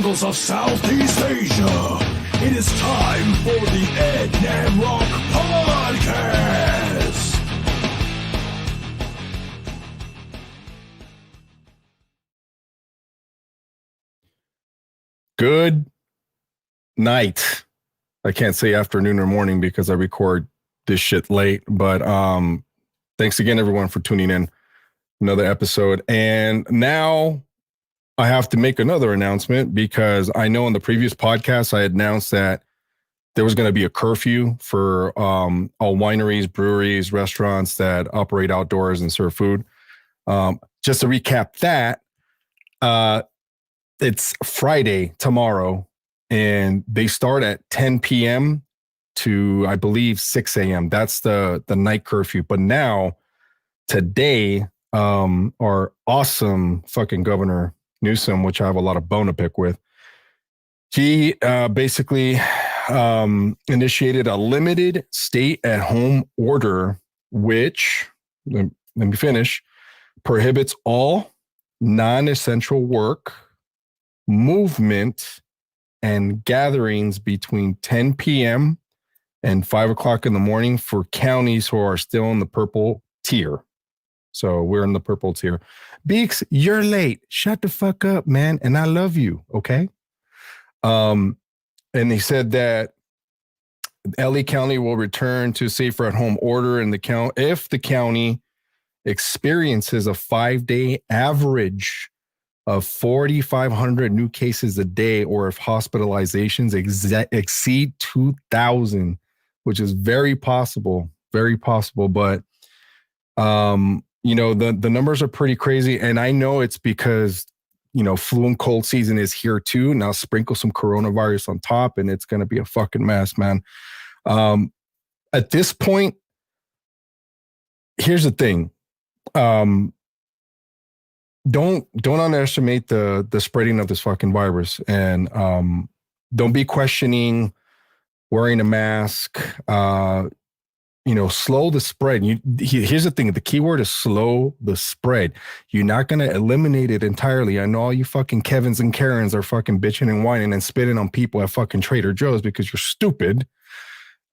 jungles of Southeast Asia, it is time for the Ed and Rock Podcast. Good night. I can't say afternoon or morning because I record this shit late, but thanks again everyone for tuning in. Another episode. And now I have to make another announcement because I know in the previous podcast I announced that there was going to be a curfew for all wineries, breweries, restaurants that operate outdoors and serve food. Just to recap that, it's Friday tomorrow, and they start at 10 p.m. to, I believe, 6 a.m. That's the night curfew. But now, today, our awesome fucking Governor Newsom, which I have a lot of bone to pick with, he basically initiated a limited stay-at-home order, which, let me finish, prohibits all non-essential work, movement, and gatherings between 10 p.m. and 5 o'clock in the morning for counties who are still in the purple tier. So we're in the purple tier. Beeks, you're late. Shut the fuck up, man. And I love you. Okay. And he said that LA County will return to safer at home order in the count if the county experiences a 5-day average of 4,500 new cases a day, or if hospitalizations exceed 2,000, which is very possible, but you know, the numbers are pretty crazy. And I know it's because, you know, flu and cold season is here too. Now sprinkle some coronavirus on top and it's going to be a fucking mess, man. At this point, here's the thing. Don't underestimate the spreading of this fucking virus, and don't be questioning wearing a mask. You know, slow the spread. Here's the thing: the key word is slow the spread. You're not gonna eliminate it entirely. I know all you fucking Kevins and Karens are fucking bitching and whining and spitting on people at fucking Trader Joe's because you're stupid,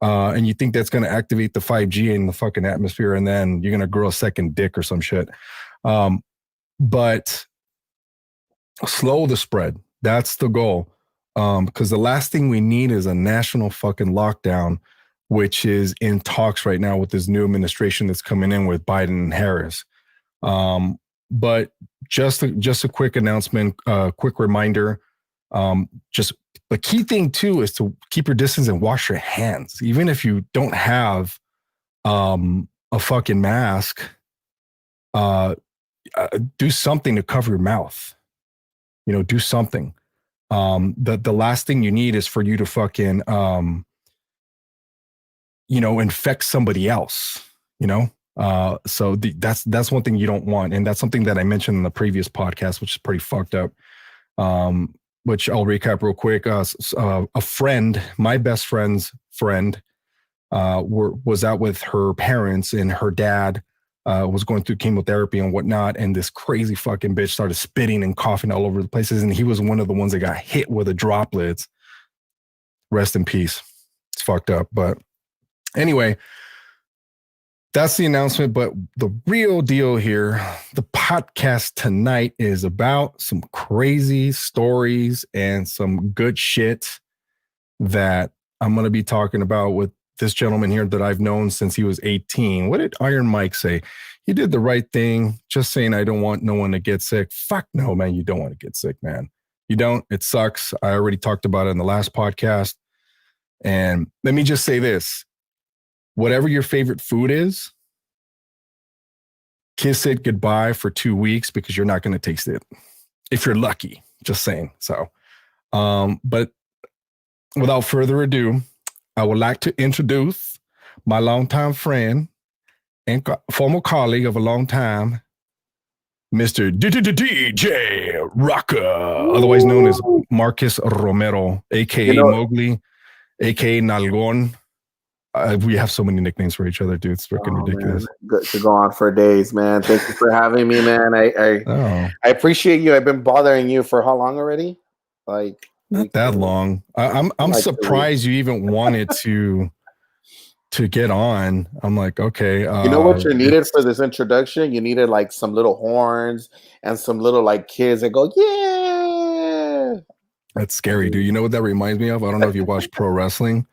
and you think that's gonna activate the 5G in the fucking atmosphere, and then you're gonna grow a second dick or some shit. But slow the spread. That's the goal. Because the last thing we need is a national fucking lockdown, which is in talks right now with this new administration that's coming in with Biden and Harris. But just a quick announcement, quick reminder. Just the key thing too is to keep your distance and wash your hands. Even if you don't have a fucking mask, do something to cover your mouth. You know, do something. The last thing you need is for you to fucking, you know, infect somebody else, you know? So that's one thing you don't want. And that's something that I mentioned in the previous podcast, which is pretty fucked up. Which I'll recap real quick. A friend, my best friend's friend, was out with her parents, and her dad was going through chemotherapy and whatnot, and this crazy fucking bitch started spitting and coughing all over the places, and he was one of the ones that got hit with the droplets. Rest in peace. It's fucked up. But anyway, that's the announcement. But the real deal here, the podcast tonight is about some crazy stories and some good shit that I'm going to be talking about with this gentleman here that I've known since he was 18. What did Iron Mike say? He did the right thing. Just saying, I don't want no one to get sick. Fuck no, man. You don't want to get sick, man. You don't. It sucks. I already talked about it in the last podcast. And let me just say this. Whatever your favorite food is, kiss it goodbye for 2 weeks because you're not going to taste it. If you're lucky, just saying. So, but without further ado, I would like to introduce my longtime friend and former colleague of a long time, Mr. DJ Roca, otherwise known as Marcus Romero, a.k.a. Mowgli, a.k.a. Nalgon. We have so many nicknames for each other, dude. It's freaking ridiculous. Man. Good to go on for days, man. Thank you for having me, man. I appreciate you. I've been bothering you for how long already? Like Not that long. I'm like surprised you even wanted to get on. I'm like, okay. you know what you needed for this introduction? You needed like some little horns and some little like kids that go, yeah. That's scary, dude. You know what that reminds me of? I don't know if you watch pro wrestling.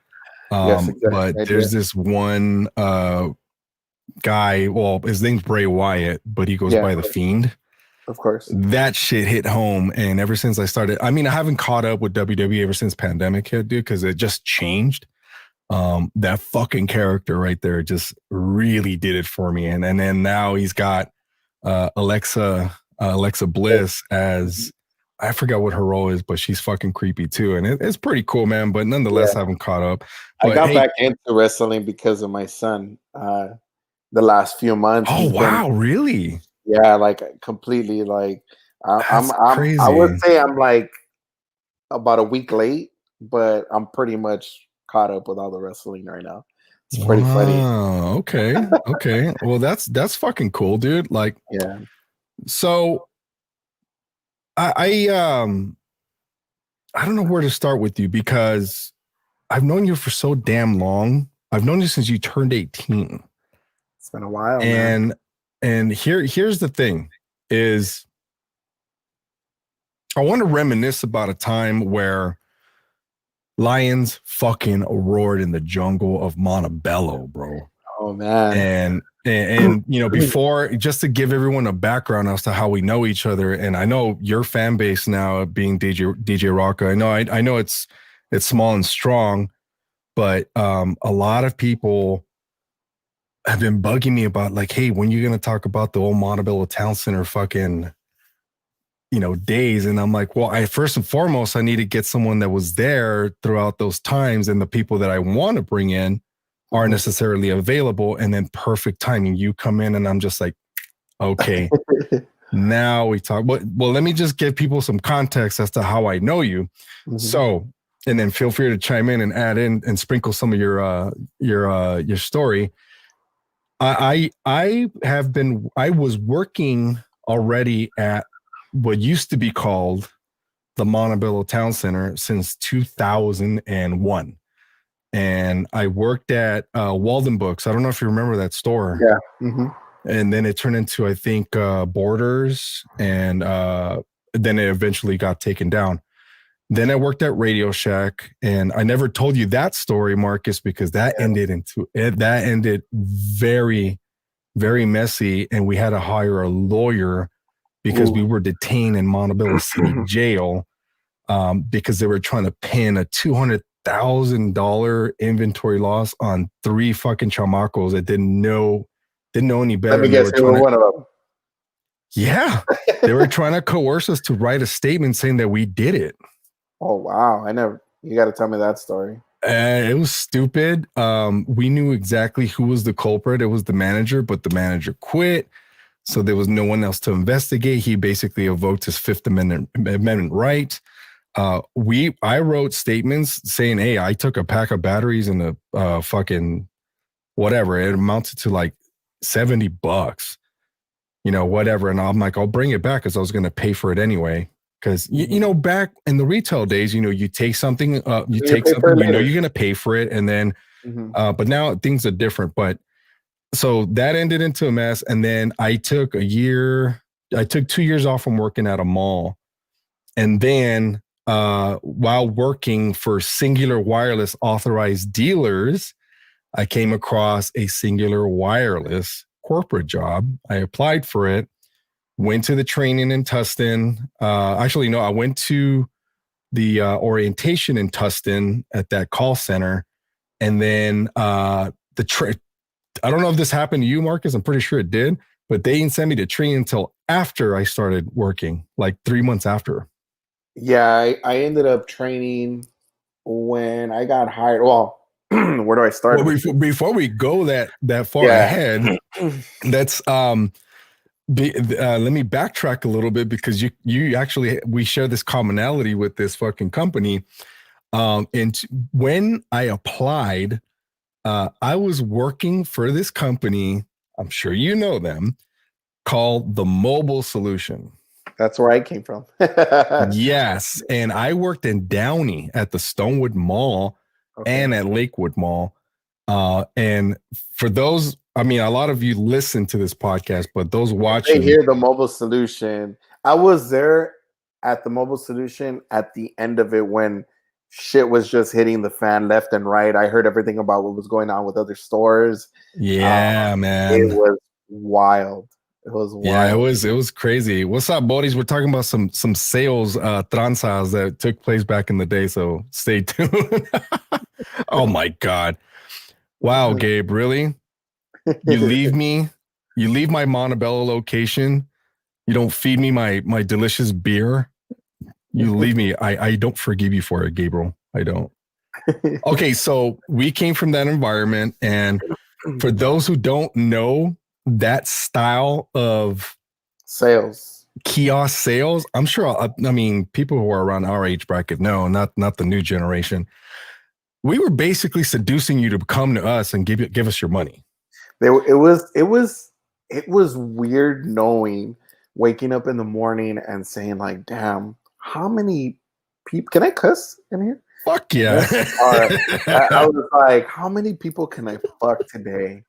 Yes, exactly. But I there's did. this one guy, well, his name's Bray Wyatt, but he goes Yeah, by the Fiend. of course. That shit hit home. And ever since I started, I mean, I haven't caught up with WWE ever since pandemic hit, dude, because it just changed. That fucking character right there just really did it for me. And then now he's got Alexa Bliss as, I forgot what her role is, but she's fucking creepy too. And it's pretty cool, man. But nonetheless, I haven't caught up. I But got hey, back into wrestling because of my son. The last few months, oh wow, really? yeah, like completely. Like That's I would crazy. say I'm like about a week late, but I'm pretty much caught up with all the wrestling right now. It's pretty funny. Wow. Okay. Okay. Well, that's fucking cool, dude. Like, Yeah. so I I don't know where to start with you because I've known you for so damn long. I've known you since you turned 18. It's been a while, man. And here's the thing is I want to reminisce about a time where lions fucking roared in the jungle of Montebello, bro. Oh man. And you know, before, just to give everyone a background as to how we know each other, and I know your fan base now being DJ Roca. I know it's small and strong, but a lot of people have been bugging me about like, hey, when you gonna talk about the old Montebello Town Center fucking, you know, days? And I'm like, well, I first and foremost, I need to get someone that was there throughout those times, and the people that I want to bring in aren't necessarily available. And then perfect timing, you come in, and I'm just like, okay, now we talk. Well, let me just give people some context as to how I know you. So, and then feel free to chime in and add in and sprinkle some of your story. I was working already at what used to be called the Montebello Town Center since 2001. And I worked at Walden Books. I don't know if you remember that store. Yeah. And then it turned into, I think, Borders, and then it eventually got taken down. Then I worked at Radio Shack, and I never told you that story, Marcus, because that ended very, very messy, and we had to hire a lawyer because we were detained in Montebello City Jail because they were trying to pin a $200,000 inventory loss on 3 fucking chamacos that didn't know any better. Let me guess, you were one of them. Yeah, they were trying to coerce us to write a statement saying that we did it. Oh wow! You got to tell me that story. It was stupid. We knew exactly who was the culprit. It was the manager, but the manager quit. So there was no one else to investigate. He basically evoked his Fifth Amendment right. I wrote statements saying, hey, I took a pack of batteries and a fucking whatever. It amounted to like $70, you know, whatever. And I'm like, I'll bring it back because I was going to pay for it anyway. Because, you know, back in the retail days, you know, you take something, you know, you're going to pay for it. And then, but now things are different. But so that ended into a mess. And then I took 2 years off from working at a mall. And then while working for Singular Wireless authorized dealers, I came across a Singular Wireless corporate job. I applied for it, went to the training in Tustin. Actually, no, I went to the orientation in Tustin at that call center. And then I don't know if this happened to you, Marcus. I'm pretty sure it did, but they didn't send me to training until after I started working, like 3 months after. Yeah, I ended up training when I got hired. Well, where do I start? Well, before we go that far ahead, let's let me backtrack a little bit, because you actually, we share this commonality with this fucking company. And when I applied, I was working for this company, I'm sure you know them, called the Mobile Solution. That's where I came from. Yes. And I worked in Downey at the Stonewood Mall Okay. and at Lakewood Mall. And for those, I mean, a lot of you listen to this podcast, but those They watching, hear the mobile solution. I was there at the mobile solution at the end of it when shit was just hitting the fan left and right. I heard everything about what was going on with other stores. Uh, yeah, it man. was wild. It was Yeah, wild. it was crazy. What's up, buddies? We're talking about some sales tranzas that took place back in the day, so stay tuned. Oh my God. Wow, Gabe, really? You leave me, you leave my Montebello location, you don't feed me my delicious beer. You leave me. I don't forgive you for it, Gabriel. I don't. Okay, so we came from that environment, and for those who don't know that style of Sales. kiosk sales, I'm sure. I mean, people who are around our age bracket know, not the new generation. We were basically seducing you to come to us and give us your money. It was weird knowing waking up in the morning and saying like, damn, how many people can I cuss in here? Fuck Yeah. yeah. All right. I was like, how many people can I fuck today?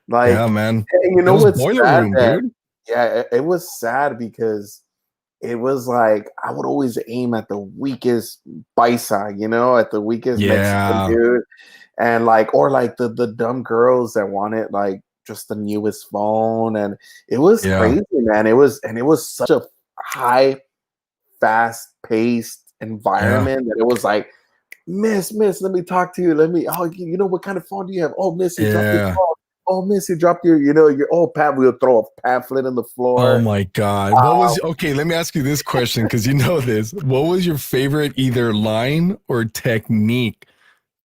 Yeah, Like, man. and you It know was what's boiler sad? room, That dude. yeah, it was sad because it was like I would always aim at the weakest paisa, at the weakest Mexican Yeah. dude, and like or like the dumb girls that wanted like just the newest phone, and it was Yeah. crazy, man. It was such a high, fast paced Yeah. environment that it was like, Miss, let me talk to you. Let me. Oh, you know what kind of phone do you have? Oh, Miss, you dropped your Yeah. phone. Oh, Miss, you dropped your. Oh, Pat, we'll throw a pamphlet on the Oh floor. my God. What was okay? Let me ask you this question because you know this. What was your favorite either line or technique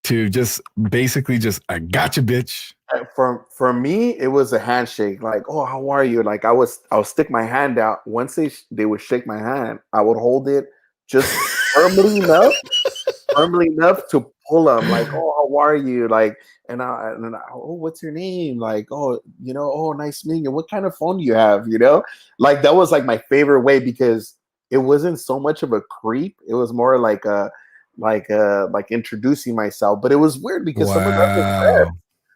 to just basically just I got you, bitch? For me, it was a handshake. Like, oh, how are you? Like, I'll stick my hand out. Once they would shake my hand, I would hold it just firmly enough to pull them. Like, oh, how are you? Like, oh, what's your name? Like, oh, oh, nice meeting you. What kind of phone do you have? Like that was like my favorite way because it wasn't so much of a creep. It was more like introducing myself. But it was weird because Wow.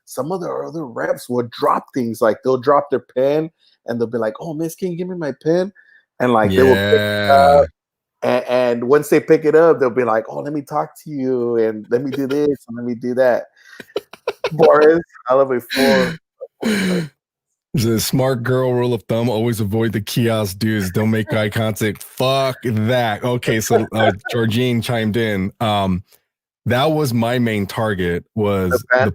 some of the other reps would drop things like they'll drop their pen and they'll be like, "Oh, miss, can you give me my pen?" And like they will pick it Yeah. up, and once they pick it up, they'll be like, "Oh, let me talk to you and let me do this and let me do that." Boris, I love it for The smart girl rule of thumb: always avoid the kiosk dudes. Don't make eye contact. Fuck that. Okay, so Georgine chimed in. That was my main target the was pen.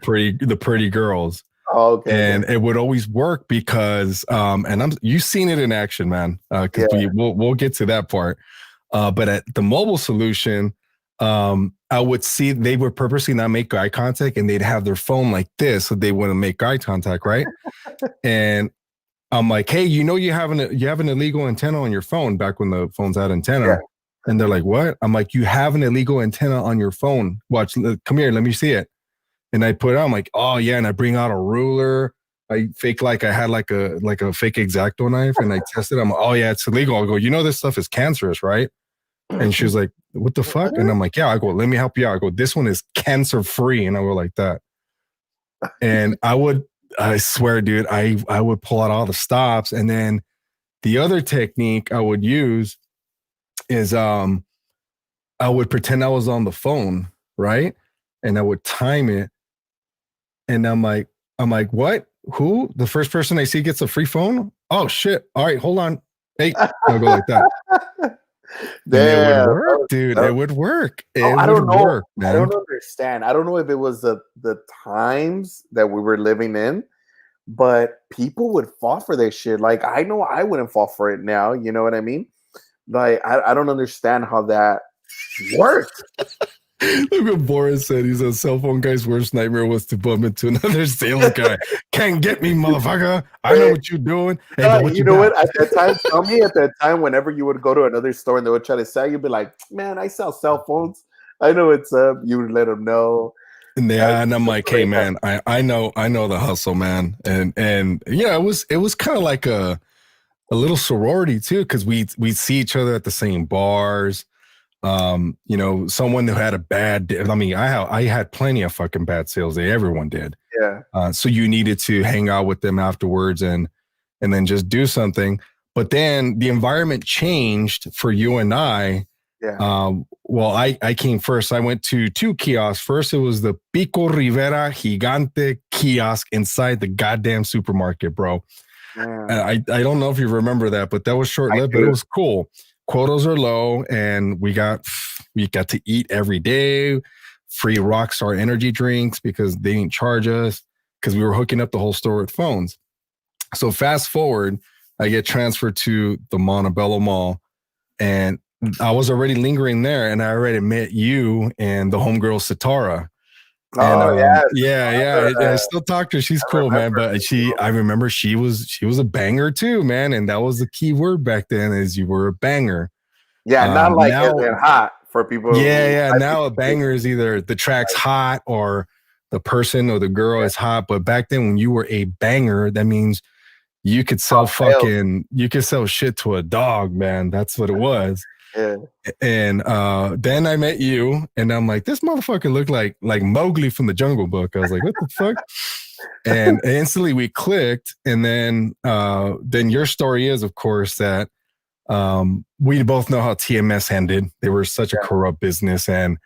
the pretty girls. Oh, okay, And okay, it would always work because and you've seen it in action, man. Because yeah, we'll get to that part. But at the mobile solution, I would see they would purposely not make eye contact and they'd have their phone like this so they wouldn't make eye contact, right? And I'm like, hey, you have an illegal antenna on your phone back when the phones had yeah. antenna. And they're like, what? I'm like, you have an illegal antenna on your phone. Watch, come here, let me see it. And I put it on, I'm like, oh yeah, and I bring out a ruler. I fake like I had like a fake X-Acto knife, and I tested. I'm like, oh yeah, it's illegal. I go, this stuff is cancerous, right? And she was like, what the fuck? And I'm like, yeah. I go, let me help you out. I go, this one is cancer free, and I go like that. And I swear, dude, I would pull out all the stops, and then the other technique I would use is I would pretend I was on the phone, right? And I would time it. And I'm like, what? Who? The first person I see gets a free phone? Oh shit. All right, hold on. Hey, I'll go like that. And it would Damn. work, dude. It would work. Oh, It I would don't know. work, I man. don't understand. I don't know if it was the times that we were living in, but people would fall for this shit. Like I know I wouldn't fall for it now. You know what I mean? Like I don't understand how that worked. Look what Boris said. He said, cell phone guy's worst nightmare was to bump into another sales guy. Can't get me, motherfucker. I know what you're doing. Hey, but what You you know got? what? At that time, tell me at that time, whenever you would go to another store and they would try to sell, you'd be like, "Man, I sell cell phones. I know it's up." You would let them know. And I'm like, hey man, I know the hustle, man. And yeah, it was kind of like a little sorority too, because we'd see each other at the same bars. You know, someone who had a bad day. I mean, I had plenty of fucking bad sales day. Everyone did. Yeah. So you needed to hang out with them afterwards and then just do something. But then the environment changed for you and I. Yeah. Well, I came first. I went to 2 kiosks. First, it was the Pico Rivera Gigante kiosk inside the goddamn supermarket, bro. Yeah. And I don't know if you remember that, but that was short-lived, but it was cool. Quotas are low, and we got to eat every day. Free Rockstar energy drinks because they didn't charge us because we were hooking up the whole store with phones. So fast forward, I get transferred to the Montebello Mall, and I was already lingering there, and I already met you and the homegirl Sitara. Oh, Yeah. I still talk to her. She's cool, man. But I remember she was a banger too, man. And that was the key word back then, is you were a banger. Yeah, not like now, as in hot for people. Yeah. Now a banger is either the track's hot or the person or the girl is hot. But back then, when you were a banger, that means you could sell you could sell shit to a dog, man. That's what it was. Yeah. And then I met you, and I'm like, this motherfucker looked like Mowgli from the Jungle Book. I was like, what the fuck? And instantly we clicked. And then your story is, of course, that we both know how TMS ended. They were such a corrupt business, and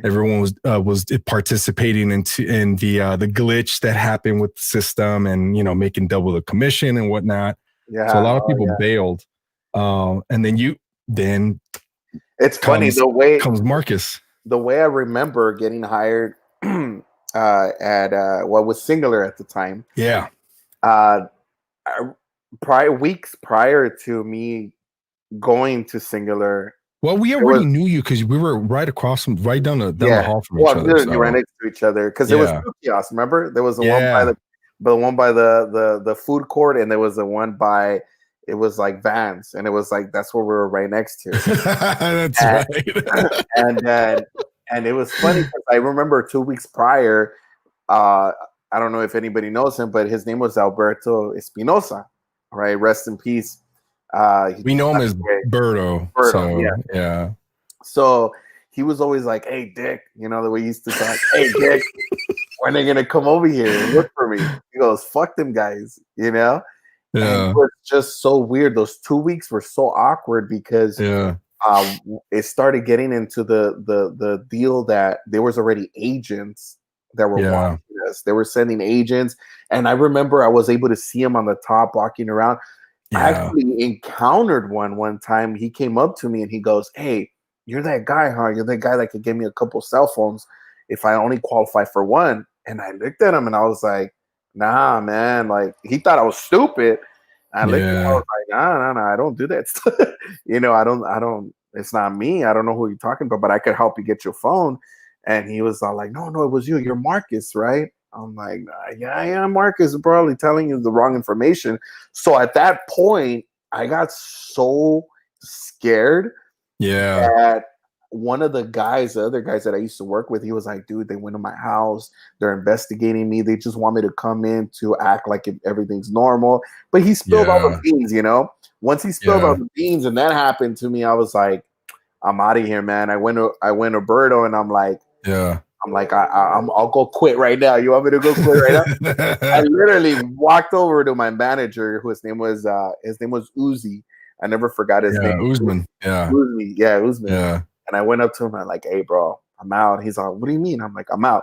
everyone was participating in the glitch that happened with the system, and making double the commission and whatnot. Yeah. So a lot of people bailed. And then it's funny the way comes Marcus. The way I remember getting hired at what was Singular at the time. Yeah. Weeks prior to me going to Singular. Well, we already knew you because we were right down the hall from each other. You ran next to each other because there was 2 kiosks. Remember, there was the one by the food court, and there was the one by. It was like Vans, and it was like that's where we were right next to. That's right. and it was funny because I remember 2 weeks prior. I don't know if anybody knows him, but his name was Alberto Espinosa. Right, rest in peace. We know him as Berto. Yeah. So he was always like, "Hey, Dick," the way he used to talk. "Hey, Dick, when are they gonna come over here and look for me?" He goes, "Fuck them guys," Yeah. And it was just so weird. Those 2 weeks were so awkward because it started getting into the deal that there was already agents that were watching us. They were sending agents, and I remember I was able to see him on the top walking around. Yeah. I actually encountered one time. He came up to me and he goes, "Hey, you're that guy, huh? You're that guy that could give me a couple cell phones if I only qualify for one." And I looked at him and I was like, "Nah, man." Like, he thought I was stupid. I looked at him, I was like, nah, I don't do that stuff. I don't, it's not me. I don't know who you're talking about, but I could help you get your phone. And he was all like, no, it was you. You're Marcus, right? I'm like, yeah, Marcus is probably telling you the wrong information. So at that point, I got so scared that one of the other guys that I used to work with, he was like, "Dude, they went to my house. They're investigating me. They just want me to come in to act like everything's normal." But he spilled all the beans, Once he spilled all the beans and that happened to me, I was like, "I'm out of here, man." I went to Berto and I'm like, I'll go quit right now. You want me to go quit right now? I literally walked over to my manager, whose name was Uzi. I never forgot his name. Usman. Usman. Yeah. And I went up to him and I'm like, "Hey, bro, I'm out." He's like, "What do you mean?" I'm like, "I'm out.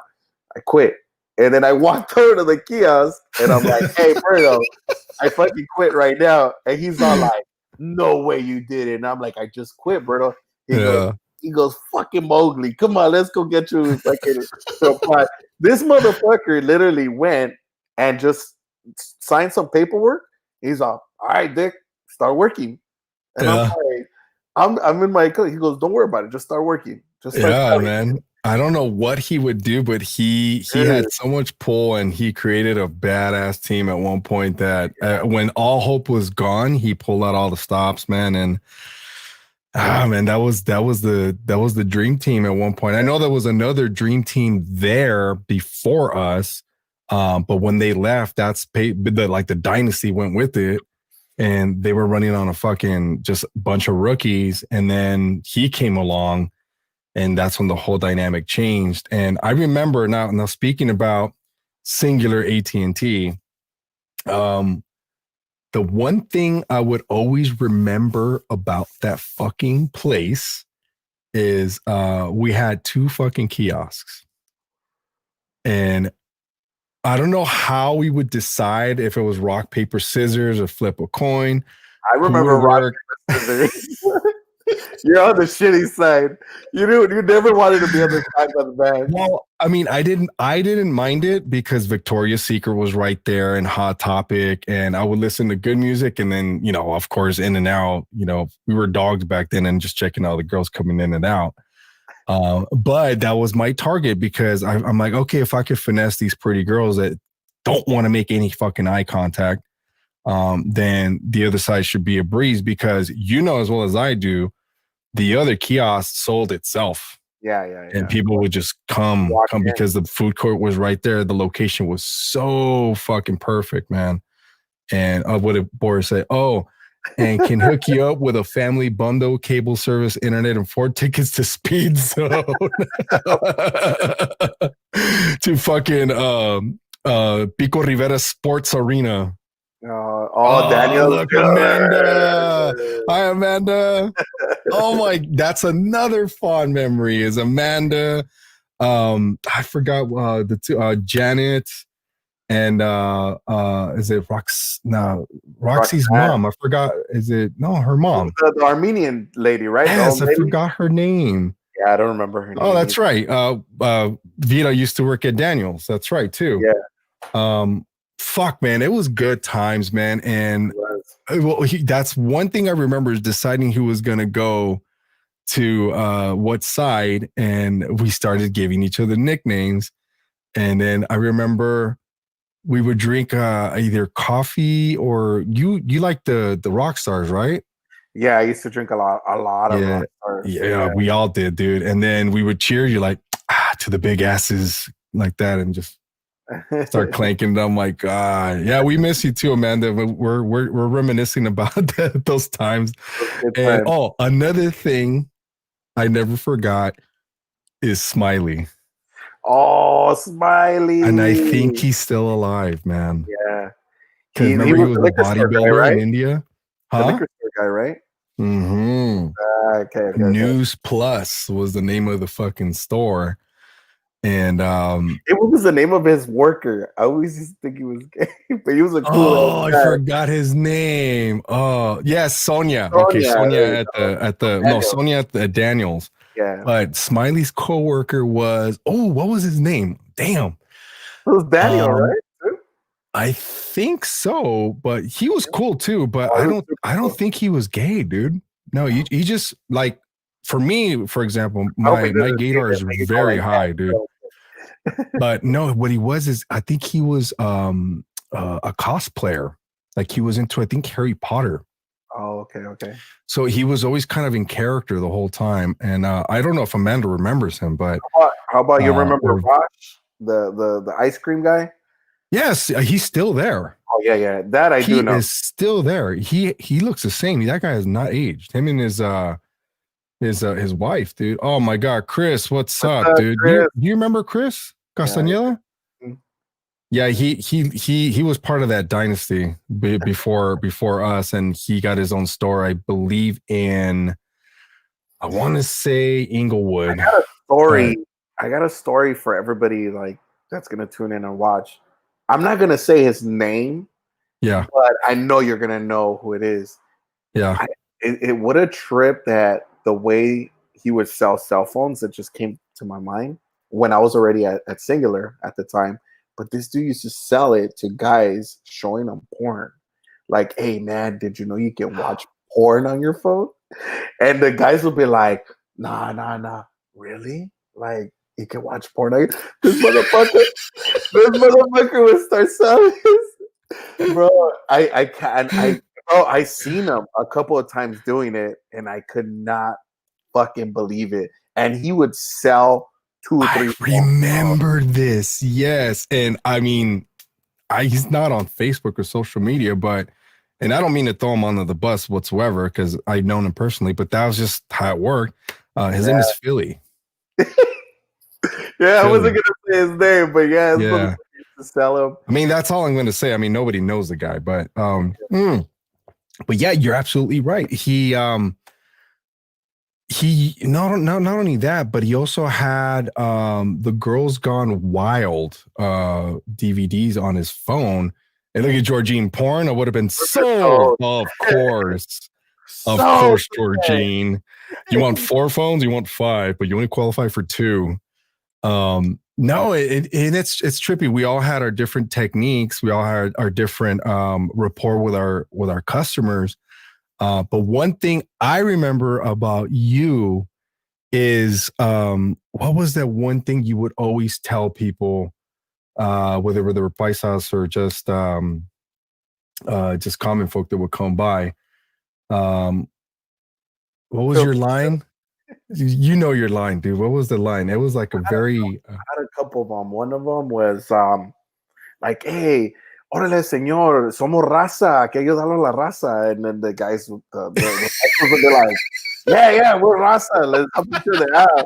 I quit." And then I walked over to the kiosk and I'm like, "Hey, Berto, I fucking quit right now." And he's all like, "No way you did it." And I'm like, "I just quit, Berto." He goes, "Fucking Mowgli, come on, let's go get you fucking supply." This motherfucker literally went and just signed some paperwork. He's all right, Dick, start working. And I'm like, I'm in my. He goes, "Don't worry about it. Just start working. Just start man. I don't know what he would do, but he had so much pull, and he created a badass team at one point that when all hope was gone, he pulled out all the stops, man. And man, that was the dream team at one point. I know there was another dream team there before us, but when they left, the dynasty went with it. and they were running on a fucking just bunch of rookies. And then he came along, and that's when the whole dynamic changed. And I remember now speaking about singular AT&T, the one thing I would always remember about that fucking place is we had 2 fucking kiosks. And I don't know how we would decide if it was rock, paper, scissors or flip a coin. I remember rock, paper, scissors. You're on the shitty side. You never wanted to be on the side of the bag. Well, I mean, I didn't mind it because Victoria's Secret was right there and Hot Topic, and I would listen to good music, and then, you know, of course, in and out, you know, we were dogs back then and just checking out the girls coming in and out. But that was my target because I'm like, okay, if I could finesse these pretty girls that don't want to make any fucking eye contact, then the other side should be a breeze, because you know as well as I do, the other kiosk sold itself. Yeah. And people would just come because the food court was right there. The location was so fucking perfect, man. And what did Boris say? Oh, and can hook you up with a family bundle, cable service, internet, and 4 tickets to Speed Zone. To fucking Pico Rivera Sports Arena. Daniel. Look, Amanda. Hi, Amanda. Oh my, that's another fond memory is Amanda. I forgot the 2, Janet and is it Roxy's mom? I forgot. Is it her mom? The Armenian lady, right? Yes, I forgot her name. Yeah, I don't remember her name. Oh, that's right. Vita used to work at Daniel's. That's right too. Yeah. Fuck, man, it was good times, man. And that's one thing I remember is deciding who was gonna go to what side, and we started giving each other nicknames. And then I remember we would drink either coffee or you like the rock stars, right? Yeah, I used to drink a lot of rock stars. Yeah, we all did, dude. And then we would cheer you like to the big asses like that, and just start clanking. I'm like, God, yeah, we miss you too, Amanda. We're reminiscing about those times. And another thing I never forgot is Smiley. Oh, Smiley. And I think he's still alive, man. Yeah. Because remember he was a bodybuilder right? in India? Huh? The liquor store guy, right? Mm-hmm. Okay. News Plus was the name of the fucking store. And it was the name of his worker. I always used to think he was gay, but he was a cool guy. I forgot his name. Oh, yes, Sonia. Okay, Sonia Sonia at the Daniels. Yeah. But Smiley's coworker was what was his name? Damn. It was Daniel, right? I think so, but he was cool too. But I don't think he was gay, dude. No, he just like, for me, for example, my gaydar is very high, dude. But no, what he was is I think he was a cosplayer. Like he was into, I think, Harry Potter. Oh, okay. So he was always kind of in character the whole time. And I don't know if Amanda remembers him, but how about you remember Rosh, the ice cream guy? Yes, he's still there. Oh yeah, that I do know. He is still there. He looks the same. That guy has not aged. Him and his wife, dude. Oh my God, Chris, what's up, dude? Do you remember Chris Castañeda? Yeah, he was part of that dynasty before us, and he got his own store, I believe, in, I want to say, Inglewood. I got a story for everybody like that's gonna tune in and watch. I'm not gonna say his name, but I know you're gonna know who it is. Yeah, what a trip that the way he would sell cell phones that just came to my mind when I was already at Singular at the time. But this dude used to sell it to guys showing them porn. Like, hey man, did you know you can watch porn on your phone? And the guys would be like, nah, really? Like, you can watch porn on this motherfucker would start selling this. Bro, I seen him a couple of times doing it, and I could not fucking believe it. And he would sell 2 or 3. I remember this, yes. And I mean, he's not on Facebook or social media, but And I don't mean to throw him under the bus whatsoever because I've known him personally, but that was just how it worked. His name is Philly. Yeah, I wasn't gonna say his name, but yeah, it's Yeah. to sell him. I mean, that's all I'm gonna say. I mean, nobody knows the guy, but yeah, you're absolutely right. He not only that, but he also had the Girls Gone Wild DVDs on his phone. And look at Georgine porn. I would have been sold. Of course. Of course, Georgine. You want 4 phones, you want 5, but you only qualify for 2. No, it's trippy. We all had our different techniques. We all had our different rapport with our customers. But one thing I remember about you is what was that one thing you would always tell people, whether they were paisas or just common folk that would come by. What was your line? You know your line, dude. What was the line? It was like a very. I had a couple of them. One of them was like, "Hey, órale, señor, somos raza, hay que ayudarlo a la raza." And then the guys, the would be like, "Yeah, we're raza. Let's help each other out."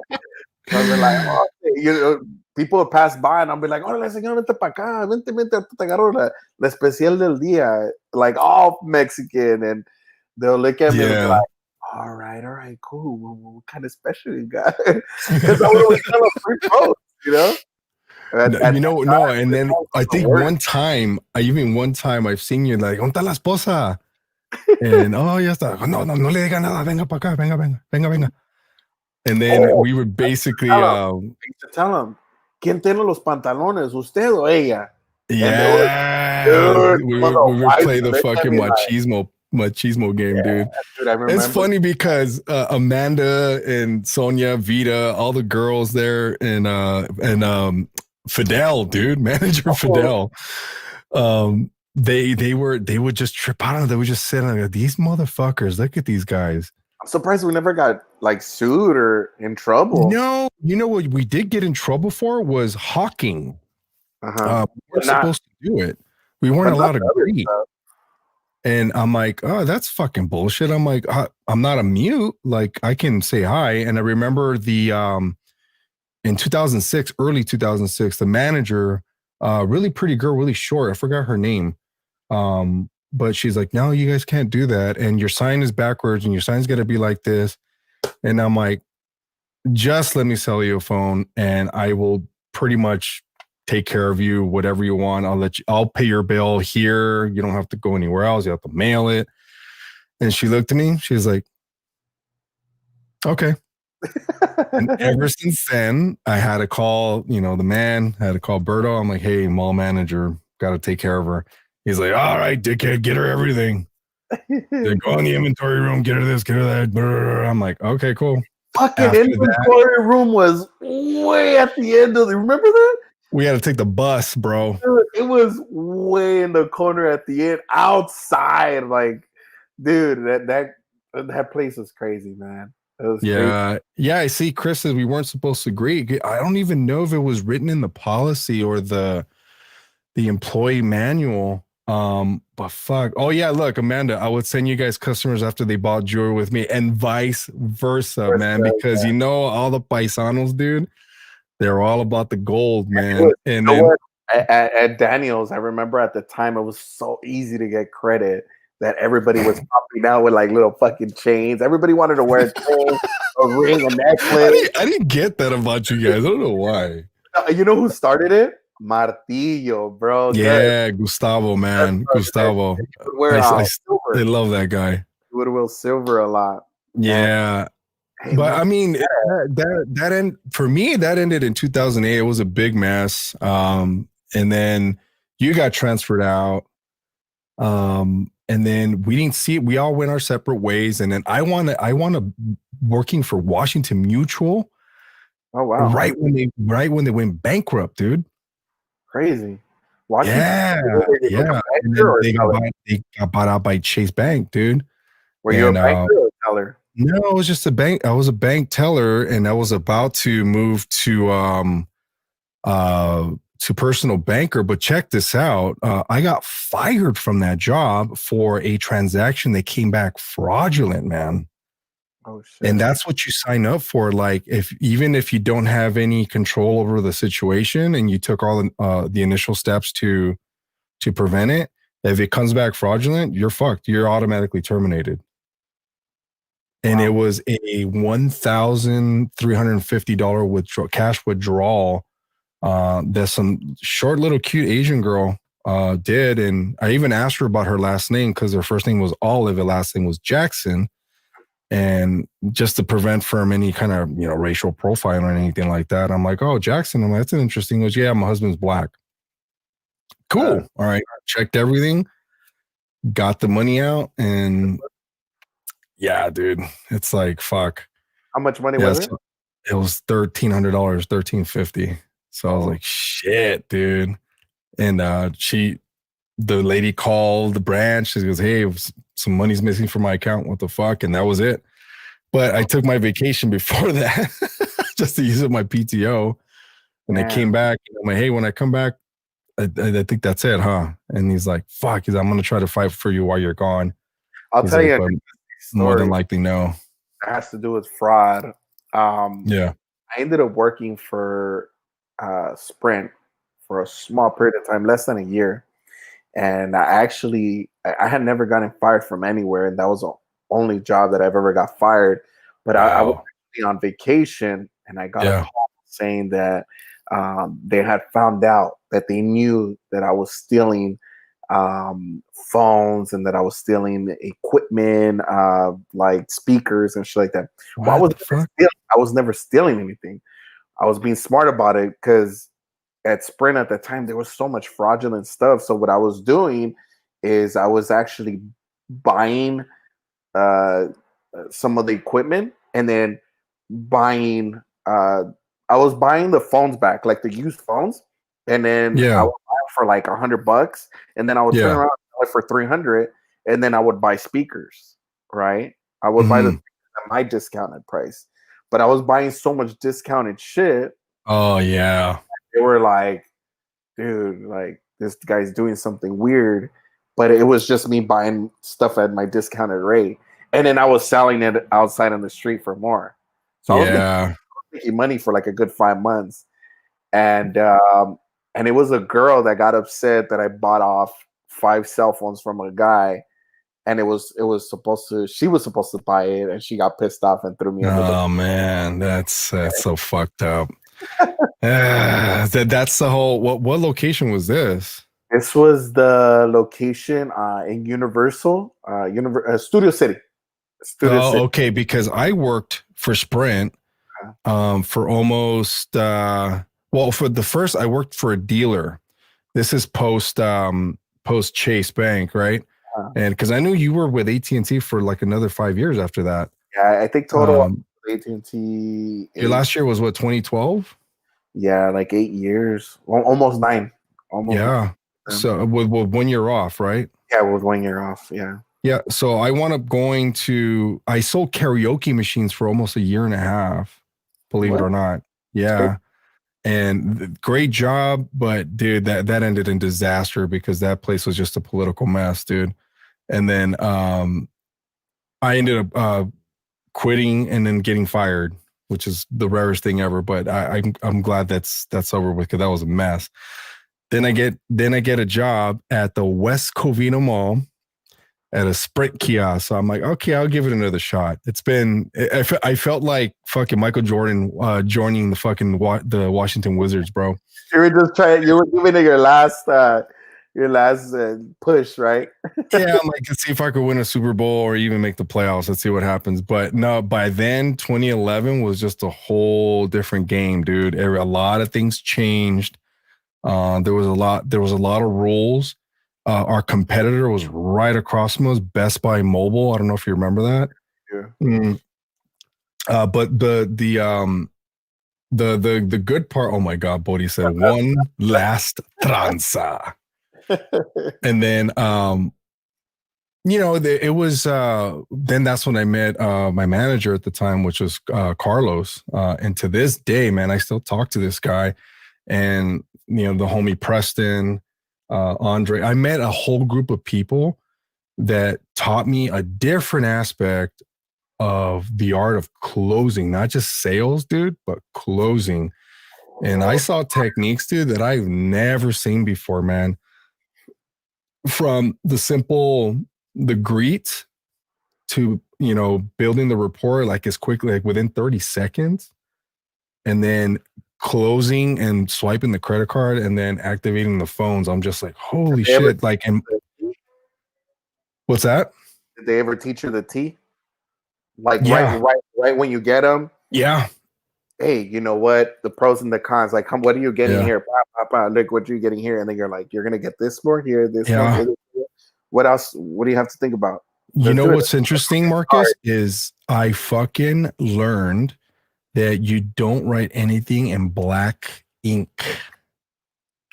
So I'd be like, "Oh, okay." People would pass by, and I'll be like, "Órale, señor, vente para acá, vente, te agarro la especial del día," like all Mexican, and they'll look at me and be like, all right, cool. Well, what kind of special you got? Because I would always tell them free post, you know? And then I think one time I've seen you like, ¿dónde está la esposa? And, ya está. No le diga nada, venga para acá, venga. And then we would basically... tell them, ¿quién tiene los pantalones, usted o ella? Yeah. We would play the fucking machismo game, dude. I remember. It's funny because Amanda and Sonia, Vita, all the girls there, and Fidel, dude, manager Fidel, they would just trip out on it. They would just sit on these motherfuckers. Look at these guys. I'm surprised we never got like sued or in trouble. No, you know what we did get in trouble for was hawking. We weren't supposed to do it. We weren't allowed to agree. And I'm like, oh, that's fucking bullshit. I'm like, I'm not a mute. Like, I can say hi. And I remember in 2006, early 2006, the manager, really pretty girl, really short. I forgot her name. But she's like, no, you guys can't do that. And your sign is backwards and your sign's got to be like this. And I'm like, just let me sell you a phone and I will pretty much take care of you, whatever you want. I'll pay your bill here. You don't have to go anywhere else. You have to mail it. And she looked at me. She's like, okay. And ever since then, I had to call, the man, I had to call Berto. I'm like, hey, mall manager, got to take care of her. He's like, all right, dickhead, get her everything. Then go in the inventory room, get her this, get her that. I'm like, okay, cool. Fucking inventory room was way at the end of remember that? We had to take the bus, bro. Dude, it was way in the corner at the end, outside. Like, dude, that place was crazy, man. It was crazy. Yeah. I see. Chris says we weren't supposed to agree. I don't even know if it was written in the policy or the employee manual. But fuck. Oh yeah, look, Amanda, I would send you guys customers after they bought jewelry with me, and vice versa, man. Because all the paisanos, dude. They're all about the gold, man. And then at Daniel's, I remember at the time it was so easy to get credit that everybody was popping out with like little fucking chains. Everybody wanted to wear a chain, a ring, a necklace. I didn't get that about you guys. I don't know why. You know who started it? Martillo, bro. Yeah, Gustavo, man. Gustavo. I love that guy. He would wear silver a lot. Yeah. But I mean, that for me, that ended in 2008. It was a big mess. And then you got transferred out. And then we didn't see it. We all went our separate ways. And then I want to working for Washington Mutual. Oh wow! Right when they went bankrupt, dude. Crazy. Washington, yeah. And then they got bought out by Chase Bank, dude. Were you a banker or a teller? No, it was just a bank. I was a bank teller, and I was about to move to to personal banker. But check this out. I got fired from that job for a transaction that came back fraudulent, man. Oh shit. And that's what you sign up for. Like, even if you don't have any control over the situation and you took all the initial steps to prevent it, if it comes back fraudulent, you're fucked. You're automatically terminated. And it was a $1,350 cash withdrawal that some short little cute Asian girl did. And I even asked her about her last name because her first name was Olive, her last name was Jackson. And just to prevent from any kind of, racial profiling or anything like that, I'm like, oh, Jackson. I'm like, that's an interesting. He goes, yeah, my husband's black. Cool. All right. Checked everything, got the money out, and yeah, dude, it's like, fuck. How much money was it? It was $1,300, $1,350. So I was like, shit, dude. And the lady called the branch. She goes, hey, some money's missing from my account. What the fuck? And that was it. But I took my vacation before that just to use up my PTO. And I came back. And I'm like, hey, when I come back, I think that's it, huh? And he's like, fuck, I'm going to try to fight for you while you're gone. I'll tell you, more than likely, no. It has to do with fraud. Yeah. I ended up working for Sprint for a small period of time, less than a year. And I had never gotten fired from anywhere. And that was the only job that I've ever got fired. But I was actually on vacation and I got a call saying that they had found out that they knew that I was stealing phones and that I was stealing equipment, like speakers and shit like that. Well, I was never stealing anything. I was being smart about it because at Sprint at the time, there was so much fraudulent stuff. So what I was doing is I was actually buying some of the equipment and then I was buying the phones back, like the used phones. And then I would buy them for like $100 and then I would turn around and sell it for 300 and then I would buy speakers, right? I would buy the speakers at my discounted price, but I was buying so much discounted shit. Oh yeah. They were like, dude, like this guy's doing something weird, but it was just me buying stuff at my discounted rate. And then I was selling it outside on the street for more. So I was making money for like a good 5 months. And it was a girl that got upset that I bought off 5 cell phones from a guy. And she was supposed to buy it and she got pissed off and threw me under Oh man, that's so fucked up. That's the whole. What location was this? This was the location in Universal, Studio City. City. Okay. Because I worked for Sprint for almost for the first. I worked for a dealer. This is post Chase Bank, right? And because I knew you were with AT&T for like another 5 years after that. Yeah, I think total AT&T. Your last year was what, 2012? Yeah, like 8 years, almost 9. Almost 9. So with 1 year off, right? Yeah, with 1 year off. Yeah. Yeah. So I wound up I sold karaoke machines for almost a year and a half, believe it or not. Yeah. And great job. But dude, that ended in disaster because that place was just a political mess, dude. And then I ended up quitting and then getting fired, which is the rarest thing ever. But I'm glad that's over with because that was a mess. Then I get a job at the West Covina Mall at a Sprint kiosk. So I'm like, okay, I'll give it another shot. I felt like fucking Michael Jordan joining the Washington Wizards, bro. You were just you were giving it your last push, right? Yeah, I'm like, let's see if I could win a Super Bowl or even make the playoffs. Let's see what happens. But no, by then, 2011 was just a whole different game, dude. A lot of things changed. There was a lot of rules. Our competitor was right across from us, Best Buy Mobile. I don't know if you remember that. Yeah. But the good part. Oh my God, Bodhi said one last tranza, and then it was then that's when I met my manager at the time, which was Carlos. And to this day, man, I still talk to this guy. And the homie Preston, Andre. I met a whole group of people that taught me a different aspect of the art of closing, not just sales, dude, but closing. And I saw techniques, dude, that I've never seen before, man. From the greet to, building the rapport like as quickly, like within 30 seconds, and then closing and swiping the credit card and then activating the phones. I'm just like, holy shit. Like, and what's that? Did they ever teach you the T? Like Yeah. right when you get them? Yeah. Hey, you know what? The pros and the cons. Like, what are you getting here? Look what you're getting here. And then you're like, you're going to get this more here, this more here. What else? What do you have to think about? What's interesting, Marcus, is I fucking learned that you don't write anything in black ink.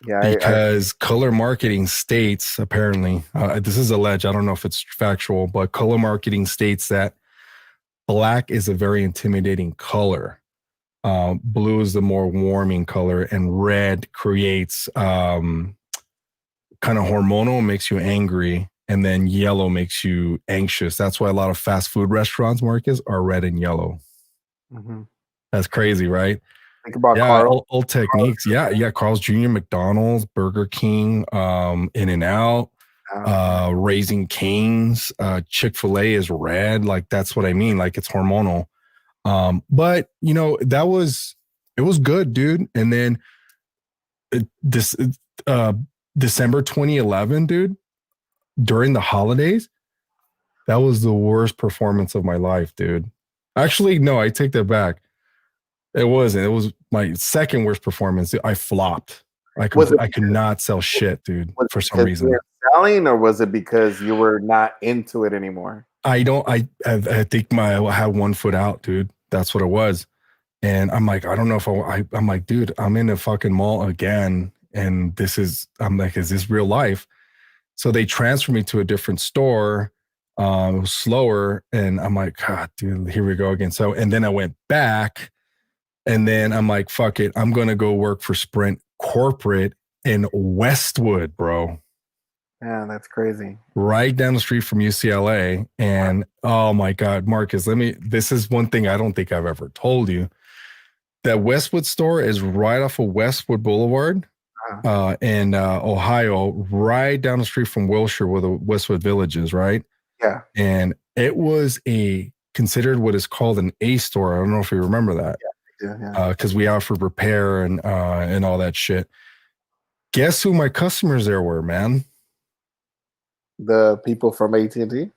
Yeah, because color marketing states, apparently, this is alleged, I don't know if it's factual, but color marketing states that black is a very intimidating color. Blue is the more warming color, and red creates kind of hormonal, makes you angry, and then yellow makes you anxious. That's why a lot of fast food restaurants, Marcus, are red and yellow. Mm-hmm. That's crazy, right? Think about Carl. Old techniques. Carl's Jr., McDonald's, Burger King, In-N-Out, Raising Cane's, Chick-fil-A is red. Like, that's what I mean. Like, it's hormonal. But it was good, dude. And then December 2011, dude, during the holidays, that was the worst performance of my life, dude. Actually, no, I take that back. It wasn't. It was my second worst performance. I flopped. I could not sell shit, dude, for some reason. You were selling, or was it because you were not into it anymore? I think I had one foot out, dude. That's what it was. And I'm like, I don't know if I'm like, dude, I'm in a fucking mall again. And I'm like, is this real life? So they transferred me to a different store. It was slower. And I'm like, God, dude, here we go again. So, and then I went back. And then I'm like, fuck it. I'm going to go work for Sprint corporate in Westwood, bro. Yeah, that's crazy. Right down the street from UCLA. And oh my God, Marcus, this is one thing I don't think I've ever told you. That Westwood store is right off of Westwood Boulevard in Ohio, right down the street from Wilshire, where the Westwood Village is, right? Yeah. And it was considered what is called an A store. I don't know if you remember that. Yeah. Because we offered repair and all that shit. Guess who my customers there were, man? The people from AT&T?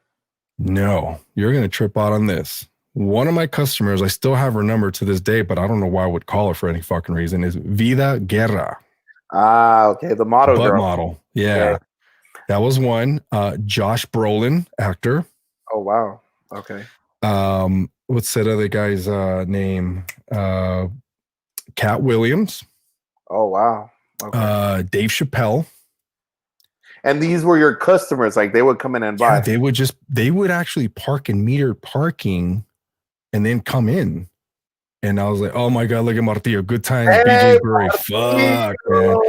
No, you're going to trip out on this. One of my customers, I still have her number to this day, but I don't know why I would call her for any fucking reason, is Vida Guerra. Ah, okay. The model girl. Model. Yeah. That was one. Josh Brolin, actor. Oh, wow. Okay. What's that other guy's name? Cat Williams. Oh, wow. Okay. Dave Chappelle. And these were your customers, like they would come in and buy. Yeah, they would actually park in metered parking and then come in. And I was like, oh my God, look at Martillo. Good times, BJ Brewery. Fuck, man.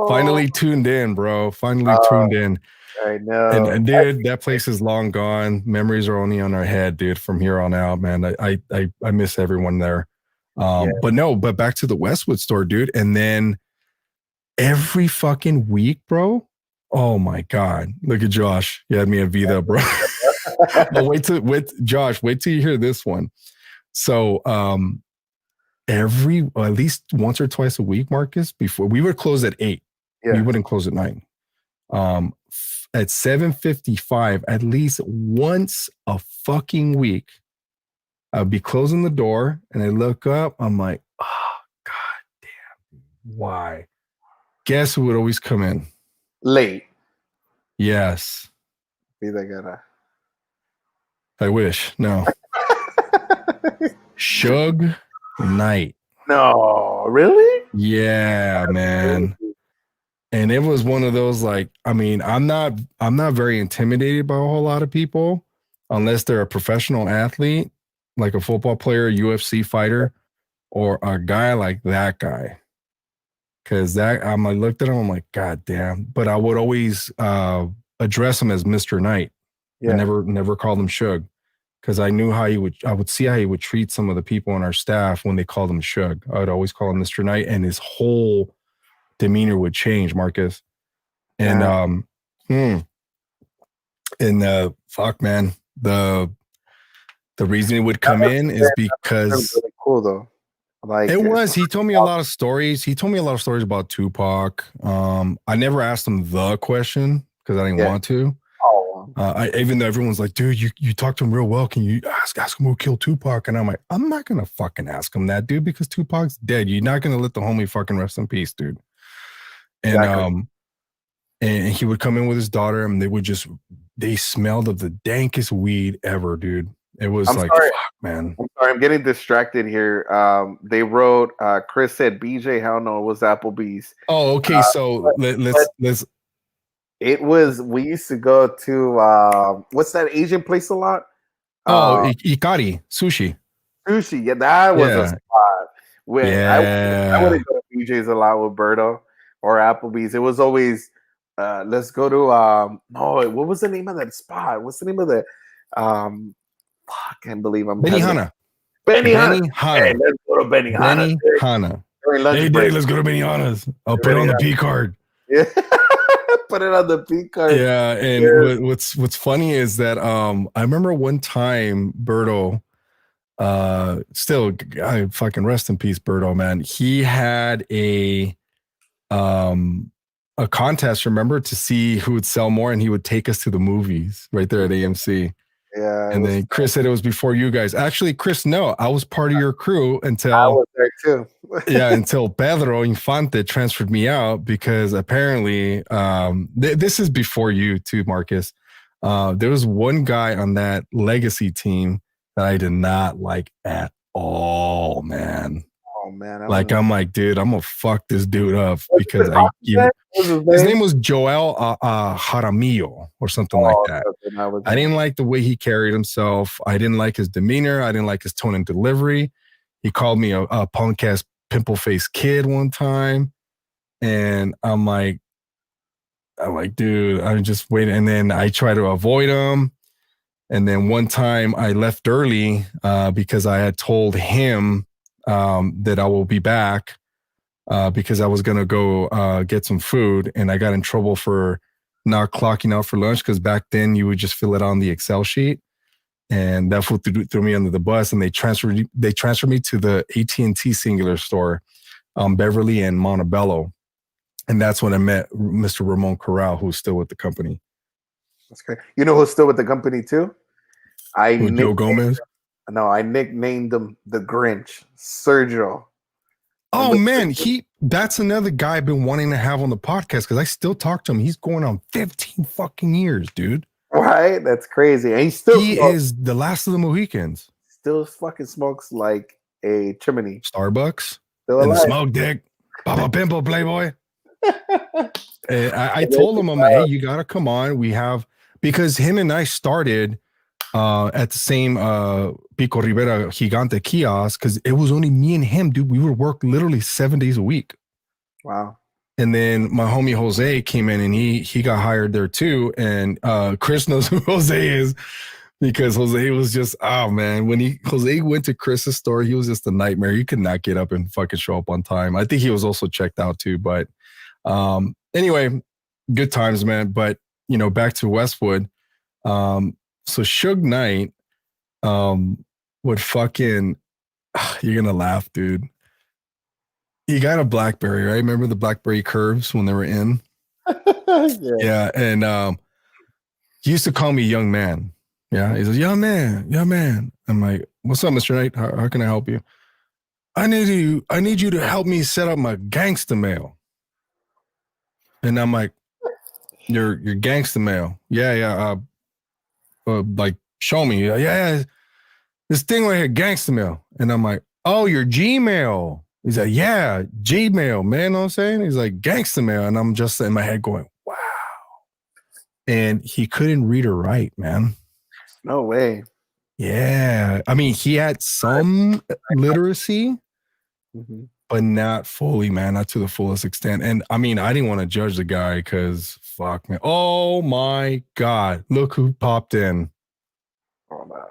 Finally tuned in, bro. Tuned in. I know. And dude, that place is long gone. Memories are only on our head, dude, from here on out, man. I miss everyone there. But back to the Westwood store, dude. And then every fucking week, bro. Oh my God. Look at Josh. You had me at Vida, bro. But wait till you hear this one. So at least once or twice a week, Marcus, before we would close at 8. Yeah. We wouldn't close at 9. At 7:55, at least once a fucking week, I'd be closing the door and I look up. I'm like, oh, God damn. Why? Guess who would always come in? Late. Yes. Vida Guerra. I wish. No. Suge Knight. No, really? Yeah, man. And it was one of those, like, I mean, I'm not very intimidated by a whole lot of people unless they're a professional athlete, like a football player, UFC fighter, or a guy like that guy. Because I looked at him, I'm like, God damn. But I would always address him as Mr. Knight. I Yeah. never called him Suge. Because I knew I would see how he would treat some of the people on our staff when they called him Suge. I would always call him Mr. Knight, and his whole demeanor would change, Marcus. And fuck, man, the reason it would come in is because really cool though. Like it was. He told me a lot of stories. He told me a lot of stories about Tupac. I never asked him the question because I didn't want to. Even though everyone's like, dude, you talk to him real well. Can you ask him who killed Tupac? And I'm like, I'm not gonna fucking ask him that, dude, because Tupac's dead. You're not gonna let the homie fucking rest in peace, dude. And and he would come in with his daughter, and they smelled of the dankest weed ever, dude. It was fuck, man. I'm sorry, I'm getting distracted here. They wrote, Chris said BJ, hell no, it was Applebee's. Oh, okay. So let's. It was, we used to go to, what's that Asian place a lot? Ikari, sushi. Sushi, yeah, that was a spot. I would go to BJ's a lot with Berto or Applebee's. It was always, let's go to, what was the name of that spot? What's the name of the, I can't believe I'm Benihana. Benihana. Hey, let's go to Benihana. Benihana. Hey, Dave, let's go to Benihana's. I'll put it on the P card. Yeah. Put it on the P card. Yeah, and what's funny is that I remember one time Berto, still I fucking rest in peace, Berto, man. He had a contest, remember, to see who would sell more, and he would take us to the movies right there at AMC. Yeah. And then Chris said it was before you guys. Actually, Chris, no, I was part of your crew until I was there too. until Pedro Infante transferred me out because apparently this is before you too, Marcus. There was one guy on that legacy team that I did not like at all, man. Oh man. I'm like, dude, I'm gonna fuck this dude up because his name was Joel Jaramillo or something like that. I didn't like the way he carried himself. I didn't like his demeanor. I didn't like his tone and delivery. He called me a punk ass pimple faced kid one time, and I'm like, dude, I'm just waiting. And then I try to avoid him. And then one time I left early because I had told him that I will be back because I was going to go get some food, and I got in trouble for not clocking out for lunch because back then you would just fill it on the Excel sheet, and that fool threw me under the bus, and they transferred me to the AT&T Singular store on Beverly and Montebello, and that's when I met Mr. Ramon Corral, who's still with the company. That's great. You know who's still with the company too? Joe Gomez. No, I nicknamed him the Grinch, Sergio. Oh man, that's another guy I've been wanting to have on the podcast because I still talk to him. He's going on 15 fucking years, dude. Right? That's crazy. And he is the last of the Mohicans. Still fucking smokes like a chimney. Starbucks. Still and the smoke dick. Papa Pimple Playboy. I told him, I'm like, hey, you gotta come on. Because him and I started at the same Pico Rivera Gigante kiosk because it was only me and him, dude. We would work literally 7 days a week. Wow. And then my homie Jose came in and he got hired there too. And Chris knows who Jose is because Jose was just, oh man, when Jose went to Chris's store, he was just a nightmare. He could not get up and fucking show up on time. I think he was also checked out too. But anyway, good times, man. But back to Westwood. So Suge Knight would fucking, you're gonna laugh, dude. He got a BlackBerry, right? Remember the BlackBerry curves when they were in? Yeah. And he used to call me young man. Yeah. He says, young man. I'm like, what's up, Mr. Knight? How can I help you? I need you to help me set up my gangster mail. And I'm like, your gangster mail. Yeah. Like, show me. Yeah, this thing right here, gangster mail. And I'm like, oh, your Gmail. He's like, yeah, Gmail, man. Know what I'm saying? He's like, gangster mail. And I'm just in my head going, wow. And he couldn't read or write, man. No way. Yeah. I mean, he had some literacy, but not fully, man, not to the fullest extent. And I mean, I didn't want to judge the guy because fuck, man. Oh my God. Look who popped in. Oh no.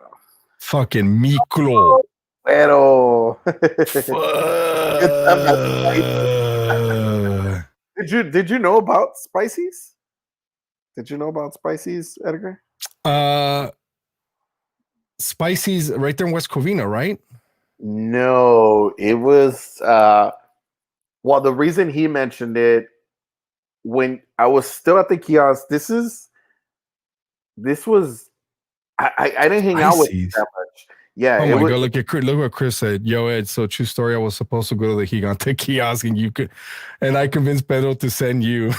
Fucking Miklo. Pero. Good time at Spicy. Fuck. Did you know about Spicy's? Did you know about Spicy's, Edgar? Spicy's right there in West Covina, right? No, it was well, the reason he mentioned it when I was still at the kiosk, this was I didn't hang out with him Spicy's. that much. Yeah, Oh it my was God! Look what Chris said. Yo, Ed. So true story. I was supposed to go to the Gigante kiosk, and I convinced Pedro to send you.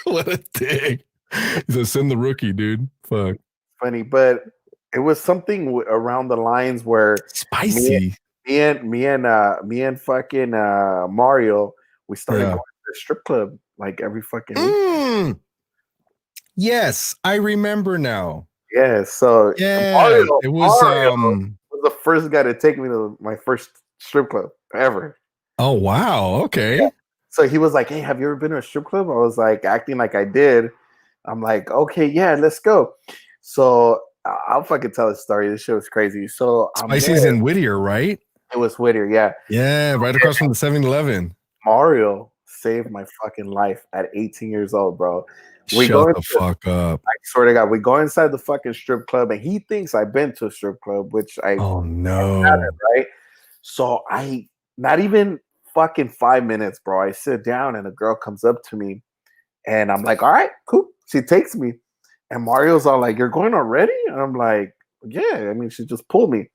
What a dick! He said, "Send the rookie, dude." Fuck. funny, but it was something around the lines where Spicy. me and fucking Mario, we started Yeah. going to the strip club like every fucking week. Mm. Yes, I remember now. Yeah, so Yeah, Mario, it was. was the first guy to take me to my first strip club ever. Oh wow. Okay. Yeah. So he was like, "Hey, have you ever been to a strip club?" I was like, acting like I did. I'm like, "Okay, yeah, let's go." So I'll fucking tell a story. This shit was crazy. So I'm Spicy's there. in Whittier, right? It was Whittier, yeah. Yeah, right across from the 7-Eleven. Mario saved my fucking life at 18 years old, bro. We go Shut the into, fuck up. I swear to God, we go inside the fucking strip club, and he thinks I've been to a strip club, which I Oh no. haven't, right? So I, not even fucking 5 minutes, bro. I sit down, and a girl comes up to me, and I'm like, all right, cool. She takes me, and Mario's all like, "You're going already?" And I'm like, "Yeah." I mean, she just pulled me.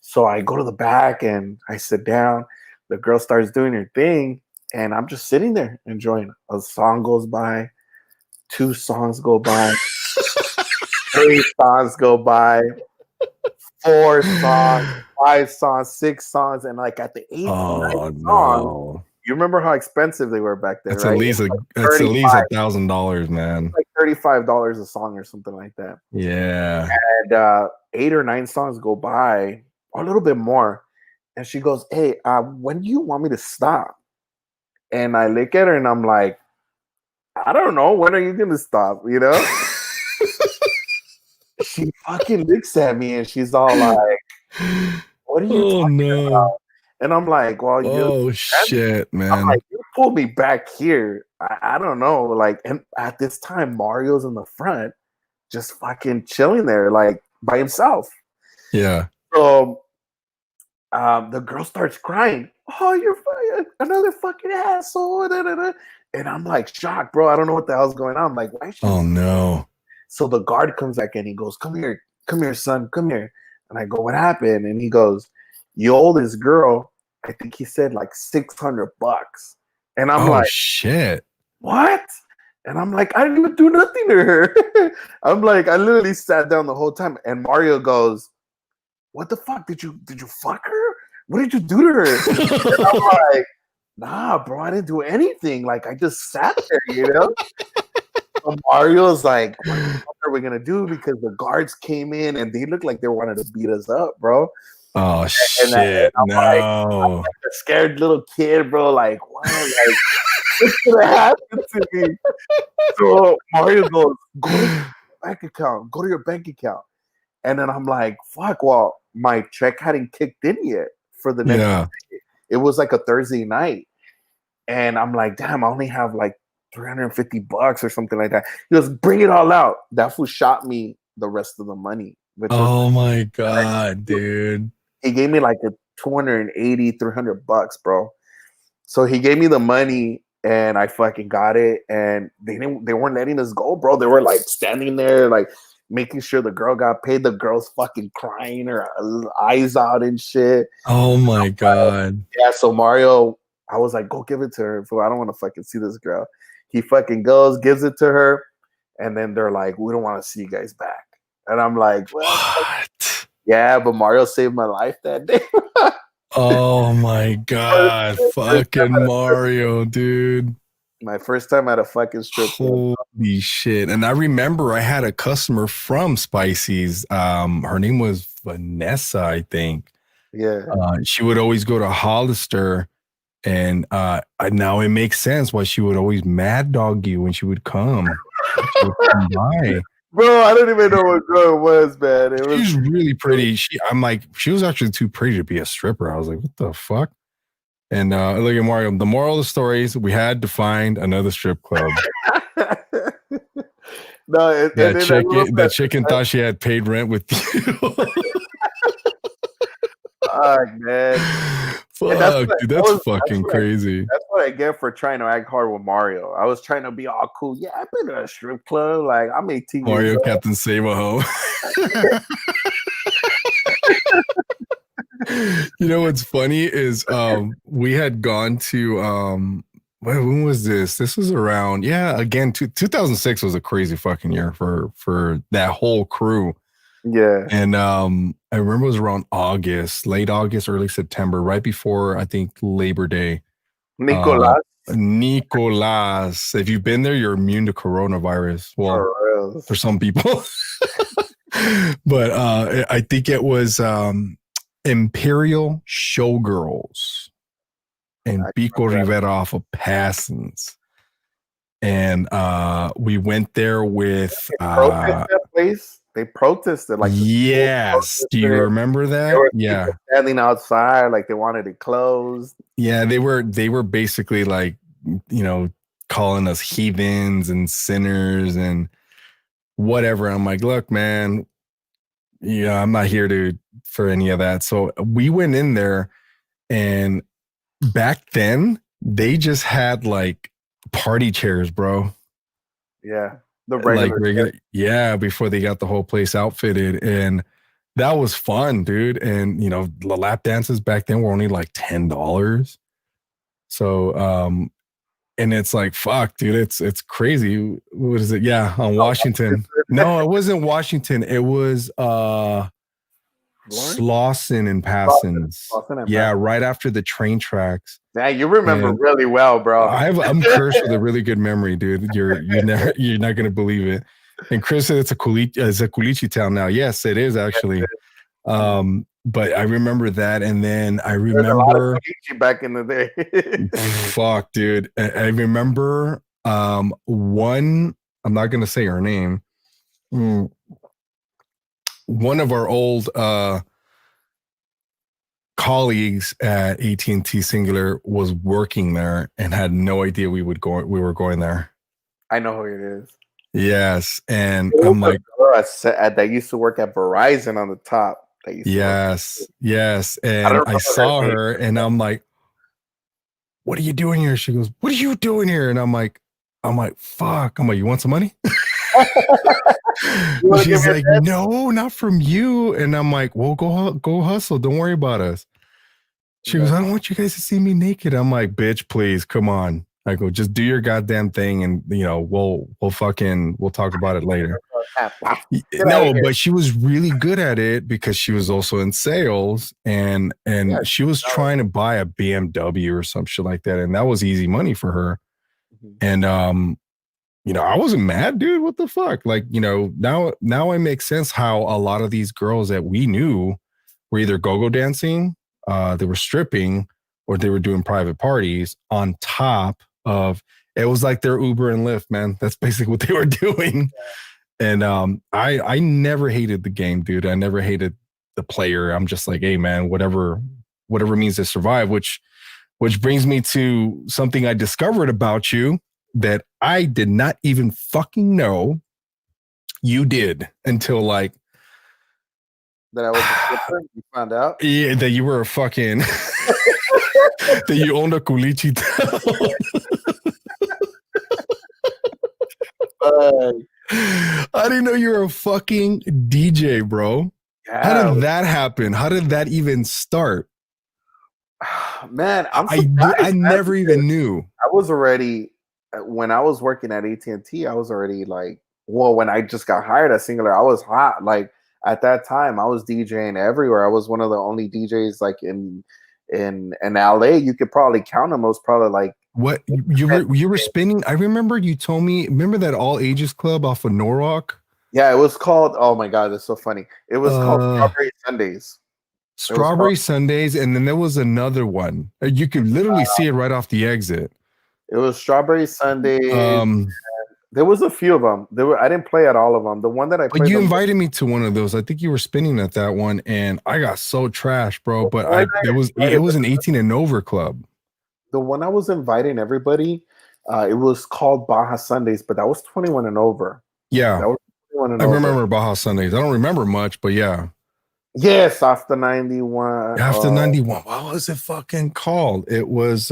So I go to the back and I sit down. The girl starts doing her thing, and I'm just sitting there enjoying. A song goes by, 2 songs go by, 3 songs go by, 4 songs, 5 songs, 6 songs, and like at the 8th, Oh 9th song, no. you remember how expensive they were back then, That's at right? least Like that's at 35, least $1,000, man. like $35 a song or something like that. Yeah. And 8 or 9 songs go by, or a little bit more, and she goes, "Hey, when do you want me to stop?" And I look at her and I'm like, "I don't know. When are you gonna stop?" You know? She fucking looks at me and she's all like, "What are you Oh talking no. about?" And I'm like, "Well, Oh shit, I'm man. like, you pulled me back here. I don't know." Like, and at this time, Mario's in the front, just fucking chilling there, like by himself. Yeah. So the girl starts crying. "Oh, you're another fucking asshole." Da, da, da. And I'm like shocked, bro. I don't know what the hell's going on. I'm like, why is she? Oh no. So the guard comes back and he goes, come here, son, come here." And I go, "What happened?" And he goes, "You owe this girl, I think he said like $600." And I'm Oh like, shit. "What?" And I'm like, "I didn't even do nothing to her." I'm like, I literally sat down the whole time. And Mario goes, "What the fuck? Did you fuck her? What did you do to her?" And I'm like, "Nah, bro, I didn't do anything. Like, I just sat there, you know?" So Mario's like, "What the fuck are we gonna do?" Because the guards came in and they looked like they wanted to beat us up, bro. Oh And shit. I'm No. like a scared little kid, bro. Like, what? Like, what's gonna happen to me? So Mario goes, "Go to your bank account. Go to your bank account." And then I'm like, fuck, well, my check hadn't kicked in yet for the next Yeah. day. It was like a Thursday night. And I'm like, damn, I only have like $350 or something like that. He goes, "Bring it all out." That fool shot me the rest of the money, which was, Oh my God, dude. he gave me like a 280, $300, bro. So he gave me the money and I fucking got it. And they weren't letting us go, bro. They were like standing there, like making sure the girl got paid. The girl's fucking crying her eyes out and shit. Oh my God. Yeah, so Mario, I was like, "Go give it to her, fool. I don't want to fucking see this girl." He fucking goes, gives it to her, and then they're like, "We don't want to see you guys back." And I'm like, "Well, What? yeah, but Mario saved my life that day." Oh my God. Fucking Mario, dude. My first time at a fucking strip club. Holy shit. And I remember I had a customer from Spicy's. Her name was Vanessa, I think. Yeah. She would always go to Hollister And now it makes sense why she would always mad dog you when she would come. She would come by. Bro, I don't even know what girl it was, man. It was She's really pretty. I'm like, she was actually too pretty to be a stripper. I was like, what the fuck? And look at Mario. The moral of the story is we had to find another strip club. No, that chicken thought she had paid rent with you. Fuck, man. Fuck, dude, that's fucking crazy. That's what I get for trying to act hard with Mario. I was trying to be all cool. Yeah, I've been to a strip club. Like, I'm 18 Mario years old. Captain Save-A-Ho. You know what's funny is we had gone to when was this? This was around, again, 2006 was a crazy fucking year for that whole crew. Yeah. And I remember it was around August, late August, early September, right before I think Labor Day. Nicolas. Nicolas. If you've been there, you're immune to coronavirus. Well, for some people. But I think it was Imperial Showgirls and Pico Rivera off of Passons. And we went there with that place. They protested, like, yes. Do you remember that? Yeah, standing outside, like they wanted it closed. Yeah, they were basically like, you know, calling us heathens and sinners and whatever. I'm like, look, man, yeah, I'm not here for any of that. So we went in there, and back then they just had like party chairs, bro. Yeah. The regular, before they got the whole place outfitted, and that was fun, dude. And you know, the lap dances back then were only like $10. So, and it's like, fuck, dude, it's crazy. What is it? Yeah, on Washington. No, it wasn't Washington. It was Slauson and Passons. Yeah, right after the train tracks. Yeah, you remember really well, bro. I'm cursed with a really good memory, dude. You're not gonna believe it. And Chris said it's a culichi town now. Yes, it is actually. But I remember that, and then I remember back in the day. Fuck, dude. I remember one. I'm not gonna say her name. One of our old colleagues at AT&T Singular was working there and had no idea we were going there. I know who it is. Yes, and I'm like, that used to work at Verizon on the top. Yes, and I saw her, and I'm like, "What are you doing here?" She goes, "What are you doing here?" And I'm like, "Fuck!" I'm like, "You want some money?" She's like, "No, not from you." And I'm like, "Well, go hustle. Don't worry about us." She goes, "I don't want you guys to see me naked." I'm like, "Bitch, please, come on." I go, "Just do your goddamn thing, and you know, we'll talk about it later." No, but she was really good at it because she was also in sales, and she was trying to buy a BMW or some shit like that, and that was easy money for her. And you know, I wasn't mad, dude. What the fuck? Like, you know, now it makes sense how a lot of these girls that we knew were either go-go dancing, they were stripping, or they were doing private parties on top of, it was like their Uber and Lyft, man. That's basically what they were doing. And I never hated the game, dude. I never hated the player. I'm just like, hey, man, whatever means to survive, which brings me to something I discovered about you that I did not even fucking know you did until like that I was a stripper. You found out? Yeah, that you were a fucking that you owned a culichi town. I didn't know you were a fucking DJ, bro. Yeah. How did that happen? How did that even start? Man, I never even knew. I was already, when I was working at AT&T, I was already like, well, when I just got hired at Singular, I was hot. Like at that time, I was DJing everywhere. I was one of the only DJs like in LA. You could probably count them. It was probably like, what you were spinning. I remember you told me. Remember that all ages club off of Norwalk? Yeah, it was called. Oh my god, that's so funny. It was called Strawberry Sundays. It was called. Strawberry Sundays, and then there was another one. You could literally see it right off the exit. It was Strawberry Sundays. Um, There was a few of them. There were. I didn't play at all of them. The one that I but played you the most. invited me to one of those. I think you were spinning at that one, and I got so trashed, bro. But it was an 18 and over club. The one I was inviting everybody. It was called Baja Sundays, but that was 21 and over. Yeah, That was 21 and I over. remember Baja Sundays. I don't remember much, but yeah. Yes, after 91. After 91, what was it fucking called? It was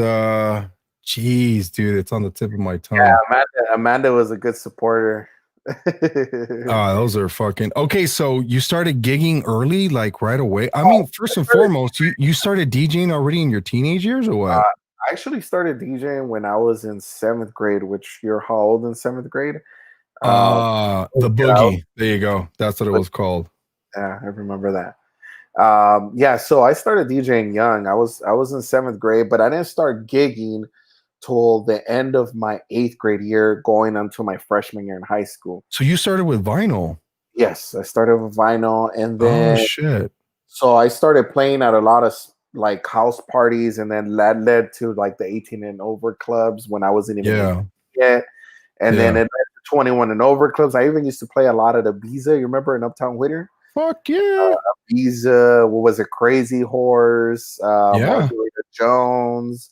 geez, dude, it's on the tip of my tongue. Yeah, Amanda was a good supporter. Those are fucking okay. So you started gigging early, like right away. I mean, first and foremost, you started DJing already in your teenage years, or what? I actually started DJing when I was in 7th grade, which you're how old in 7th grade? The boogie. There you go. That's what it was called. Yeah, I remember that. Yeah, so I started DJing young. I was in 7th grade, but I didn't start gigging till the end of my 8th grade year, going into my freshman year in high school. So you started with vinyl? Yes, I started with vinyl, and Oh then shit. so I started playing at a lot of like house parties, and then that led to like the 18 and over clubs when I wasn't even 18 yet. And then it led to 21 and over clubs. I even used to play a lot of the Ibiza. You remember in Uptown Whittier? Fuck yeah. Ibiza, what was it? Crazy Horse, Margarita Jones,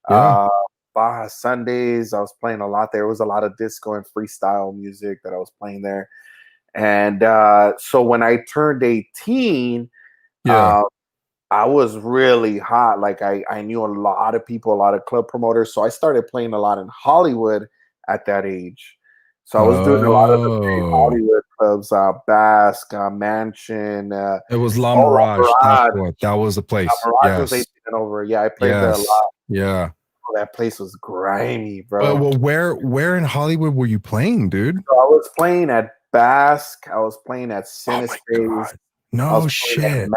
Baja Sundays. I was playing a lot there. There was a lot of disco and freestyle music that I was playing there. And so when I turned 18, I was really hot. Like I knew a lot of people, a lot of club promoters. So I started playing a lot in Hollywood at that age. So I was doing a lot of the big Hollywood clubs, Basque, Mansion. It was La Mirage. That was the place. La Mirage was 18 and over. Yeah, I played there a lot. Yeah. Oh, that place was grimy, bro. Well, where in Hollywood were you playing, dude? So I was playing at Basque. I was playing at Cinespace. No shit.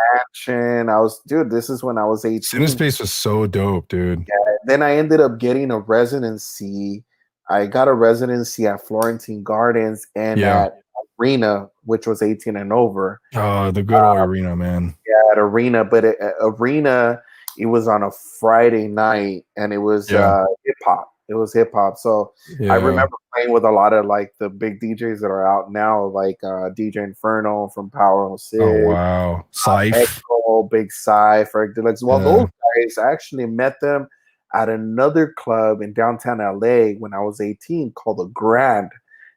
Mansion. Dude, this is when I was 18. Cinespace was so dope, dude. Yeah, then I ended up getting a residency. I got a residency at Florentine Gardens and at Arena, which was 18 and over. Oh, the good old Arena, man. Yeah, at Arena. But Arena, it was on a Friday night, and it was hip-hop. It was hip-hop. So I remember playing with a lot of, like, the big DJs that are out now, like DJ Inferno from Power 06. Oh, wow. Syph. Echo, Big Syph, Eric Deluxe. Well, those guys, I actually met them at another club in downtown LA when I was 18 called the Grand.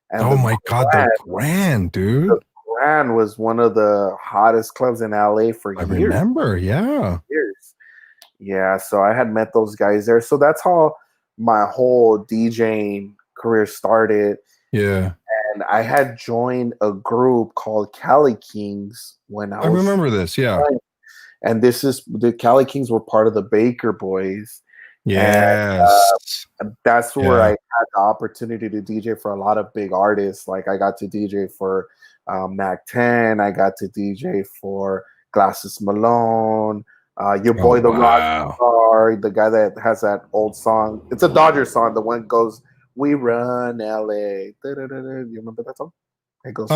And oh my God, the Grand, dude. The Grand was one of the hottest clubs in LA for years. I remember, years. Yeah, so I had met those guys there. So that's how my whole DJing career started. Yeah. And I had joined a group called Cali Kings when I remember this, And the Cali Kings were part of the Baker Boys. Yes. And that's where I had the opportunity to DJ for a lot of big artists. Like I got to DJ for Mac 10. I got to DJ for Glasses Malone. Your boy, the rock star, the guy that has that old song. It's a Dodger song. The one goes, "We run LA." You remember that song? It goes.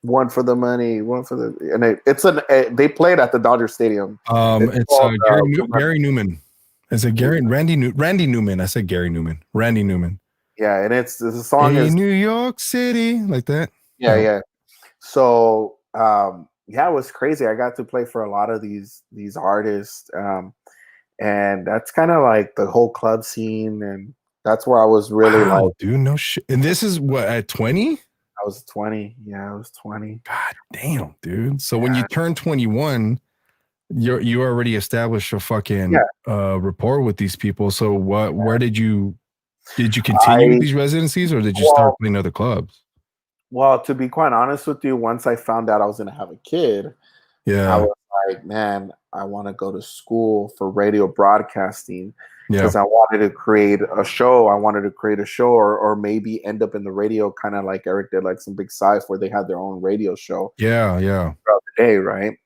One for the money, one for the, and they played at the Dodger Stadium. It's Gary Newman. Is it Randy Newman? I said Gary Newman. Randy Newman. Yeah, and it's the song is New York City, like that. Yeah. So it was crazy. I got to play for a lot of these artists, and that's kind of like the whole club scene, and that's where I was really like, dude, no shit. And this is what, at 20? I was 20. Yeah, I was 20. God damn, dude. So when you turn 21, you already established a fucking rapport with these people. So where did you continue with these residencies, or did you start playing other clubs? Well, to be quite honest with you, once I found out I was going to have a kid, I was like, man, I want to go to school for radio broadcasting because I wanted to create a show. I wanted to create a show or maybe end up in the radio, kind of like Eric did, like some Big Syph, where they had their own radio show. Yeah. Throughout the day, right?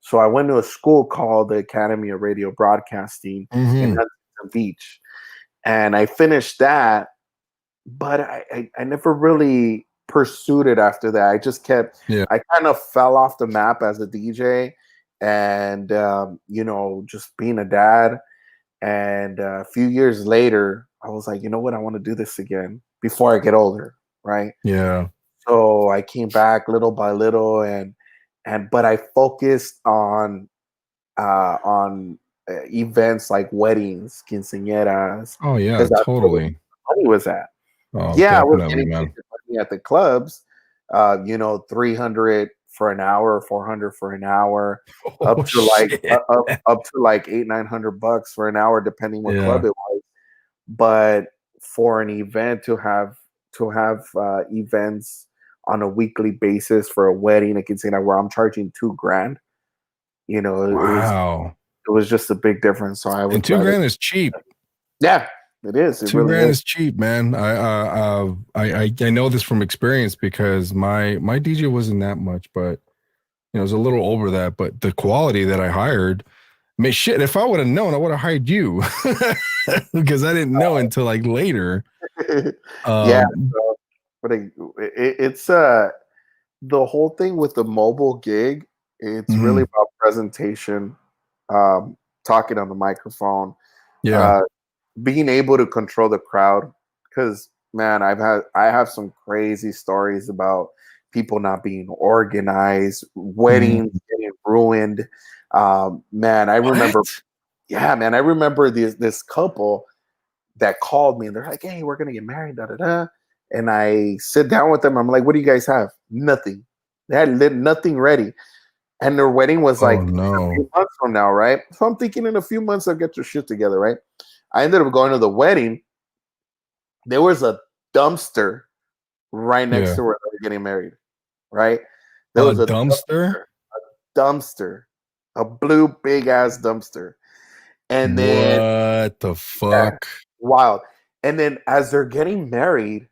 So I went to a school called the Academy of Radio Broadcasting in Huntington Beach. And I finished that, but I never really pursued it after that. I just kept, I kind of fell off the map as a DJ. and just being a dad. And a few years later, I was like, you know what, I want to do this again before I get older, right? Yeah. So I came back little by little, and but I focused on events like weddings, quinceañeras, Oh yeah, because that's where the totally. money was at. Oh, Yeah, I was definitely, getting paid man. good money at the clubs, 300 for an hour, 400 for an hour, Oh shit. up to like 800-900 bucks for an hour, depending what club Yeah. it was. But for an event to have events on a weekly basis for a wedding, I can say that where I'm charging 2 grand, Wow. it was just a big difference. So I And would two rather, grand is cheap. yeah, it is. It Two really grand is. is cheap, man. I know this from experience because my DJ wasn't that much, but it was a little over that. But the quality that I hired, man, shit. If I would have known, I would have hired you because I didn't know until like later. Yeah, Um, but it's the whole thing with the mobile gig. It's really mhm, about presentation, um, talking on the microphone, yeah. uh, being able to control the crowd. Because man, I have some crazy stories about people not being organized, Mm. weddings getting ruined. Man, I remember. What? Yeah, man, I remember this couple that called me and they're like, "Hey, we're gonna get married, da da da." And I sit down with them. I'm like, "What do you guys have?" Nothing. They had nothing ready, and their wedding was Oh like a no. few months from now, right? So I'm thinking in a few months they'll get their shit together, right? I ended up going to the wedding. There was a dumpster right next Yeah. to where they were getting married, right? There A was a dumpster? dumpster, a blue big ass dumpster, and then What the yeah, fuck? wild. And then as they're getting married,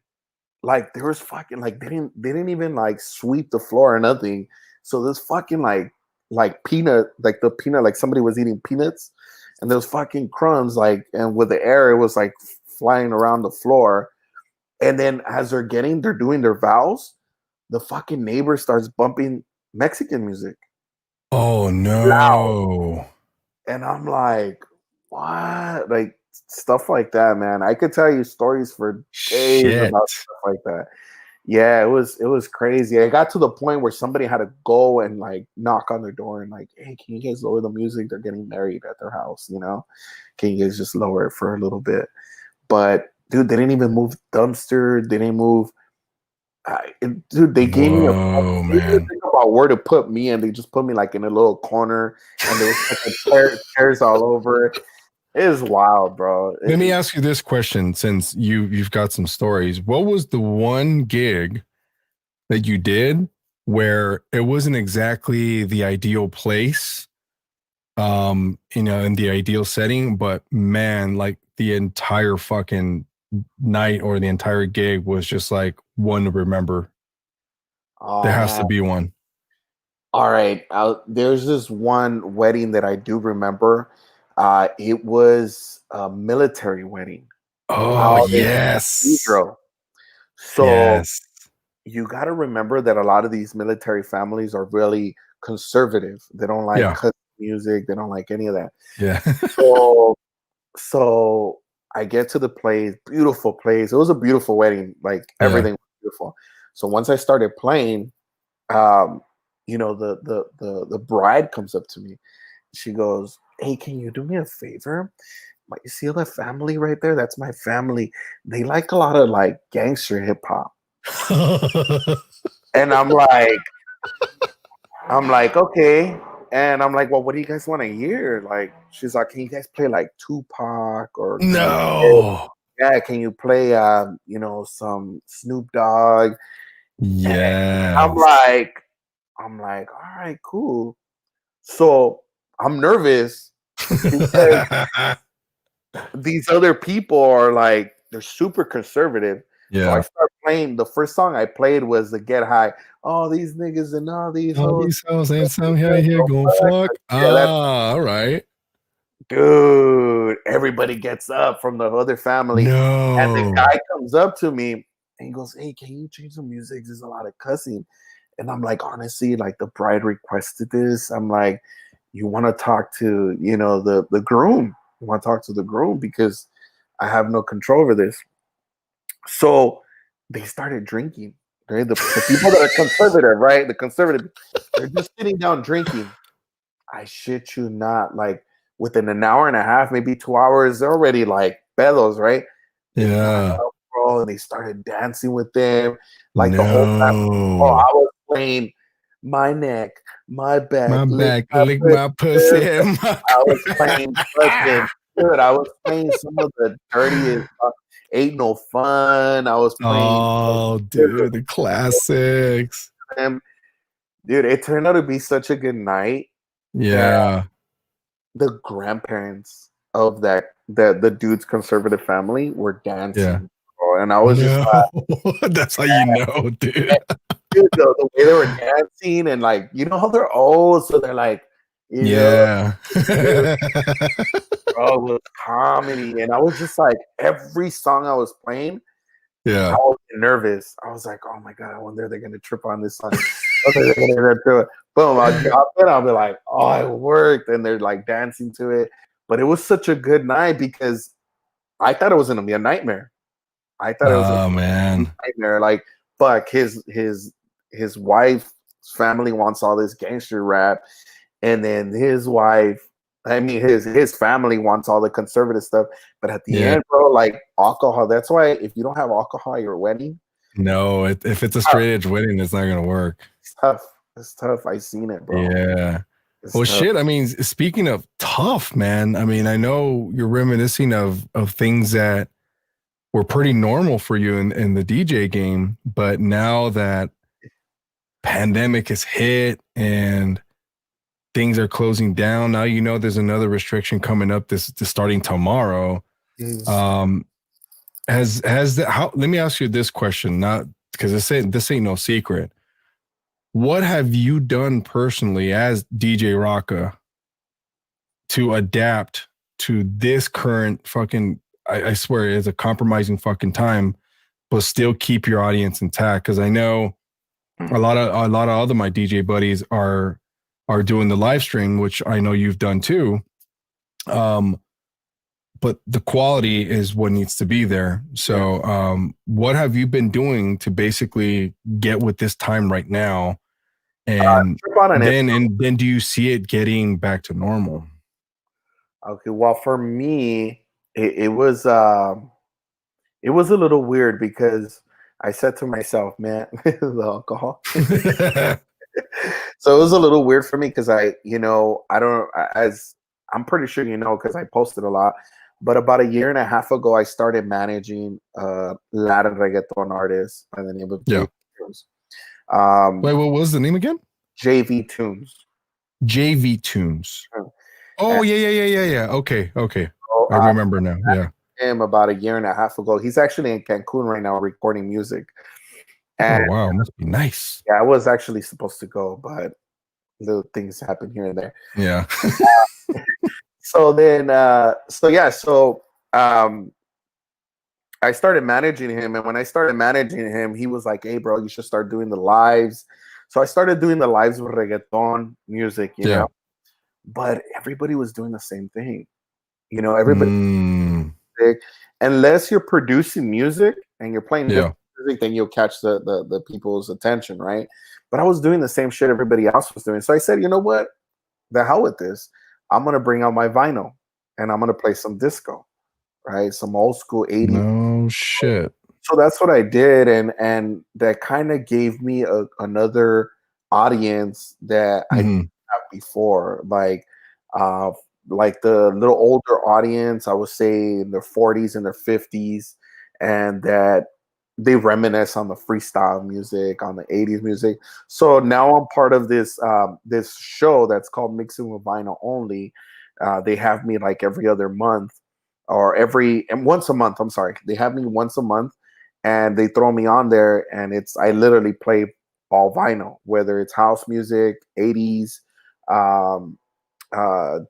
like there was fucking like they didn't even like sweep the floor or nothing. So this fucking like peanut, like the peanut, like somebody was eating peanuts, and there was fucking crumbs, like, and with the air it was like flying around the floor. And then as they're doing their vows, the fucking neighbor starts bumping Mexican music Oh loud. no. And I'm like, what? Like stuff like that, man. I could tell you stories for days Shit. about stuff like that. Yeah, it was crazy. I got to the point where somebody had to go and like knock on their door and like, hey, can you guys lower the music? They're getting married at their house, you know? Can you guys just lower it for a little bit? But dude, they didn't even move dumpster. They didn't move. Dude, they gave me a. Whoa, They didn't even man. think about where to put me, and they just put me like in a little corner, and there was fucking chairs all over. It is wild, bro. Let me ask you this question since you've got some stories. What was the one gig that you did where it wasn't exactly the ideal place, in the ideal setting, but man, like the entire fucking night or the entire gig was just like one to remember. There Oh has man. to be one. All right. There's this one wedding that I do remember. It was a military wedding Oh, out in the yes. cathedral. So Yes. you got to remember that a lot of these military families are really conservative. They don't like Yeah. cut music. They don't like any of that. Yeah. So, so I get to the place, beautiful place. It was a beautiful wedding. Like Yeah. everything was beautiful. So once I started playing, um, the bride comes up to me. She goes, "Hey, can you do me a favor? Like, you see that family right there? That's my family. They like a lot of like gangster hip hop." And I'm like, okay. And I'm like, well, what do you guys want to hear? Like, she's like, can you guys play like Tupac, or can you play, No. yeah, can you play some Snoop Dogg? And I'm Yes. like, I'm like, all right, cool. So I'm nervous because these other people are like, they're super conservative. So I Yeah. start playing. The first song I played was the Get High. All these niggas and all these All hoes. these hoes ain't some here going fuck. Yeah, that's All right. dude. Everybody gets up from the other family. And the No. guy comes up to me and he goes, hey, can you change the music? There's a lot of cussing. And I'm like, honestly, like the bride requested this. I'm like, you want to talk to, the groom. You want to talk to the groom because I have no control over this. So they started drinking. Right? The people that are conservative, right? The conservative, they're just sitting down drinking. I shit you not. Like within an hour and a half, maybe 2 hours, they're already like bellows, right? They got Yeah. up, bro, and they started dancing with them. Like the whole time, oh, No. I was playing my neck, my back, My lick back, my lick pussy. my pussy and my I was playing fucking good. I was playing some of the dirtiest. Ain't no fun. I was playing. Oh, dude, the classics. Dude, it turned out to be such a good night that Yeah. the grandparents of the dude's conservative family were Yeah. dancing, bro. And I was just No. That's how you know, dude. like, dude, the way they were dancing and like, how they're old, so they're like, Yeah. bro, it was comedy. And I was just like, every song I was playing, I Yeah. was nervous. I was like, oh my God, I wonder if they're gonna trip on this song. I wonder if they're gonna do it. Boom, I'll drop it. I'll be like, oh, it worked. And they're like dancing to it. But it was such a good night because I thought it was gonna be a nightmare. I thought it was a Oh man. nightmare. Like, fuck, his wife's family wants all this gangster rap, and then his family wants all the conservative stuff. But at the Yeah. end, bro, like alcohol. That's why if you don't have alcohol at your wedding, No, if it's a tough. straight edge wedding, it's not gonna work. It's tough. It's tough. I seen it, bro. Yeah. It's Well, tough. shit. I mean, speaking of tough, man. I mean, I know you're reminiscing of things that were pretty normal for you in the DJ game, but now that pandemic has hit and things are closing down, now there's another restriction coming up this starting tomorrow. Mm. Has that how? Let me ask you this question, not because this ain't no secret. What have you done personally as DJ Roca to adapt to this current fucking, I swear it's a compromising fucking time, but still keep your audience intact? Because I know a lot of other my DJ buddies are doing the live stream, which I know you've done too. But the quality is what needs to be there. So what have you been doing to basically get with this time right now? And Trip on an then do you see it getting back to normal? Okay, well, for me, it was a little weird because I said to myself, man, the alcohol. So it was a little weird for me because I don't, as I'm pretty sure because I posted a lot. But about a year and a half ago, I started managing a Latin reggaeton artist by the name of Yeah. JV Tunes. Um, Wait, what was the name again? JV Tunes. JV Tunes. Oh, And yeah. Okay. so, I remember now. Yeah. him about a year and a half ago. He's actually in Cancun right now recording music. Oh, And wow. Must be nice. yeah, I was actually supposed to go, but little things happen here and there. Yeah. So then, um, I started managing him, and when I started managing him, he was like, "Hey, bro, you should start doing the lives." So I started doing the lives with reggaeton music, Yeah. but everybody was doing the same thing. Everybody, Mm, unless you're producing music and you're playing yeah. different music, then you'll catch the people's attention, right? But I was doing the same shit everybody else was doing. So I said, you know what? The hell with this. I'm gonna bring out my vinyl and I'm gonna play some disco, right? Some old school 80s. No shit. So that's what I did, and that kind of gave me another audience that I didn't Mhm. have before. Uh like the little older audience, I would say in their 40s and their 50s, and that they reminisce on the freestyle music, on the 80s music. So now I'm part of this show that's called Mixing with Vinyl Only. They have me like every other month or once a month. I'm sorry. They have me once a month and they throw me on there, and I literally play all vinyl, whether it's house music, 80s, um,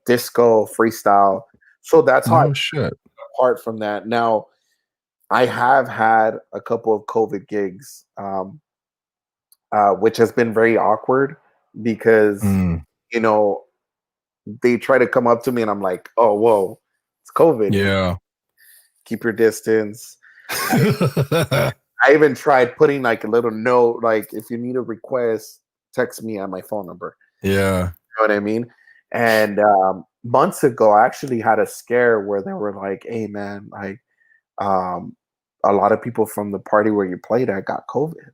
disco, freestyle. So that's how I No shit. apart from that. Now, I have had a couple of COVID gigs, which has been very awkward because, Mm, you know, they try to come up to me, and I'm like, oh, whoa, it's COVID. Yeah. Keep your distance. I even tried putting like a little note, like if you need a request, text me on my phone number. Yeah. You know what I mean? And months ago, I actually had a scare where they were like, "Hey, man, like a lot of people from the party where you played at got COVID,"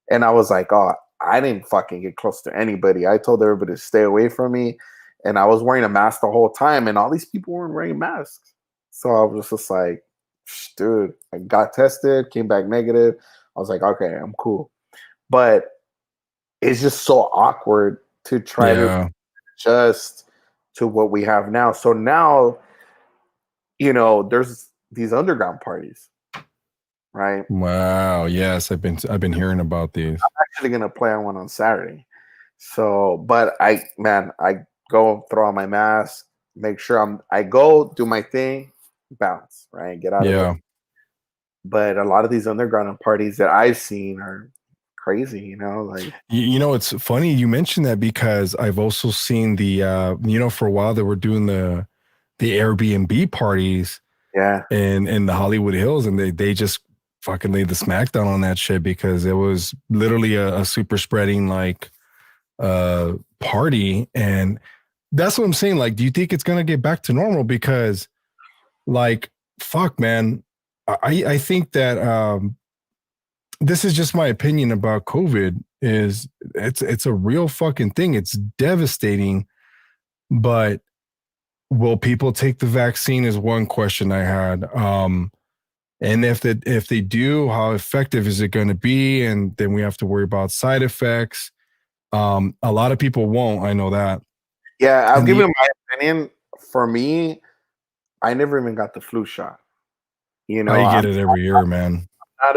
and I was like, "Oh, I didn't fucking get close to anybody. I told everybody to stay away from me, and I was wearing a mask the whole time, and all these people weren't wearing masks." So I was just like, dude, I got tested, came back negative. I was like, okay, I'm cool. But it's just so awkward to try to adjust to what we have now. So now, there's these underground parties, right? Wow. Yes, I've been hearing about these. I'm actually gonna play on one on Saturday. So, but I go throw on my mask, make sure I go do my thing, bounce, right? Get out of it. But a lot of these underground parties that I've seen are crazy, like it's funny you mentioned that because I've also seen the for a while they were doing the Airbnb parties in the Hollywood Hills, and they just fucking laid the smackdown on that shit because it was literally a super spreading like party. And that's what I'm saying. Like, do you think it's gonna get back to normal? Because like, fuck, man, I think that this is just my opinion about COVID. Is it's a real fucking thing. It's devastating, but will people take the vaccine is one question I had. And if they do, how effective is it going to be? And then we have to worry about side effects. A lot of people won't. I know that. Yeah, I'll give you my opinion. For me, I never even got the flu shot. I get it every year, man. I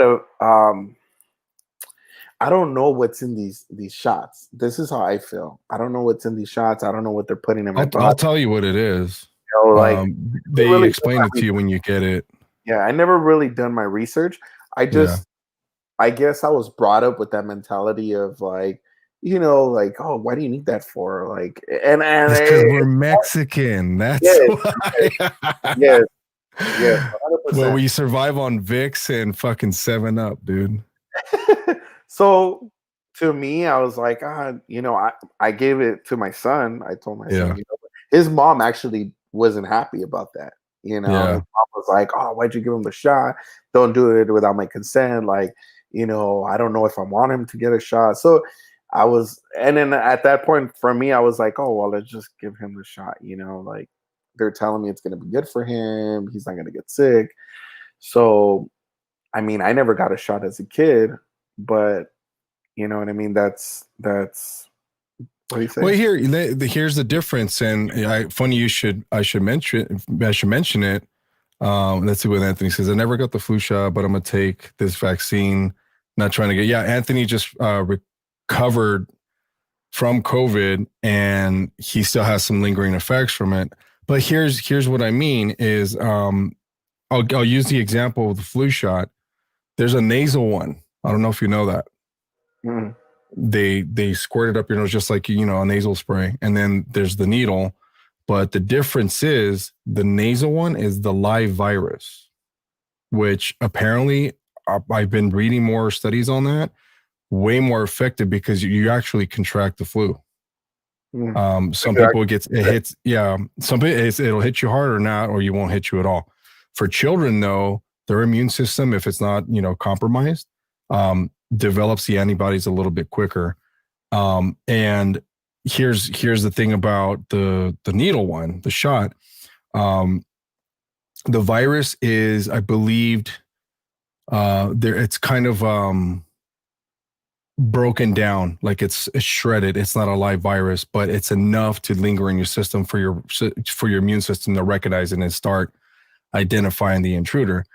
don't know what's in these shots. This is how I feel. I don't know what's in these shots. I don't know what they're putting in my body. I'll tell you what it is. They really explain it to you when you get it. Yeah, I never really done my research. I guess I was brought up with that mentality of like, oh, why do you need that for? Like, and because we're Mexican. That's why. Yes. 100%. Well, we survive on Vicks and fucking 7-Up, dude. So to me, I was like, I gave it to my son. I told my son, his mom actually wasn't happy about that. His mom was like, oh, why'd you give him the shot? Don't do it without my consent. Like, I don't know if I want him to get a shot. So and then at that point for me, I was like, oh, well, let's just give him the shot. Like they're telling me it's going to be good for him. He's not going to get sick. So, I mean, I never got a shot as a kid, but you know what I mean? That's what do you say? Well, here's the difference. And I should mention it. Let's see what Anthony says. I never got the flu shot, but I'm going to take this vaccine. Not trying to get, Anthony just recovered from COVID and he still has some lingering effects from it. But here's what I mean is, I'll use the example of the flu shot. There's a nasal one. I don't know if you know that. Mm. They squirt it up your nose just like, a nasal spray. And then there's the needle. But the difference is the nasal one is the live virus, which apparently I've been reading more studies on that, way more effective because you actually contract the flu. Mm. Some people it hits. Yeah. Some people it'll hit you hard or not, or you won't hit you at all. For children though, their immune system, if it's not, compromised, develops the antibodies a little bit quicker. And here's the thing about the needle one, the shot. The virus is, I believed, it's kind of broken down, like it's shredded. It's not a live virus, but it's enough to linger in your system for your immune system to recognize it and start identifying the intruder.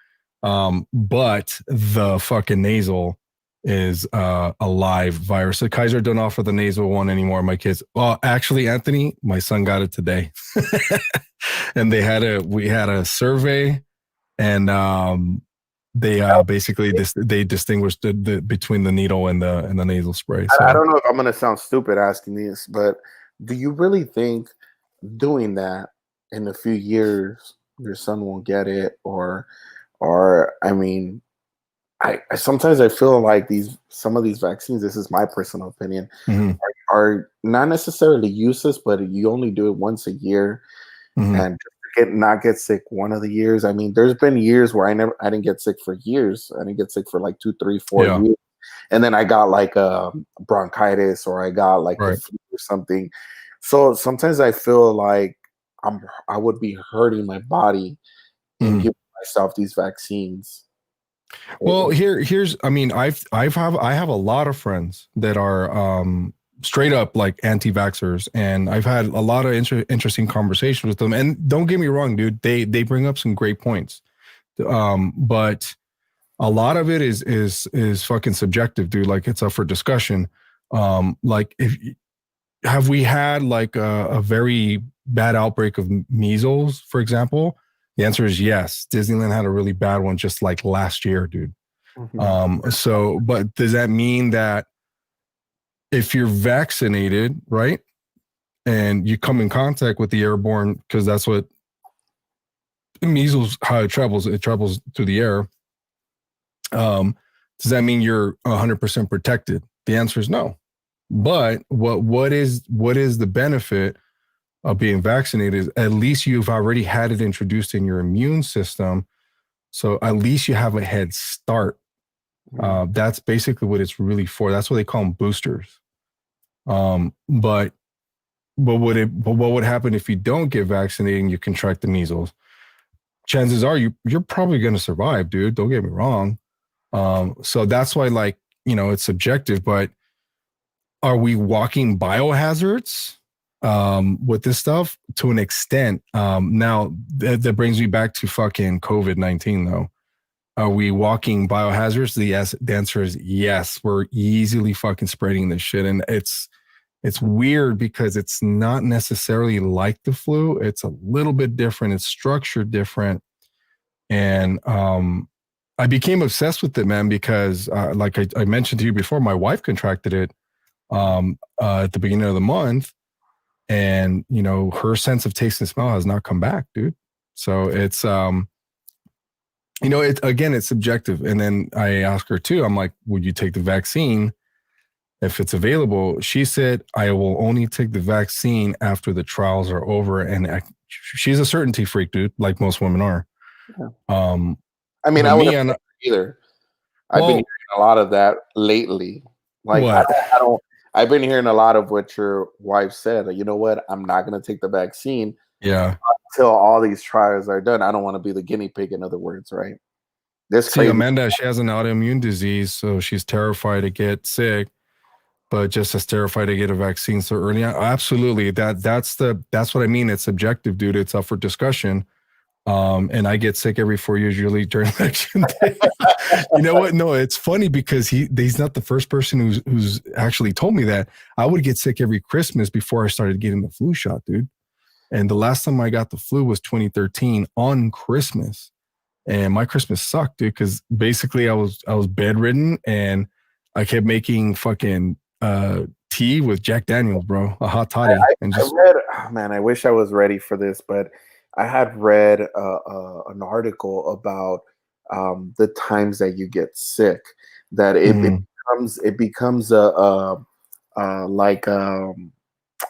But the fucking nasal is a live virus. The Kaiser don't offer the nasal one anymore. My kids, well, actually, Anthony, my son got it today, and we had a survey, and they basically they distinguished between the needle and the nasal spray. So. I don't know if I'm gonna sound stupid asking this, but do you really think doing that in a few years, your son won't get it, or I mean, I sometimes I feel like some of these vaccines, this is my personal opinion, Mhm. are not necessarily useless, but you only do it once a year, Mhm. and just to not get sick one of the years. I mean, there's been years where I didn't get sick for years. I didn't get sick for like 2, 3, 4 Yeah. years, and then I got like bronchitis, or I got like the Right. flu or something. So sometimes I feel like I would be hurting my body and Mhm. giving myself these vaccines. Well, here's I mean, I have a lot of friends that are straight up like anti-vaxxers, and I've had a lot of interesting conversations with them. And don't get me wrong, dude, they bring up some great points. But a lot of it is fucking subjective, dude. Like it's up for discussion. Like if have we had like a very bad outbreak of measles, for example? The answer is yes. Disneyland had a really bad one just like last year, dude. Mhm. So, but does that mean that if you're vaccinated, right, and you come in contact with the airborne, because that's what measles, how it travels through the air. Does that mean you're 100% protected? The answer is no. But what is the benefit of being vaccinated? At least you've already had it introduced in your immune system, so at least you have a head start. Mhm. That's basically what it's really for. That's what they call them, boosters. But what would happen if you don't get vaccinated and you contract the measles? Chances are you're probably going to survive, dude. Don't get me wrong. So that's why, like, it's subjective, but are we walking biohazards with this stuff to an extent? Now that brings me back to fucking COVID-19 though. Are we walking biohazards? The answer is yes. We're easily fucking spreading this shit, and it's weird because it's not necessarily like the flu. It's a little bit different. It's structured different, and I became obsessed with it, man, because like I mentioned to you before, my wife contracted it at the beginning of the month, and her sense of taste and smell has not come back, dude. So it's it again, it's subjective. And then I asked her too, I'm like, would you take the vaccine if it's available? She said, I will only take the vaccine after the trials are over. And she's a certainty freak, dude, like most women are. Yeah. Um, I mean, but I me, wouldn't and either. I've been well, hearing a lot of that lately. Like what? I don't. I've been hearing a lot of what your wife said. Like, you know what? I'm not going to take the vaccine Yeah. until all these trials are done. I don't want to be the guinea pig. In other words, right? This See, crazy. Amanda, she has an autoimmune disease, so she's terrified to get sick, but just as terrified to get a vaccine so early. Absolutely, that's what I mean. It's subjective, dude. It's up for discussion. And I get sick every 4 years, usually during election day. You know what? No, it's funny because he's not the first person who's actually told me that. I would get sick every Christmas before I started getting the flu shot, dude. And the last time I got the flu was 2013 on Christmas. And my Christmas sucked, dude, because basically I was bedridden and I kept making fucking tea with Jack Daniels, bro, a hot toddy, and I just read. Oh, man, I wish I was ready for this, but I had read an article about the times that you get sick. That mm, it becomes like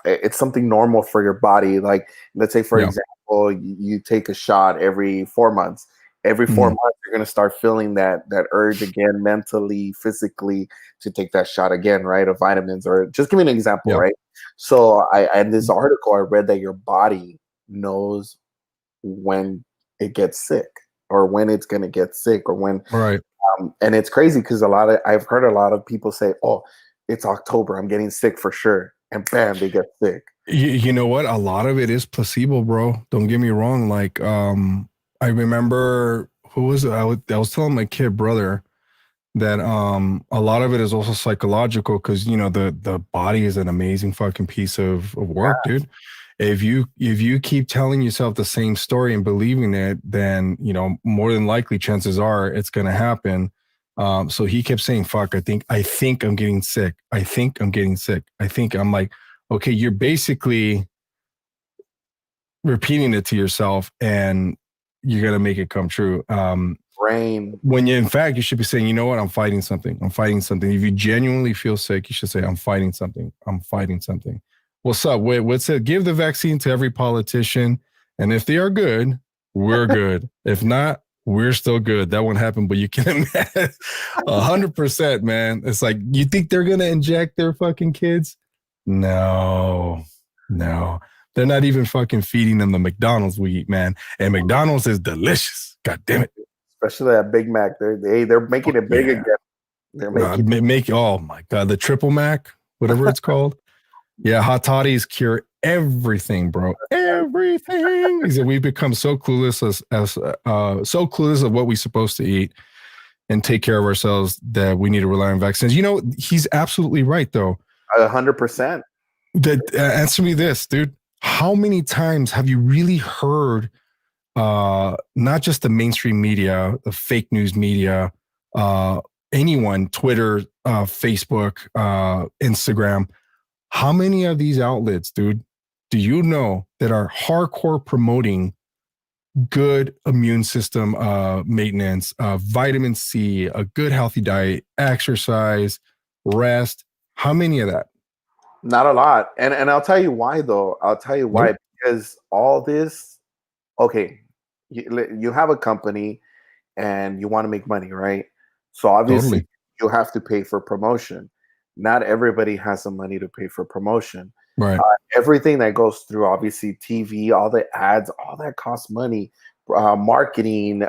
it's something normal for your body. Like, let's say, for yeah, example, you take a shot every 4 months. Every four mm, months, you're gonna start feeling that urge again, mentally, physically, to take that shot again, right? Of vitamins, or just give me an example, yeah, right? So, in this article, I read that your body knows when it gets sick, or when it's gonna get sick, or when right. and it's crazy because I've heard a lot of people say, "Oh, it's October, I'm getting sick for sure," and bam, they get sick. You know what? A lot of it is placebo, bro. Don't get me wrong. Like, I remember who was it? I was telling my kid brother that a lot of it is also psychological because the body is an amazing fucking piece of work, dude. If you keep telling yourself the same story and believing it, then more than likely chances are it's gonna happen. So he kept saying, fuck, I think I'm getting sick. I think I'm getting sick. I'm like, okay, you're basically repeating it to yourself, and you're gonna make it come true. Brain. When in fact, you should be saying, you know what, I'm fighting something. I'm fighting something. If you genuinely feel sick, you should say, I'm fighting something. I'm fighting something. What's up? What's it? Give the vaccine to every politician. And if they are good, we're good. If not, we're still good. That won't happen, but you can imagine 100%, man. It's like, you think they're going to inject their fucking kids? No. They're not even fucking feeding them the McDonald's we eat, man. And McDonald's is delicious. God damn it. Especially that Big Mac. They're making it big again. They're making oh my God, the Triple Mac, whatever it's called. Yeah, hot toddies cure everything, bro. Everything. He said we've become so clueless so clueless of what we're supposed to eat and take care of ourselves that we need to rely on vaccines. You know, he's absolutely right, though. 100%. Answer me this, dude. How many times have you really heard not just the mainstream media, the fake news media, anyone, Twitter, Facebook, Instagram, how many of these outlets, dude, do you know that are hardcore promoting good immune system maintenance, vitamin C, a good healthy diet, exercise, rest? How many of that? Not a lot. And I'll tell you why, though. I'll tell you why. Nope. Because all this, okay, you have a company and you want to make money, right? So obviously you have to pay for promotion. Not everybody has the money to pay for promotion. Right. Everything that goes through, obviously, TV, all the ads, all that costs money. Marketing,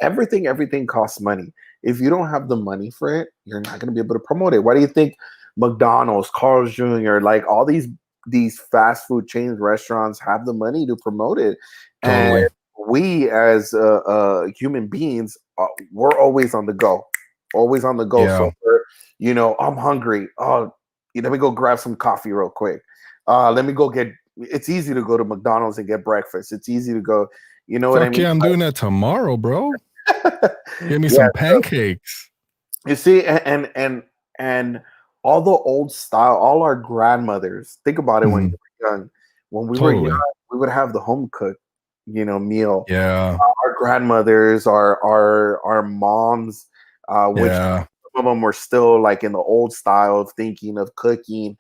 everything costs money. If you don't have the money for it, you're not going to be able to promote it. Why do you think McDonald's, Carl's Jr., like all these fast food chains, restaurants have the money to promote it? Totally. And we as human beings, we're always on the go. Always on the go. Yeah. So I'm hungry. Oh, let me go grab some coffee real quick. Let me go it's easy to go to McDonald's and get breakfast. It's easy to go, you know what I mean? Yeah, I'm doing that tomorrow, bro. Give me some pancakes. So, you see, and all the old style, all our grandmothers, think about it when you were young. When we were young, we would have the home cooked, meal. Yeah. Our grandmothers, our moms, which some of them were still like in the old style of thinking of cooking.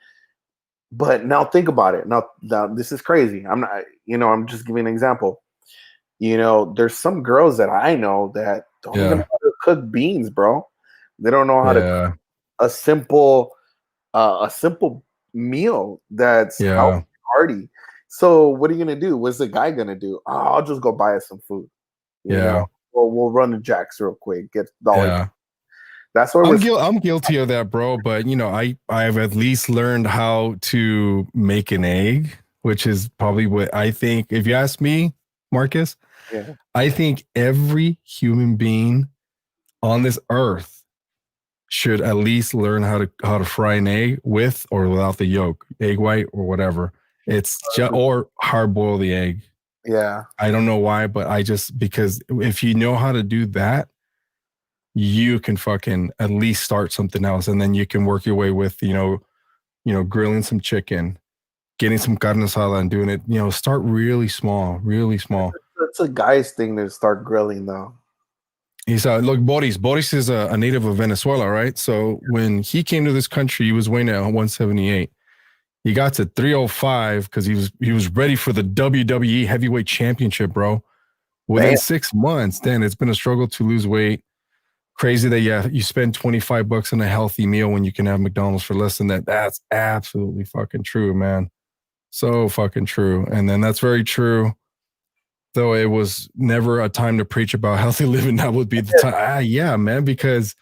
But now think about it. Now this is crazy. I'm not, I'm just giving an example. There's some girls that I know that don't even know how to cook beans, bro. They don't know how to cook a simple meal that's hearty. So what are you gonna do? What's the guy gonna do? Oh, I'll just go buy us some food. You know? We'll run to Jack's real quick. Get $1. Yeah. That's where I'm guilty of that, bro. But I've at least learned how to make an egg, which is probably what I think. If you ask me, Marcus, I think every human being on this earth should at least learn how to fry an egg with or without the yolk, egg white or whatever. It's just, or hard boil the egg. Yeah. I don't know why, but because if you know how to do that, you can fucking at least start something else. And then you can work your way with, grilling some chicken, getting some carne asada and doing it, start really small. It's a guy's thing to start grilling though. He's look, Boris is a native of Venezuela, right? So when he came to this country, he was weighing at 178. He got to 305 because he was ready for the WWE heavyweight championship, bro. Within 6 months, then it's been a struggle to lose weight. Crazy that you spend $25 on a healthy meal when you can have McDonald's for less than that. That's absolutely fucking true, man. So fucking true. And then that's very true. Though it was never a time to preach about healthy living, that would be the time. Yeah, man. Because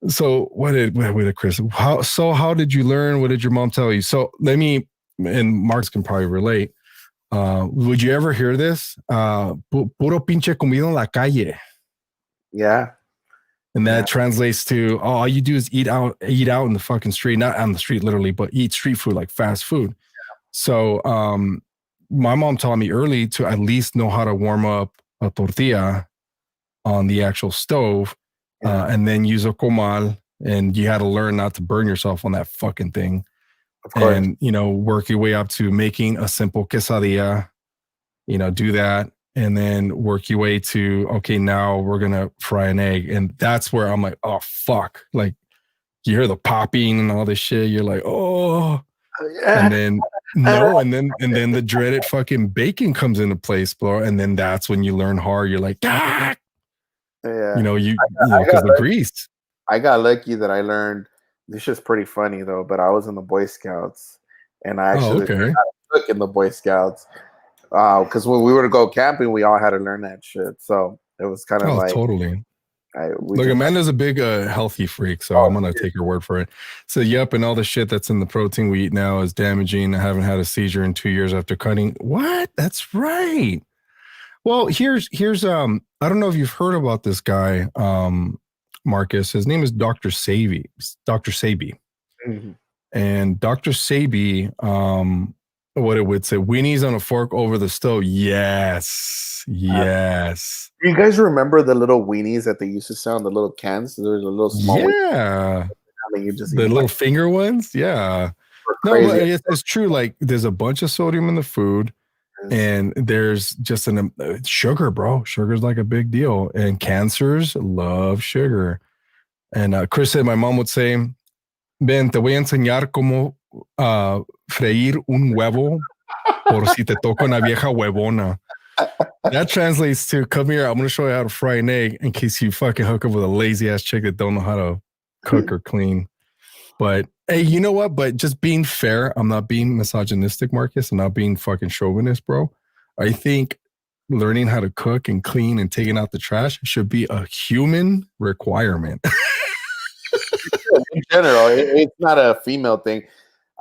what did Chris? How did you learn? What did your mom tell you? So and Marx can probably relate. Would you ever hear this? Puro pinche comido en la calle. Yeah. And that translates to, all you do is eat out in the fucking street, not on the street literally, but eat street food, like fast food. So my mom taught me early to at least know how to warm up a tortilla on the actual stove and then use a comal. And you had to learn not to burn yourself on that fucking thing. Of course. And, work your way up to making a simple quesadilla do that. And then work your way to, okay, now we're going to fry an egg. And that's where I'm like, oh, fuck. Like, you hear the popping and all this shit. You're like, oh, and then no. And then the dreaded fucking bacon comes into place, bro. And then that's when you learn hard. You're like, ah, Yeah. because the grease. I got lucky that I learned. This is pretty funny though, but I was in the Boy Scouts, and I Oh, actually okay. learned how to cook in the Boy Scouts. Because when we were to go camping, we all had to learn that shit. So it was kind of Oh, like, totally. we Look, just, Amanda's a big healthy freak, so I'm gonna take her word for it. So, yep, and all the shit that's in the protein we eat now is damaging. I haven't had a seizure in 2 years after cutting. What? That's right. Well, here's I don't know if you've heard about this guy, Marcus. His name is Dr. Sabi. Dr. Sabi. Mhm. And Dr. Sabi, what it would say, weenies on a fork over the stove. Yes. Yes. Do you guys remember the little weenies that they used to sell in the little cans? There was a little small weenie. Yeah. I mean, you just The eat little like finger ones. Yeah. No, but crazy. it's true. Like, there's a bunch of sodium in the food, and there's just sugar, bro. Sugar's like a big deal, and cancers love sugar. And Chris said, my mom would say, ven, te voy a enseñar cómo freír un huevo por si te toca una vieja huevona. That translates to, come here, I'm going to show you how to fry an egg in case you fucking hook up with a lazy ass chick that don't know how to cook or clean. But hey, you know what? But just being fair, I'm not being misogynistic, Marcus. I'm not being fucking chauvinist, bro. I think learning how to cook and clean and taking out the trash should be a human requirement. In general, it's not a female thing.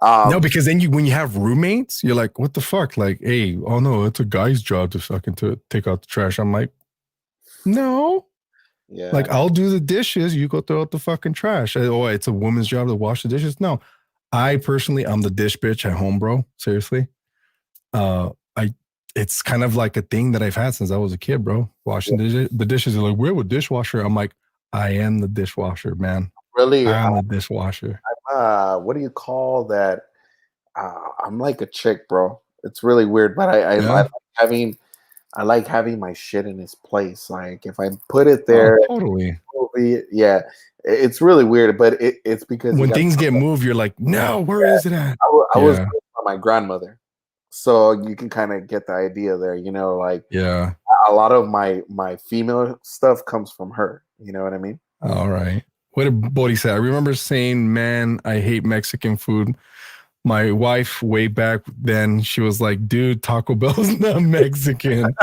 No, because then when you have roommates, you're like, what the fuck? Like, hey, oh no, it's a guy's job to fucking to take out the trash. I'm like, no. Yeah. Like, I'll do the dishes. You go throw out the fucking trash. Oh, it's a woman's job to wash the dishes. No, I personally, I'm the dish bitch at home, bro. Seriously. It's kind of like a thing that I've had since I was a kid, bro. Washing the dishes. Are like, we're a dishwasher. I'm like, I am the dishwasher, man. Really, I'm the dishwasher. what do you call that? I'm like a chick, bro. It's really weird, but I like having my shit in its place. Like if I put it there, Totally. yeah, it's really weird, but it's because When things get moved, you're like, no, where is it at? I was raised by my grandmother, so you can kind of get the idea there. Like a lot of my female stuff comes from her. You know what I mean? All right. What did Bodhi say? I remember saying, man, I hate Mexican food. My wife, way back then, she was like, dude, Taco Bell's not Mexican.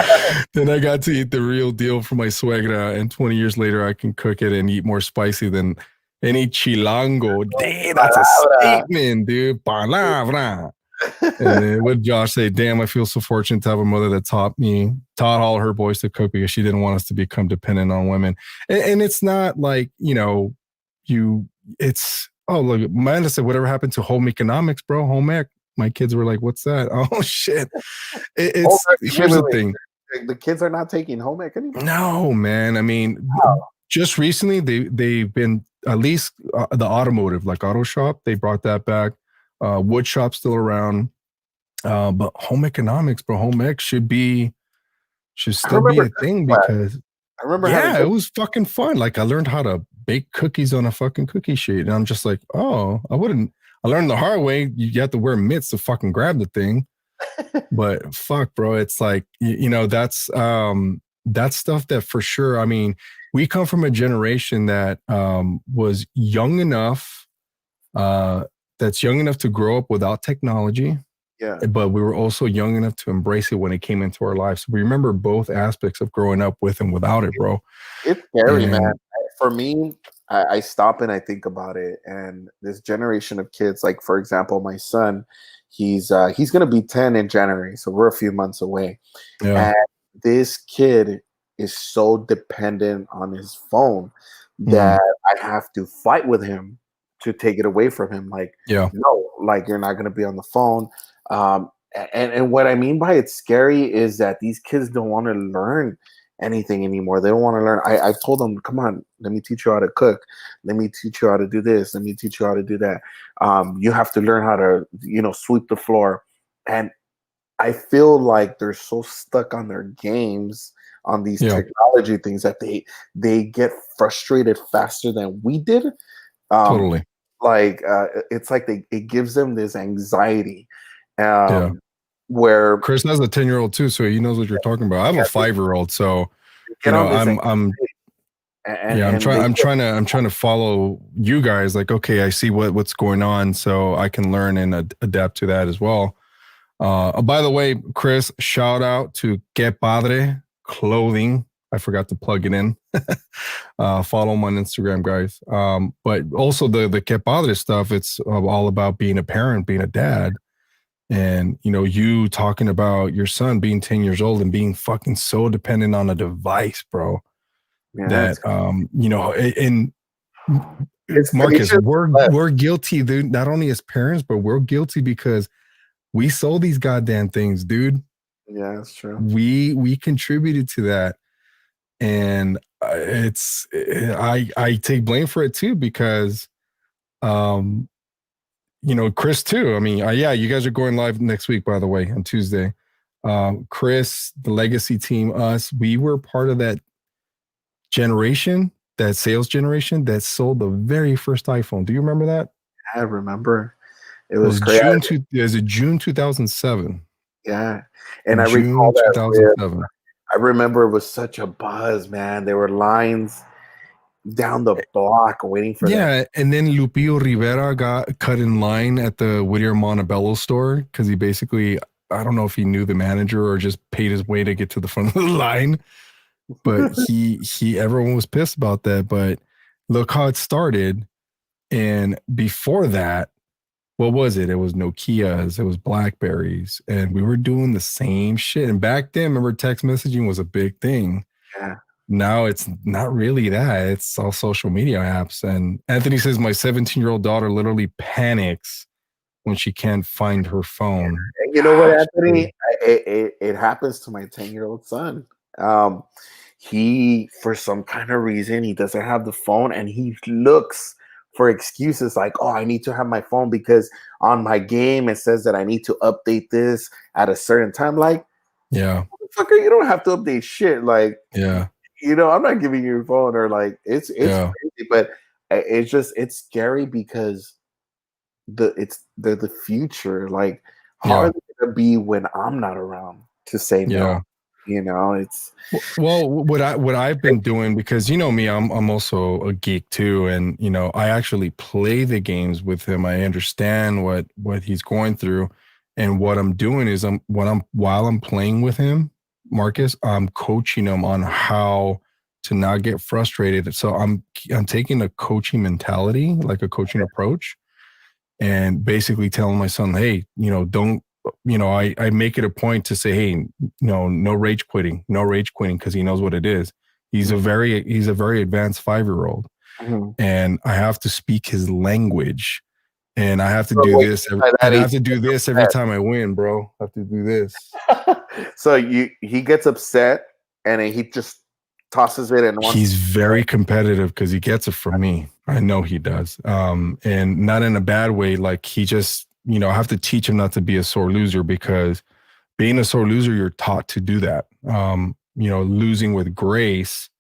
Then I got to eat the real deal from my suegra. And 20 years later, I can cook it and eat more spicy than any chilango. Damn, that's a statement, dude. Palabra. And then what did Josh say? Damn, I feel so fortunate to have a mother that taught all her boys to cook because she didn't want us to become dependent on women. And it's not like, it's, oh, look, Amanda said, whatever happened to home economics, bro? Home ec. My kids were like, what's that? Oh, shit. Here's the thing. The kids are not taking home ec anymore? No, man. I mean, just recently, they've been, at least the automotive, like auto shop, they brought that back. Wood shop still around. But home economics, bro, home ec should still be a thing because I remember it was fucking fun. Like I learned how to bake cookies on a fucking cookie sheet. And I'm just like, oh, I learned the hard way. You have to wear mitts to fucking grab the thing. But fuck, bro, it's like, that's stuff that for sure. I mean, we come from a generation that was young enough, that's young enough to grow up without technology. Yeah. But we were also young enough to embrace it when it came into our lives. We remember both aspects of growing up with and without it, bro. It's scary, man. For me, I stop and I think about it. And this generation of kids, like for example, my son, he's gonna be 10 in January, so we're a few months away. Yeah. And this kid is so dependent on his phone that I have to fight with him to take it away from him. Like, no, like you're not gonna be on the phone. And what I mean by it's scary is that these kids don't want to learn anything anymore. They don't want to learn. I've told them, come on, let me teach you how to cook. Let me teach you how to do this. Let me teach you how to do that. You have to learn how to, sweep the floor. And I feel like they're so stuck on their games, on these technology things, that they get frustrated faster than we did. Um, Totally. it's like it gives them this anxiety, Yeah. where Chris has a 10-year-old too, so he knows what you're talking about. I have a 5-year-old, so get on this I'm I'm they trying to follow you guys. Like, okay, I see what's going on, so I can learn and adapt to that as well. By the way, Chris, shout out to Que Padre Clothing. I forgot to plug it in. Follow them on Instagram, guys. But also the Que Padre stuff, it's all about being a parent, being a dad. And, you talking about your son being 10 years old and being fucking so dependent on a device, bro, yeah, that, and it Marcus, should we're guilty, dude, not only as parents, but we're guilty because we sold these goddamn things, dude. yeah, that's true. We contributed to that, and I take blame for it too because, Chris too. I mean, yeah, you guys are going live next week, by the way, on Tuesday. Chris, the legacy team, us, we were part of that generation, that sales generation that sold the very first iPhone. Do you remember that? I remember. It It was was crazy. June 2007. Yeah, and I recall June that 2007. I remember it was such a buzz, man. There were lines down the block waiting for that. Yeah, and then Lupillo Rivera got cut in line at the Whittier Montebello store because he basically, I don't know if he knew the manager or just paid his way to get to the front of the line. But everyone was pissed about that. But look how it started. And before that, what was it? It was Nokias, it was Blackberries, and we were doing the same shit. And back then, remember, text messaging was a big thing. Yeah. Now it's not really that. It's all social media apps. And Anthony says my 17-year-old daughter literally panics when she can't find her phone. And you know what, Anthony? It happens to my 10-year-old son. He, for some kind of reason, he doesn't have the phone, and he looks for excuses like, oh, I need to have my phone because on my game it says that I need to update this at a certain time. Like, yeah, motherfucker, you don't have to update shit. Like, yeah. I'm not giving you your phone, or like it's Yeah. crazy, but it's scary because the future. Like, how are they gonna be when I'm not around to say no? It's well, what I've been doing, because me, I'm also a geek too, and I actually play the games with him. I understand what he's going through, and what I'm doing is while I'm playing with him, Marcus, I'm coaching him on how to not get frustrated. So I'm taking a coaching mentality, like a coaching approach, and basically telling my son, hey, don't, I make it a point to say, hey, no rage quitting, because he knows what it is. He's a very advanced 5-year-old, and I have to speak his language, and I have to do this, and I have to do this every time I win, bro. I have to do this. So he gets upset, and then he just tosses it, and he's very competitive because he gets it from me. I know he does, and not in a bad way. Like, he just, I have to teach him not to be a sore loser, because being a sore loser, you're taught to do that. Losing with grace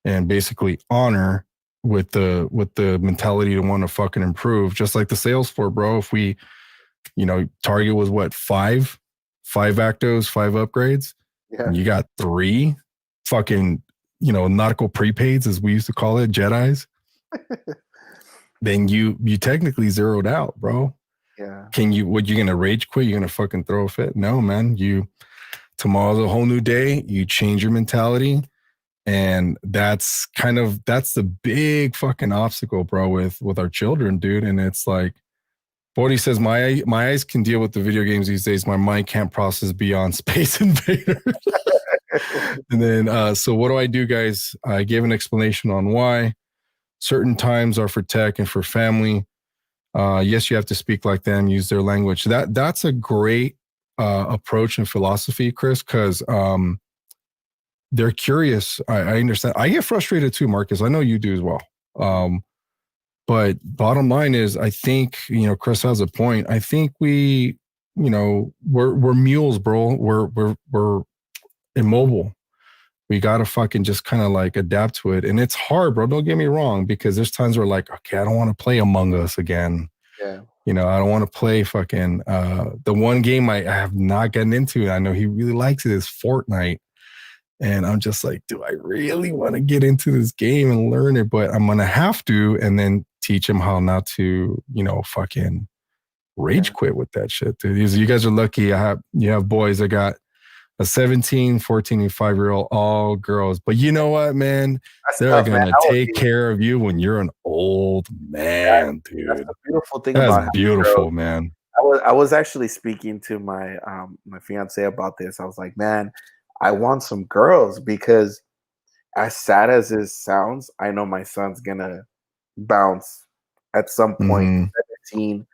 and basically honor, with the mentality to want to fucking improve, just like the sales floor, bro. If we, target was what, five actos, 5 upgrades. Yeah. And you got 3 fucking, nautical prepaids, as we used to call it, Jedis. Then you technically zeroed out, bro. Yeah. You're gonna rage quit? You're gonna fucking throw a fit? No, man. Tomorrow's a whole new day. You change your mentality. And that's the big fucking obstacle, bro, with our children, dude. And it's like, Bodhi says, my eyes can deal with the video games these days. My mind can't process beyond Space Invaders. And then, so what do I do, guys? I gave an explanation on why. Certain times are for tech and for family. Yes, you have to speak like them, use their language. That's a great approach and philosophy, Chris, because they're curious. I understand. I get frustrated too, Marcus. I know you do as well. But bottom line is, I think, Chris has a point. I think we we're mules, bro. We're immobile. We gotta fucking just kind of like adapt to it. And it's hard, bro. Don't get me wrong, because there's times where like, okay, I don't want to play Among Us again. Yeah. I don't want to play fucking the one game I have not gotten into. I know he really likes it is Fortnite. And I'm just like, do I really want to get into this game and learn it? But I'm gonna have to, and then teach him how not to, fucking rage quit with that shit, dude. You guys are lucky. You have boys that got a 17, 14, and 5-year-old, all girls. But you know what, man? That's They're tough, man. gonna take care of you when you're an old man, That's dude. the beautiful thing That's about having girls. beautiful, man. I was actually speaking to my fiance about this. I was like, man, I want some girls because as sad as it sounds, I know my son's gonna bounce at some point, Mm-hmm. 17,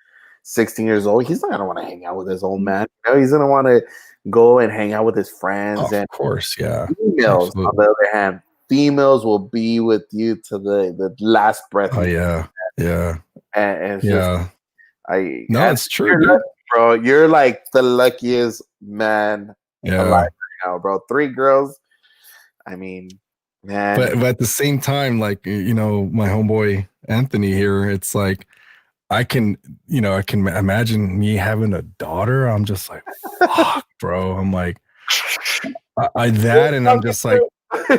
16 years old. He's not gonna want to hang out with his old man. He's gonna want to go and hang out with his friends. Of And course, yeah. females, on Absolutely. the other hand, females will be with you to the last breath Oh you take. yeah. Yeah. And it's just Yeah. No, and it's true, you're dude. lucky, bro. You're like the luckiest man alive Yeah. right now, bro. 3 girls. I mean, man. But at the same time, like, my homeboy Anthony here, it's like I can imagine me having a daughter. I'm just like, fuck, bro. I'm like, and I'm just like,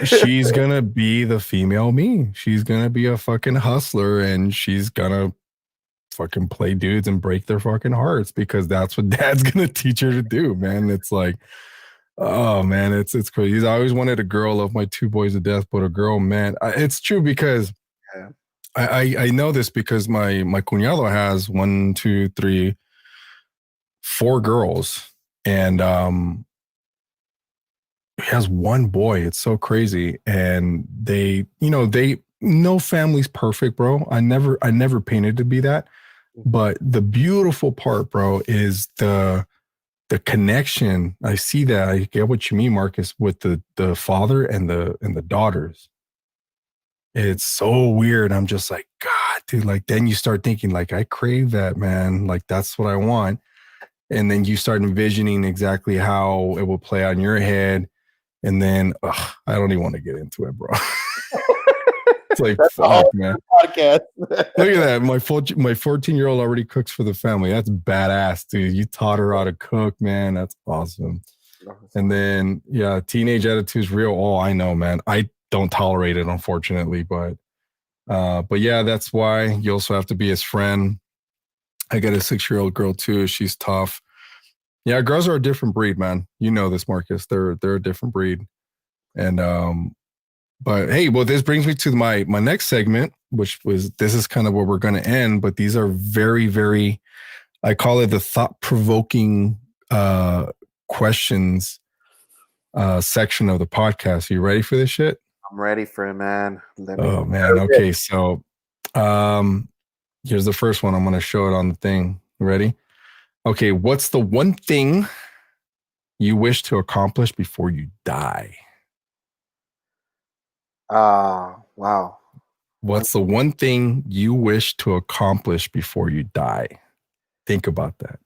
she's gonna be the female me. She's gonna be a fucking hustler, and she's gonna fucking play dudes and break their fucking hearts, because that's what dad's gonna teach her to do, man. It's like, oh man, it's crazy. I always wanted a girl. Love my 2 boys to death, but a girl, man, it's true, because Yeah. I know this because my cuñado has 1, 2, 3, 4 girls, and he has 1 boy. It's so crazy, and no family's perfect, bro. I never painted to be that, but the beautiful part, bro, is the connection. I see that. I get what you mean, Marcus, with the father and the daughters. It's so weird. I'm just like, God, dude, like then you start thinking like, I crave that, man. Like that's what I want. And then you start envisioning exactly how it will play out in your head. And then I don't even want to get into it, bro. It's like, That's fuck, all man. podcast. Look at that. My 14-year-old already cooks for the family. That's badass, dude. You taught her how to cook, man. That's awesome. And then, yeah, teenage attitude is real. Oh, I know, man. I don't tolerate it, unfortunately, but yeah, that's why you also have to be his friend. I got a 6-year-old girl too. She's tough. Yeah, girls are a different breed, man. You know this, Marcus. They're a different breed. And but hey, well, this brings me to my next segment, which was this is kind of where we're going to end. But these are very, very, I call it the thought-provoking questions section of the podcast. Are you ready for this shit? I'm ready for it, man. Oh man. Okay. So here's the first one. I'm going to show it on the thing. You ready? Okay. What's the one thing you wish to accomplish before you die? Wow. What's the one thing you wish to accomplish before you die? Think about that.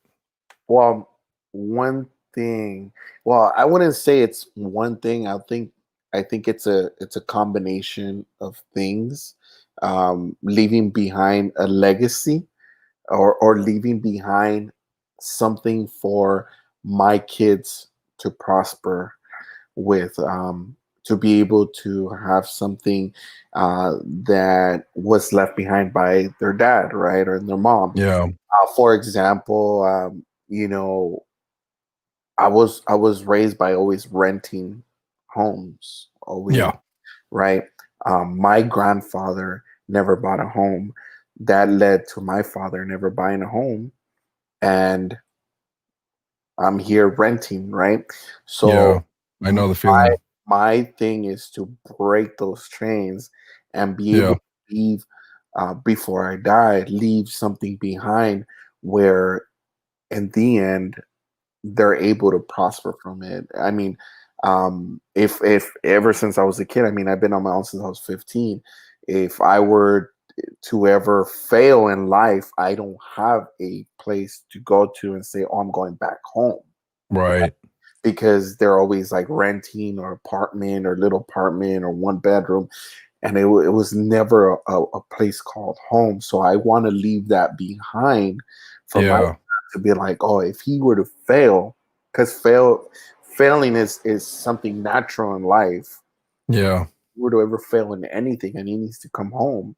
Well, one thing. Well, I wouldn't say it's one thing. I think it's a combination of things. Leaving behind a legacy, or leaving behind something for my kids to prosper with, to be able to have something that was left behind by their dad, right, or their mom. Yeah. For example, you know, I was raised by always renting homes, always, Yeah. right. My grandfather never bought a home. That led to my father never buying a home, and I'm here renting, right? Yeah. So I know the my feeling. my thing is to break those chains and be able Yeah. to leave, before I die, leave something behind where in the end they're able to prosper from it. I mean, if ever since I was a kid, I mean, I've been on my own since I was 15. If I were to ever fail in life, I don't have a place to go to and say, "Oh, I'm going back home," Right. because they're always like renting or apartment or little apartment or one bedroom, and it was never a place called home. So I want to leave that behind for my Yeah. to be like, oh, if he were to fail, because failing is something natural in life. Yeah. If he were to ever fail in anything and he needs to come home,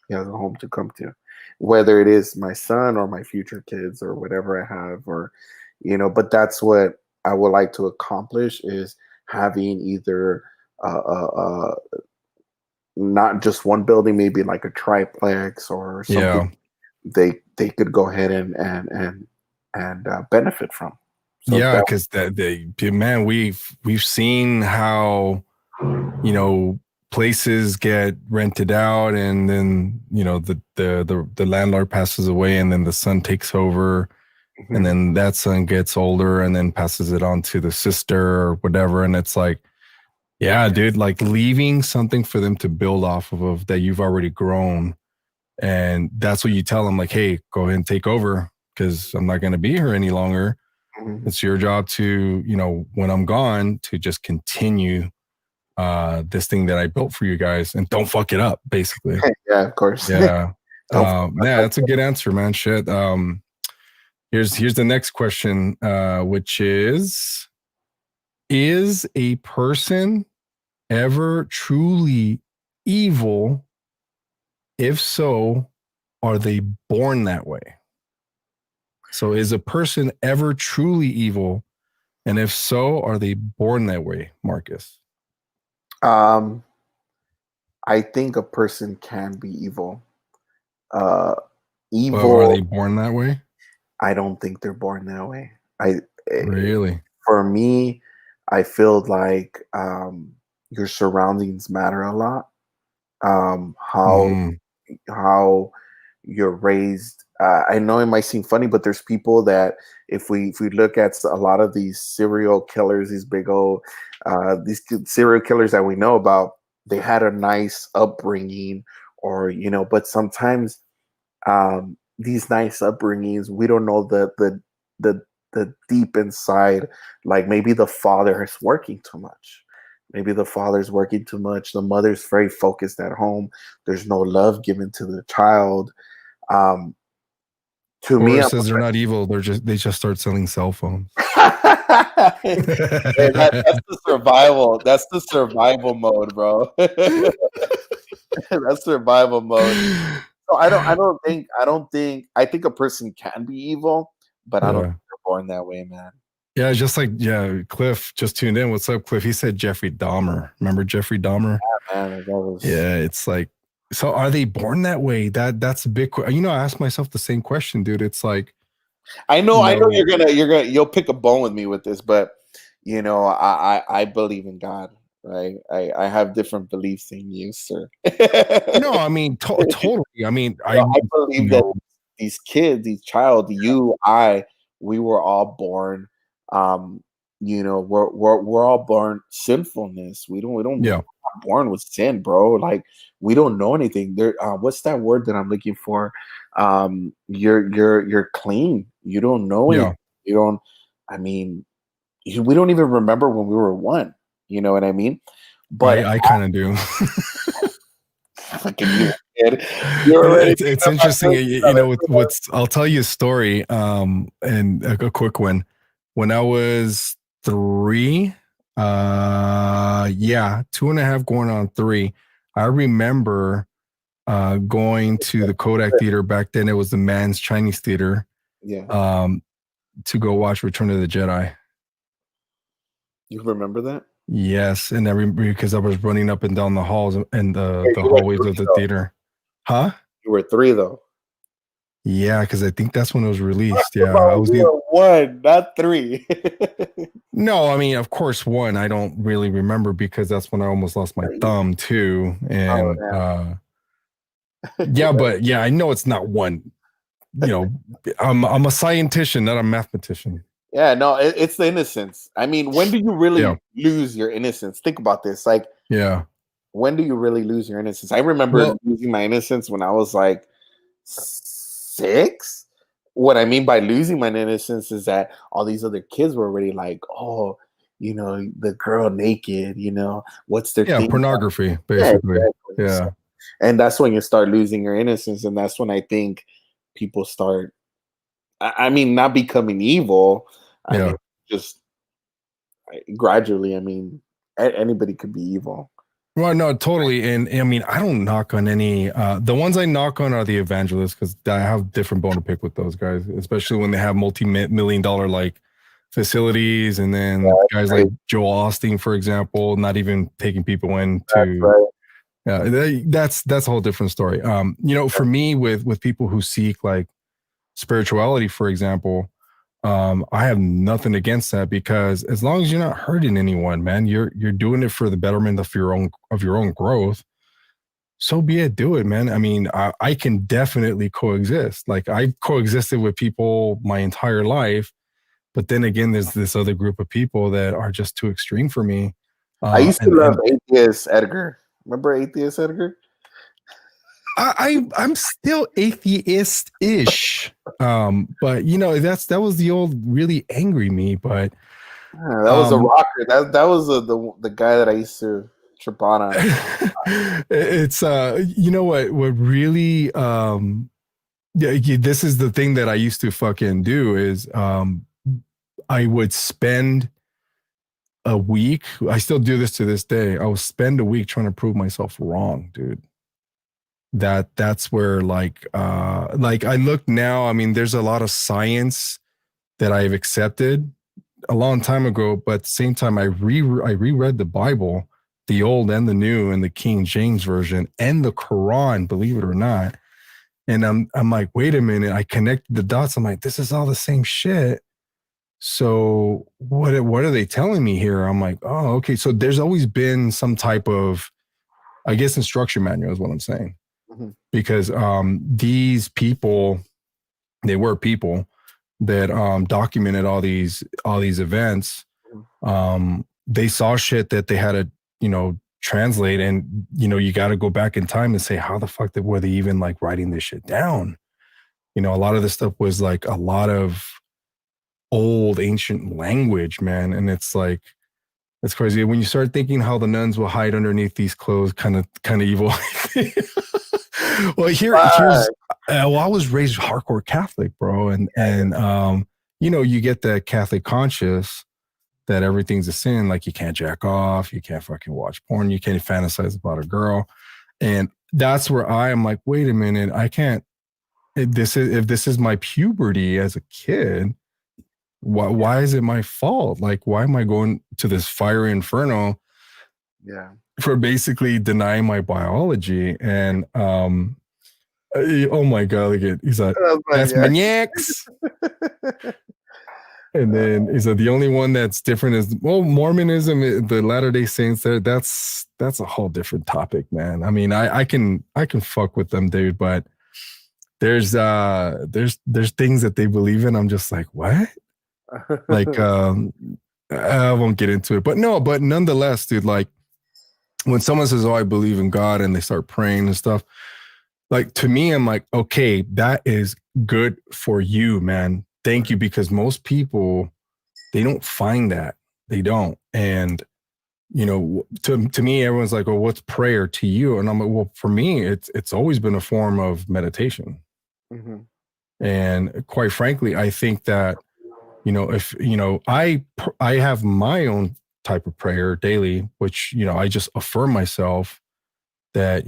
he has a home to come to, whether it is my son or my future kids or whatever I have, or but that's what I would like to accomplish, is having either not just one building, maybe like a triplex or something Yeah. they could go ahead and benefit from. So Yeah, that because man, we've seen how places get rented out, and then the landlord passes away, and then the son takes over, and mhm, then that son gets older, and then passes it on to the sister or whatever, and it's like, yeah, dude, like leaving something for them to build off of that you've already grown. And that's what you tell them, like, hey, go ahead and take over because I'm not going to be here any longer. mhm. It's your job to, when I'm gone, to just continue this thing that I built for you guys and don't fuck it up, basically. Yeah, of course. Yeah. Don't Yeah, that's a good answer, man. Shit. Here's the next question, which is a person ever truly evil? If so, are they born that way? So is a person ever truly evil? And if so, are they born that way, Marcus? um I think a person can be evil. Uh Well, are they Evil, born that way? I don't think they're born that way. I Really? For me, I feel like your surroundings matter a lot. Um how Mm, how you're raised. I know it might seem funny, but there's people that if we look at a lot of these serial killers, these big old serial killers that we know about, they had a nice upbringing, or but sometimes these nice upbringings, we don't know the the deep inside. Like maybe the father is working too much. Maybe the father's working too much. The mother's very focused at home. There's no love given to the child. Um, to or me, it I'm says they're not evil. They just start selling cell phones. Hey, that's the survival. That's the survival mode, bro. That's survival mode. So I think a person can be evil, but I don't Yeah. think they're born that way, man. Yeah, just like, yeah, Cliff just tuned in. What's up, Cliff? He said Jeffrey Dahmer. Remember Jeffrey Dahmer? Man, that was. Yeah, it's like, so are they born that way? That's a big I asked myself the same question, dude. It's like, I know you you'll pick a bone with me with this, but I believe in God, right? I have different beliefs than you, sir. no, I mean, totally. I mean, I you believe that know, these kids, these child, you, I, we were all born. Um, we're all born sinfulness. We don't yeah, born with sin, bro. Like we don't know anything. There, what's that word that I'm looking for? You're clean. You don't know anything. yeah, You don't. I mean, we don't even remember when we were one. You know what I mean? But I kind of do. fucking you, kid. You're already It's interesting, what's I'll tell you a story, and a quick one. When I was 3, yeah, 2.5 going on 3, I remember going to the Kodak Theater. Back then it was the Man's Chinese Theater, yeah. um, to go watch Return of the Jedi. You remember that? Yes, and because I was running up and down the halls and Yeah, the you were hallways of three the though. theater. Huh? You were three though. Yeah, because I think that's when it was released. Yeah, I Bro, was you were one, not three. no, I mean, of course, one I don't really remember because that's when I almost lost my thumb too. Oh And damn. yeah, but yeah, I know it's not one. You know, I'm a scientist, not a mathematician. Yeah, no, it's the innocence. I mean, when do you Yeah, really lose your innocence? Think about this. Like, yeah, when do you really lose your innocence? I remember losing my innocence when I was like 6. What I mean by losing my innocence is that all these other kids were already like, oh, the girl naked, what's their thing? Pornography, Yeah, basically. exactly. Yeah. So, and that's when you start losing your innocence, and that's when I think people start. I mean, not becoming evil. I mean, just gradually. I mean, anybody could be evil. Well, no, totally. And I mean, I don't knock on any. The ones I knock on are the evangelists because I have different bone to pick with those guys, especially when they have multi-million-dollar like facilities, and then guys like Joel Osteen, for example, not even taking people into. That's a whole different story. For me, with people who seek like spirituality, for example, I have nothing against that because as long as you're not hurting anyone, man, you're doing it for the betterment of your own growth. So be it, do it, man. I mean, I can definitely coexist. Like I've coexisted with people my entire life, but then again, there's this other group of people that are just too extreme for me. I used to love Atheist Edgar. Remember Atheist Edgar? I'm still atheist-ish. But that was the old really angry me, but that was a rocker. That was the guy that I used to trip on. It's what really this is the thing that I used to fucking do is I would spend a week. I still do this to this day. I would spend a week trying to prove myself wrong, dude. That's where like I look now, I mean, there's a lot of science that I've accepted a long time ago, but at the same time I reread the Bible, the old and the new, and the King James version and the Quran, believe it or not. And I'm like, wait a minute, I connected the dots. I'm like, this is all the same shit. So what are they telling me here? I'm like, oh, okay. So there's always been some type of, I guess, instruction manual is what I'm saying. Because these people, they were people that documented all these events. They saw shit that they had to translate, and you got to go back in time and say, how the fuck were they even like writing this shit down? A lot of this stuff was like a lot of old ancient language, man, and it's like it's crazy when you start thinking how the nuns will hide underneath these clothes, kind of evil. Well, here's I was raised hardcore Catholic, bro, and you get that Catholic conscious that everything's a sin, like you can't jack off, you can't fucking watch porn, you can't fantasize about a girl, and that's where I am like, wait a minute, I can't. If this is my puberty as a kid, why is it my fault? Like, why am I going to this fiery inferno? Yeah. For basically denying my biology. And oh my god, look at he's like, that's maniacs. And then he's like, the only one that's different is Mormonism, the Latter-day Saints. That's a whole different topic, man. I mean, I can fuck with them, dude, but there's things that they believe in. I'm just like, what? Like I won't get into it, but nonetheless, dude, like when someone says, oh, I believe in God, and they start praying and stuff, like to me, I'm like, okay, that is good for you, man. Thank you. Because most people, they don't find that. They don't. And, to me, everyone's like, oh, what's prayer to you? And I'm like, well, for me, it's always been a form of meditation. Mm-hmm. And quite frankly, I think that, if, I have my own type of prayer daily, which, I just affirm myself that,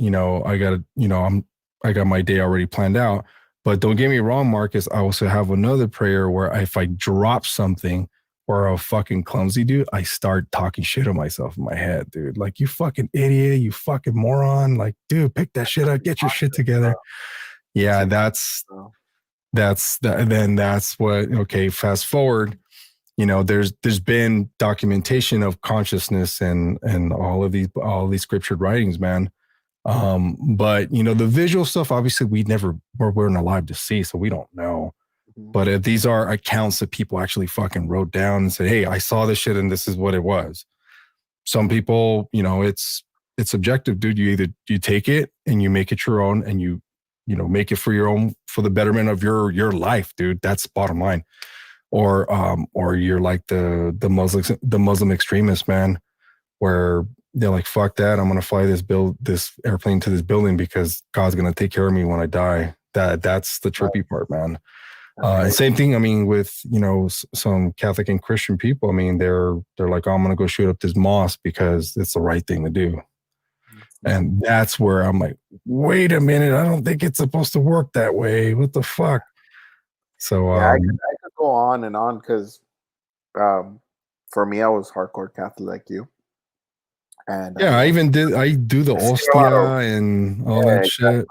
I got my day already planned out. But don't get me wrong, Marcus, I also have another prayer where if I drop something or a fucking clumsy dude, I start talking shit to myself in my head, dude. Like, you fucking idiot, you fucking moron. Like, dude, pick that shit up, get your shit together. Yeah, that's what, okay, fast forward, there's been documentation of consciousness and all these scriptured writings, man. But the visual stuff, obviously we weren't alive to see, so we don't know. Mm-hmm. But these are accounts that people actually fucking wrote down and said, hey, I saw this shit and this is what it was. Some people, it's it's subjective, dude. You take it and you make it your own, and you make it for your own, for the betterment of your life, dude. That's bottom line. Or you're like the Muslim extremist, man, where they're like, fuck that, I'm gonna fly this airplane to this building because God's gonna take care of me when I die. That's the trippy part, man. And same thing, I mean, with some Catholic and Christian people. I mean, they're like, oh, I'm gonna go shoot up this mosque because it's the right thing to do. And that's where I'm like, wait a minute, I don't think it's supposed to work that way. What the fuck? So Yeah, I could go on and on because for me, I was hardcore Catholic like you, and yeah, I do the I seen a lot ostia of and all that shit.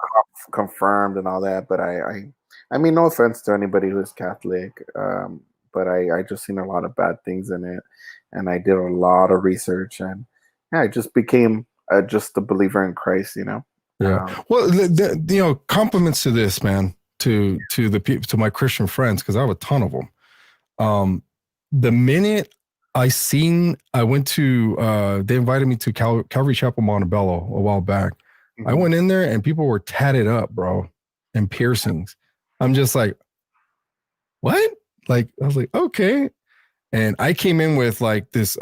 confirmed and all that. But I mean, no offense to anybody who's Catholic, but I just seen a lot of bad things in it, and I did a lot of research, and yeah, I just became just a believer in Christ. Yeah. Well, compliments to this, man, to the people, to my Christian friends, because I have a ton of them. The minute I went to, they invited me to Calvary Chapel Montebello a while back. I went in there and people were tatted up, bro, and piercings. I'm just like, what? Like, I was like, okay. And I came in with like this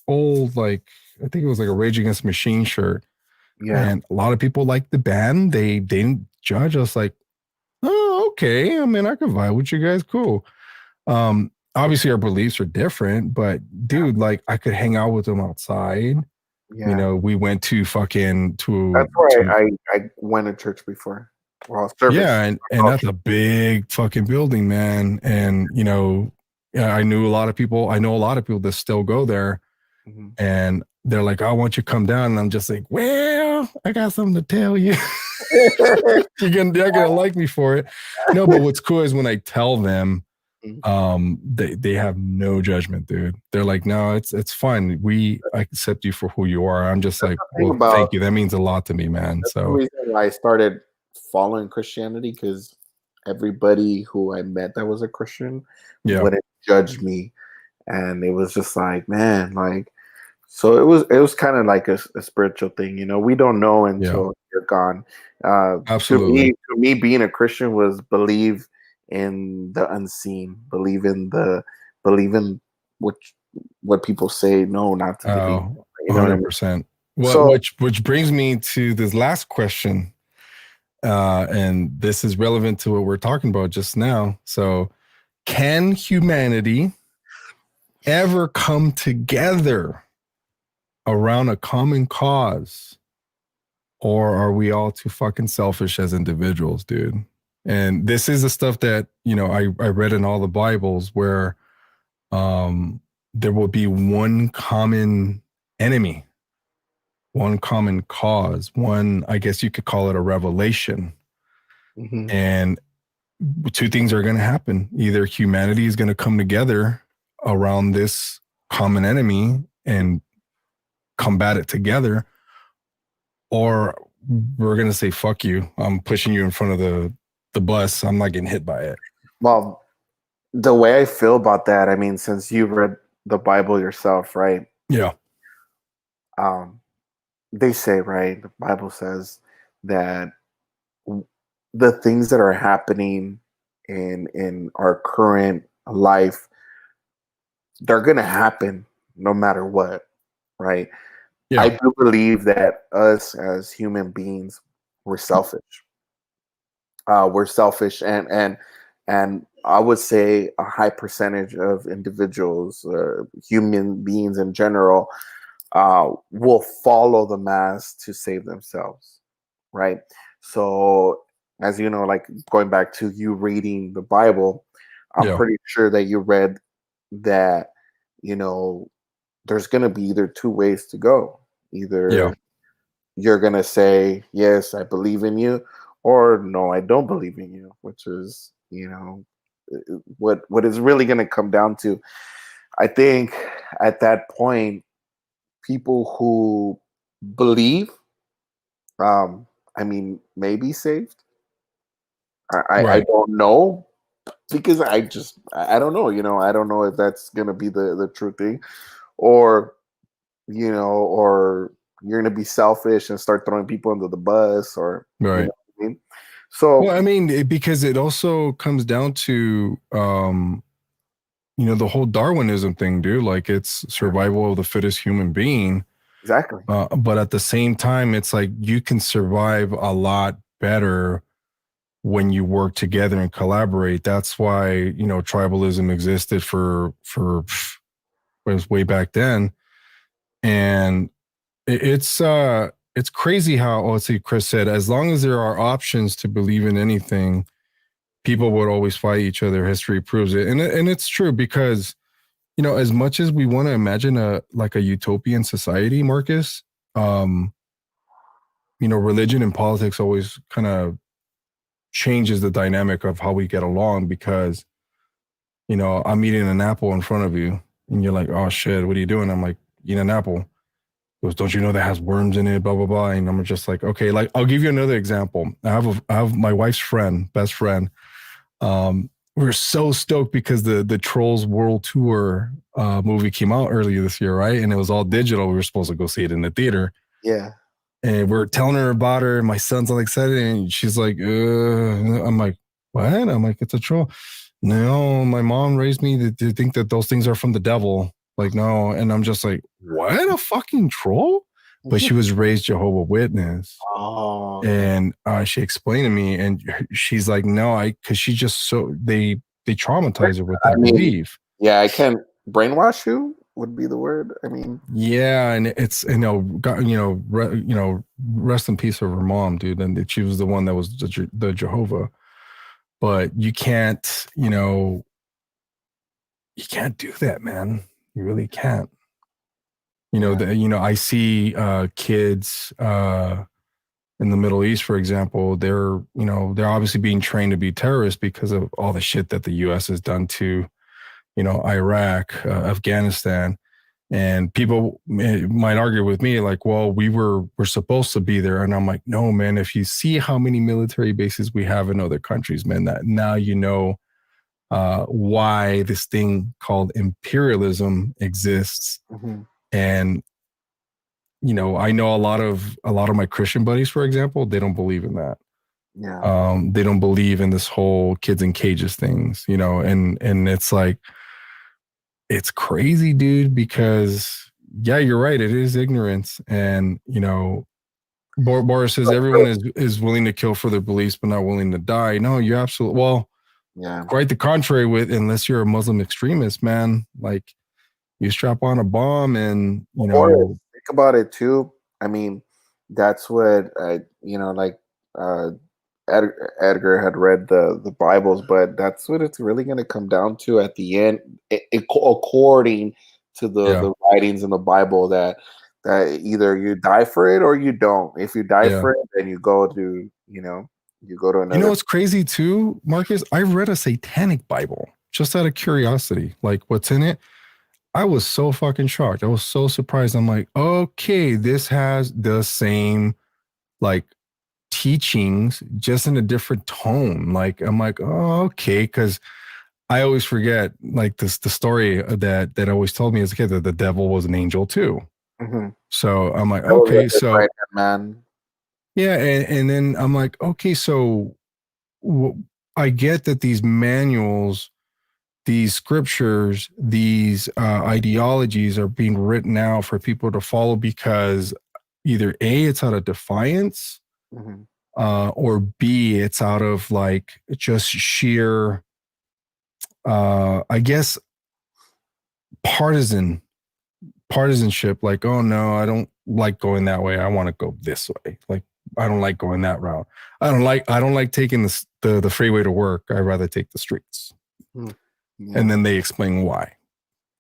old, like, I think it was like a Rage Against the Machine shirt. Yeah. And a lot of people liked the band. They didn't judge us, like, oh, okay. I mean, I can vibe with you guys. Cool. Obviously our beliefs are different, but dude, like I could hang out with them outside. Yeah. We went to fucking That's why I went to church before. Well, service. yeah, and that's a big fucking building, man. And yeah, I know a lot of people that still go there, and they're like, I want you to come down. And I'm just like, well, I got something to tell you. They're gonna like me for it. No, but what's cool is when I tell them, they have no judgment, dude. They're like, no, it's fine. I accept you for who you are. I'm just like, well, thank you. That means a lot to me, man. That's so the reason why I started following Christianity, because everybody who I met that was a Christian wouldn't judge me, and it was just like, man, like, so it was kind of like a spiritual thing, we don't know until you're gone. Absolutely. To me, being a Christian was believe in the unseen, believe in what people say, no, not to believe. You know what I mean? 100%. Well, which brings me to this last question. And this is relevant to what we're talking about just now. So, can humanity ever come together around a common cause? Or are we all too fucking selfish as individuals, dude? And this is the stuff that, I read in all the Bibles where there will be one common enemy, one common cause, one, I guess you could call it a revelation. And two things are going to happen. Either humanity is going to come together around this common enemy and combat it together, or we're going to say, fuck you. I'm pushing you in front of the bus. I'm not getting hit by it. Well, the way I feel about that, I mean, since you've read the Bible yourself, right? Yeah. They say, right, the Bible says that the things that are happening in our current life, they're going to happen no matter what, right? Yeah. I do believe that us as human beings, we're selfish. We're selfish, and I would say a high percentage of individuals, human beings in general, will follow the mass to save themselves, right? So, as you know, like going back to you reading the Bible, I'm pretty sure that you read that, there's going to be either two ways to go. Either you're going to say, yes, I believe in you, or no, I don't believe in you, which is, what is really going to come down to. I think at that point, people who believe, I mean, may be saved. I don't know, because I don't know, I don't know if that's going to be the true thing, or, or you're gonna be selfish and start throwing people under the bus, or Right. you know what I mean. So Well, I mean, because it also comes down to, the whole Darwinism thing, dude. Like, it's survival of the fittest human being. exactly. But at the same time, it's like you can survive a lot better when you work together and collaborate. That's why, tribalism existed for was way back then. And it's crazy how, let's see, Chris said, as long as there are options to believe in anything, people would always fight each other. History proves it. And it's true because, as much as we want to imagine a utopian society, Marcus, religion and politics always kind of changes the dynamic of how we get along because, I'm eating an apple in front of you and you're like, oh shit, what are you doing? I'm like, eating an apple. He goes, don't you know that has worms in it, blah, blah, blah. And I'm just like, okay, like, I'll give you another example. I have my wife's best friend. We were so stoked because the Trolls World Tour movie came out earlier this year, right? And it was all digital. We were supposed to go see it in the theater. Yeah. And we're telling her about her, and my son's all excited, and she's like, I'm like, what? I'm like, it's a troll. No, my mom raised me to think that those things are from the devil. Like, no. And I'm just like, what? A fucking troll? But she was raised Jehovah's Witness. Oh. And she explained to me, and she's like, no, because she just they traumatize her with that belief. Yeah, I can't brainwash you would be the word. I mean, yeah, and it's rest in peace of her mom, dude. And she was the one that was the Jehovah. But you can't do that, man. You really can't. I see kids in the Middle East, for example. They're obviously being trained to be terrorists because of all the shit that the U.S. has done to, Iraq, Afghanistan. And people might argue with me like, well, we're supposed to be there. And I'm like, no, man, if you see how many military bases we have in other countries, man, that now why this thing called imperialism exists. mm-hmm. And, I know a lot of my Christian buddies, for example, they don't believe in that. Yeah. They don't believe in this whole kids in cages things, and it's like, it's crazy, dude, because yeah, you're right. It is ignorance. And, Boris says everyone is willing to kill for their beliefs, but not willing to die. No, you're absolutely, well, yeah, quite the contrary unless you're a Muslim extremist, man. Like, you strap on a bomb and, think about it too. I mean, that's what Edgar had read the Bibles, but that's what it's really going to come down to at the end, according to the writings in the Bible, that either you die for it or you don't. If you die for it, then you go to another. What's crazy too, Marcus? I read a satanic Bible just out of curiosity, like what's in it. I was so fucking shocked. I was so surprised. I'm like, okay, this has the same like teachings, just in a different tone. Like, I'm like, oh, okay, because I always forget like the story that always told me as a kid that the devil was an angel too. Mm-hmm. So I'm like, okay, so right, man. Yeah, and then I'm like, okay, so I get that these manuals, these scriptures, these ideologies are being written out for people to follow because either A, it's out of defiance, mm-hmm. Or B, it's out of like just sheer, I guess, partisanship. Like, oh no, I don't like going that way. I want to go this way. Like, I don't like going that route. I don't like taking the freeway to work. I'd rather take the streets. Yeah. And then they explain why.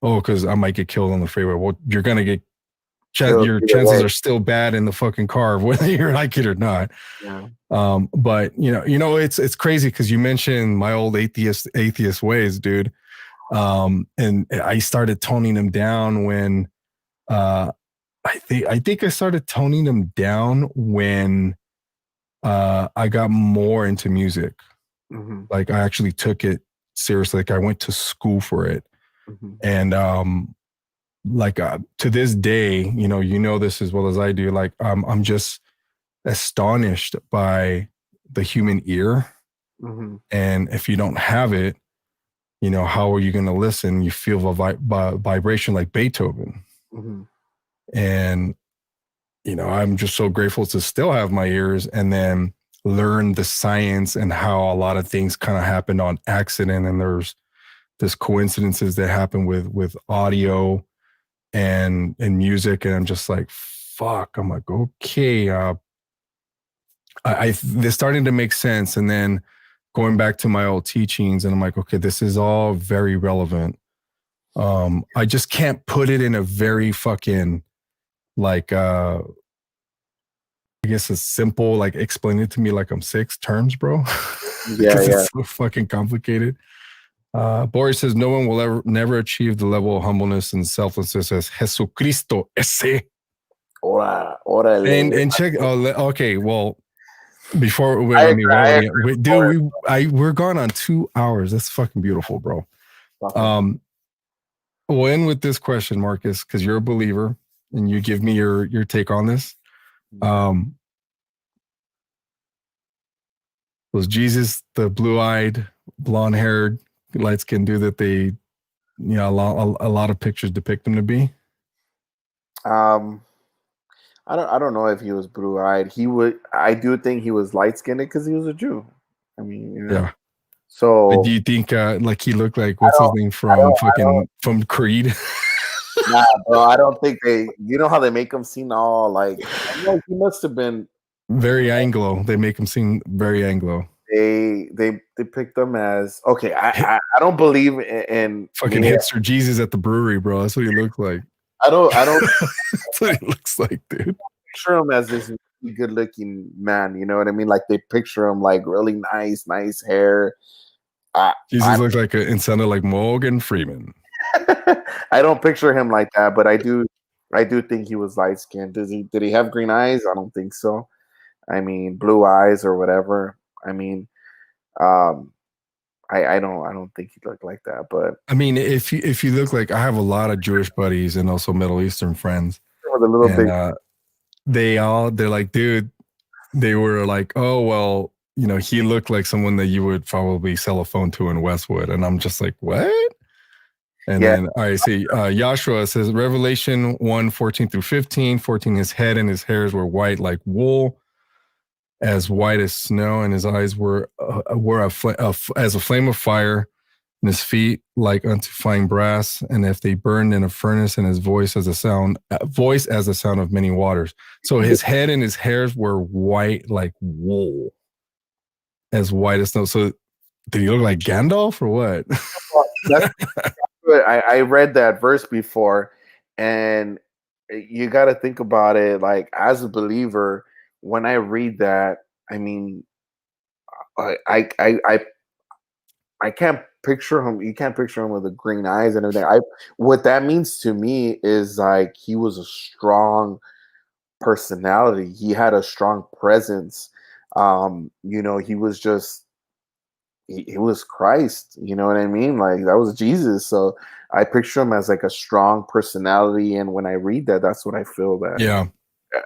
Oh, because I might get killed on the freeway. Well, you're gonna get your chances are still bad in the fucking car, whether you like it or not. Yeah. But it's crazy because you mentioned my old atheist ways, dude. And I started toning them down when I think I started toning them down when I got more into music. Mm-hmm. Like, I actually took it seriously. Like, I went to school for it. Mm-hmm. And like to this day, you know this as well as I do. Like I'm just astonished by the human ear, Mm-hmm. and if you don't have it, how are you going to listen? You feel a vibration like Beethoven, Mm-hmm. and I'm just so grateful to still have my ears, and then learn the science and how a lot of things kind of happened on accident, and there's coincidences that happen with audio and music, and I'm just like, fuck. I'm like, okay, they're starting to make sense, and then going back to my old teachings, and I'm like, okay, this is all very relevant. I just can't put it in a very fucking like I guess a simple, like, explain it to me like I'm six terms, bro. Yeah, Because yeah. it's so fucking complicated. Boris says no one will never achieve the level of humbleness and selflessness as Jesucristo ese. Órale. And check. Oh, okay. Well, before we, I I agree. mean, I dude, we're gone on 2 hours. That's fucking beautiful, bro. agree. We'll end with this question, Marcus, because you're a believer, and you give me your take on this. Was Jesus the blue-eyed, blonde-haired, light-skinned dude that they, a lot of pictures depict him to be? Um, I don't know if he was blue eyed. I do think he was light skinned because he was a Jew. I mean, Yeah. But do So you think like he looked like what's his name from Creed? nah, bro. I don't think they. You know how they make him seem all like. I know he must have been. Very Anglo. They make him seem very Anglo. They depict them as okay. I don't believe in Fucking hipster Jesus at the brewery, bro. That's what he looked like. I don't That's what he looks like, dude. picture him as this really good looking man. You know what I mean? Like they picture him like really nice hair. Jesus looks like and sounded like Morgan Freeman. I don't picture him like that, but I do think he was light skinned. Did he have green eyes? I don't think so. I mean, blue eyes or whatever. I mean, I don't think he looked like that. But I mean, if you look like, I have a lot of Jewish buddies and also Middle Eastern friends, with a little bit, they're like, dude, they were like, oh well, he looked like someone that you would probably sell a phone to in Westwood, and I'm just like, what? And yeah. then, all right, see, Joshua says Revelation 1:14 through 15. 14, his head and his hairs were white like wool, as white as snow, and his eyes were as a flame of fire, and his feet like unto fine brass, and if they burned in a furnace, and his voice as a sound of many waters. So his head and his hairs were white like wool, as white as snow. So did he look like Gandalf or what? That's good. I read that verse before, and you got to think about it. Like as a believer, when I read that, I mean, I can't picture him. You can't picture him with the green eyes and everything. What that means to me is like he was a strong personality. He had a strong presence. He was just he was Christ. You know what I mean? Like that was Jesus. So I picture him as like a strong personality. And when I read that, that's what I feel that. Yeah.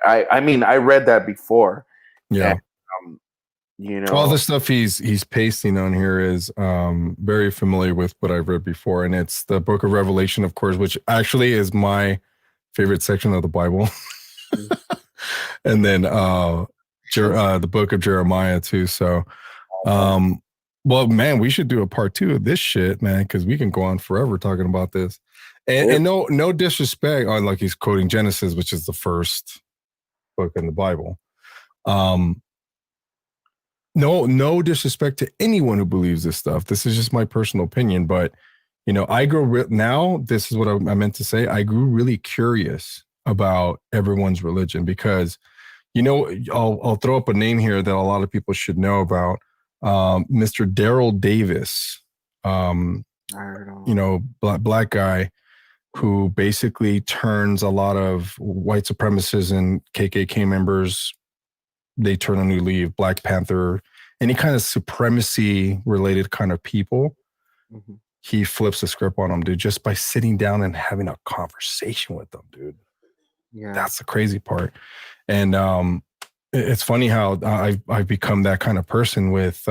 I mean, I read that before. Yeah. And, all the stuff he's pasting on here is very familiar with what I've read before, and it's the book of Revelation, of course, which actually is my favorite section of the Bible. And then the book of Jeremiah too. So well, man, we should do a part 2 of this shit, man, because we can go on forever talking about this. And no disrespect on, like, he's quoting Genesis, which is the first book in the Bible. No disrespect to anyone who believes this stuff. This is just my personal opinion. But, I grew now, this is what I meant to say. I grew really curious about everyone's religion because, I'll throw up a name here that a lot of people should know about. Mr. Daryl Davis, black guy who basically turns a lot of white supremacists and KKK members, they turn a new leaf, Black Panther, any kind of supremacy related kind of people. he flips the script on them, dude, just by sitting down and having a conversation with them, dude. Yeah. That's the crazy part. And it's funny how I've become that kind of person with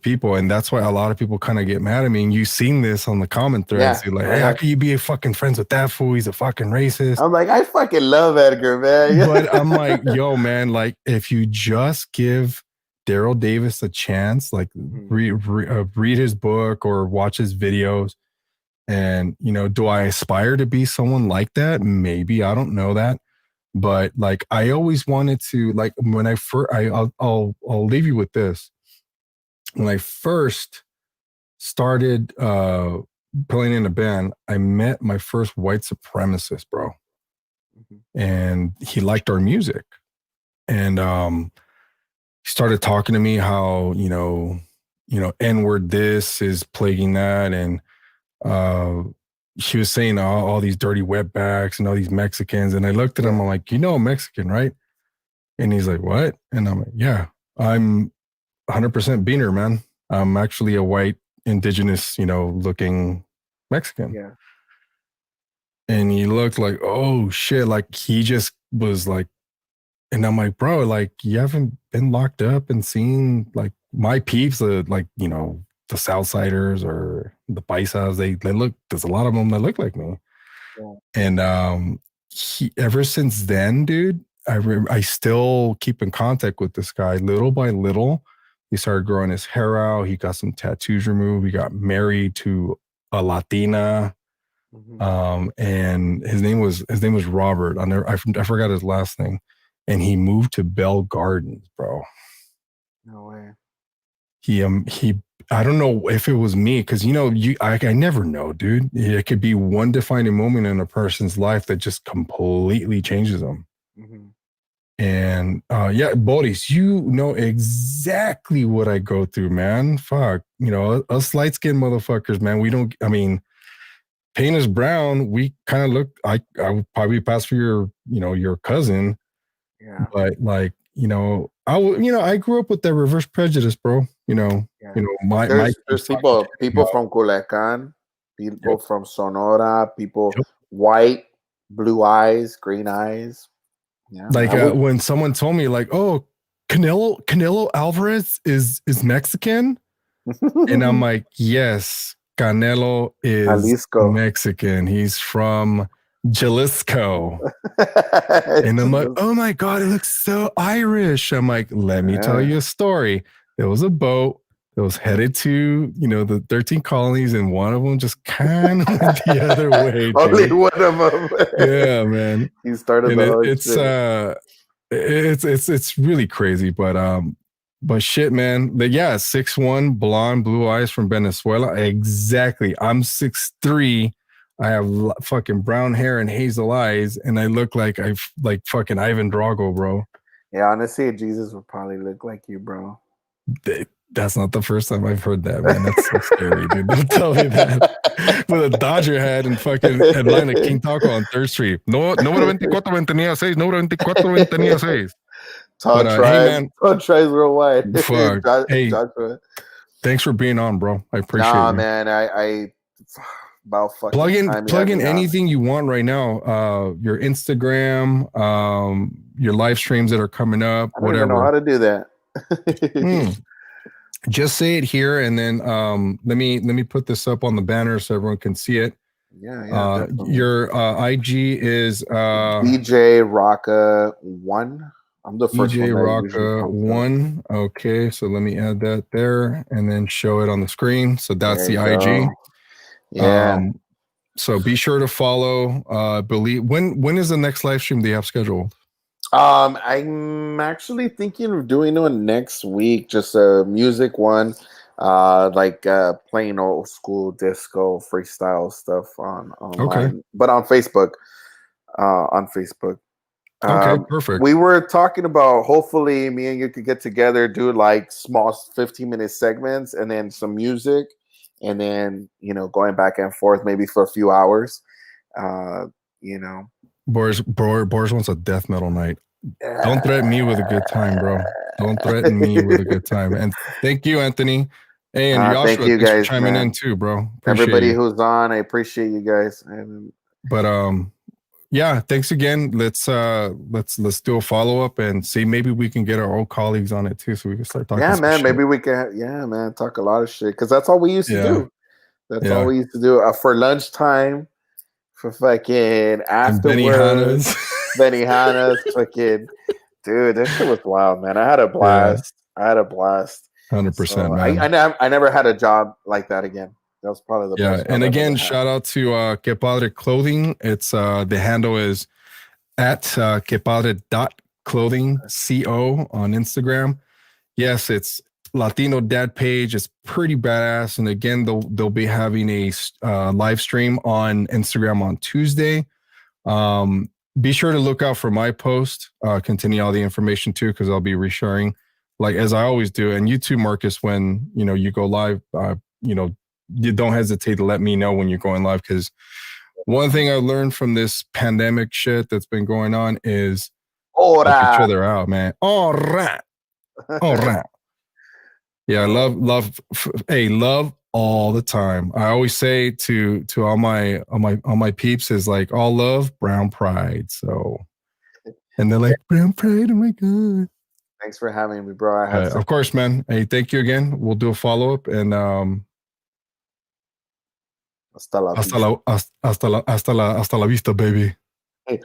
people, and that's why a lot of people kind of get mad at me. And you've seen this on the comment threads. You're like, hey, how can you be fucking friends with that fool? He's a fucking racist. I'm like, I fucking love Edgar, man. But I'm like, yo, man, like if you just give Daryl Davis a chance, like read his book or watch his videos, and do I aspire to be someone like that? Maybe. I don't know that. But like I always wanted to, like when I first, I'll leave you with this. When I first started playing in a band, I met my first white supremacist, bro. And he liked our music. And he started talking to me how, N-word this is plaguing that. And she was saying all these dirty wetbacks and all these Mexicans. And I looked at him, I'm like, I'm Mexican, right? And he's like, what? And I'm like, yeah, I'm 100% beaner, man. I'm actually a white, indigenous, looking Mexican. Yeah. And he looked like, oh shit, like he just was like, and I'm like, bro, like you haven't been locked up and seen like my peeps, like, the Southsiders or the Paisas, they look, there's a lot of them that look like me. Yeah. And he, ever since then, dude, I still keep in contact with this guy. Little by little, he started growing his hair out. He got some tattoos removed. He got married to a Latina. And his name was Robert. I forgot his last name. And he moved to Bell Gardens, bro. No way. He I don't know if it was me, because I never know, dude. It could be one defining moment in a person's life that just completely changes them. And yeah, Boris, you know exactly what I go through, man. Fuck, us light skinned motherfuckers, man. We don't. I mean, paint is brown. We kind of look. I would probably pass for your cousin. Yeah. But like, I grew up with that reverse prejudice, bro. There's people from Culiacan, people from Sonora, people white, blue eyes, green eyes. Yeah. Like when someone told me like, oh, Canelo Alvarez is Mexican. And I'm like, yes, Canelo is Jalisco. Mexican. He's from Jalisco. And I'm like, oh my God, it looks so Irish. I'm like, let me tell you a story. There was a boat that was headed to, the 13 colonies, and one of them just kind of went the other way. Only one of them. Yeah, man. He started and the whole shit. It's really crazy, but shit, man. 6'1", blonde, blue eyes from Venezuela. Exactly. I'm 6'3". I have fucking brown hair and hazel eyes, and I look like fucking Ivan Drago, bro. Yeah, honestly, Jesus would probably look like you, bro. That's not the first time I've heard that, man. That's so scary, dude. Don't tell me that. With a Dodger hat and fucking headline at King Taco on 3rd Street. No, número 24 venía 6. Número 24 venía 6. Tall tries worldwide. Fuck. Hey, Joshua. Thanks for being on, bro. I appreciate it. Nah, man. I about fucking plug in anything you want right now. Your Instagram, your live streams that are coming up, I don't even know how to do that. Just say it here, and then let me put this up on the banner so everyone can see it. Yeah. Your IG is DJ Roca 1. I'm the first DJ Roca 1. Okay, so let me add that there and then show it on the screen. So that's the IG. Yeah. So be sure to follow. When is the next live stream they have scheduled? I'm actually thinking of doing one next week, just a music one, like playing old school disco freestyle stuff on online, but on Facebook. Okay, perfect. We were talking about hopefully me and you could get together, do like small 15-minute segments, and then some music, and then going back and forth maybe for a few hours. Boris wants a death metal night. Don't threaten me with a good time, bro. Don't threaten me with a good time. And thank you, Anthony. Hey, and Thank Joshua, you thanks for guys, chiming in man. too, bro. Appreciate Everybody you. who's on, I appreciate you guys. And But yeah, thanks again. Let's do a follow up and see, maybe we can get our old colleagues on it too, so we can start talking yeah, some man, shit. maybe we can. Yeah, man, talk a lot of shit because that's all we used to Yeah. do. That's Yeah. all we used to do for lunchtime, for fucking And afterwards. Benihana's, fucking dude, that shit was wild, man. I had a blast. I had a blast. 100%, So man. I never had a job like that again. That was probably the best job And I've again, ever had. shout out to Que Padre Clothing. It's the handle is at quepadre.clothing co on Instagram. Yes, it's Latino Dad page. It's pretty badass. And again, they'll be having a live stream on Instagram on Tuesday. Be sure to look out for my post. Continue all the information too, because I'll be resharing, like as I always do. And you too, Marcus, when you go live, you don't hesitate to let me know when you're going live, because one thing I learned from this pandemic shit that's been going on is help each other out, man. All right. Yeah, love all the time. I always say to all my peeps is like, all love, brown pride. So, and they're like, brown pride, oh my god. Thanks for having me, bro. Of course, man. Hey, thank you again. We'll do a follow up, and hasta la hasta la vista, baby. Hey.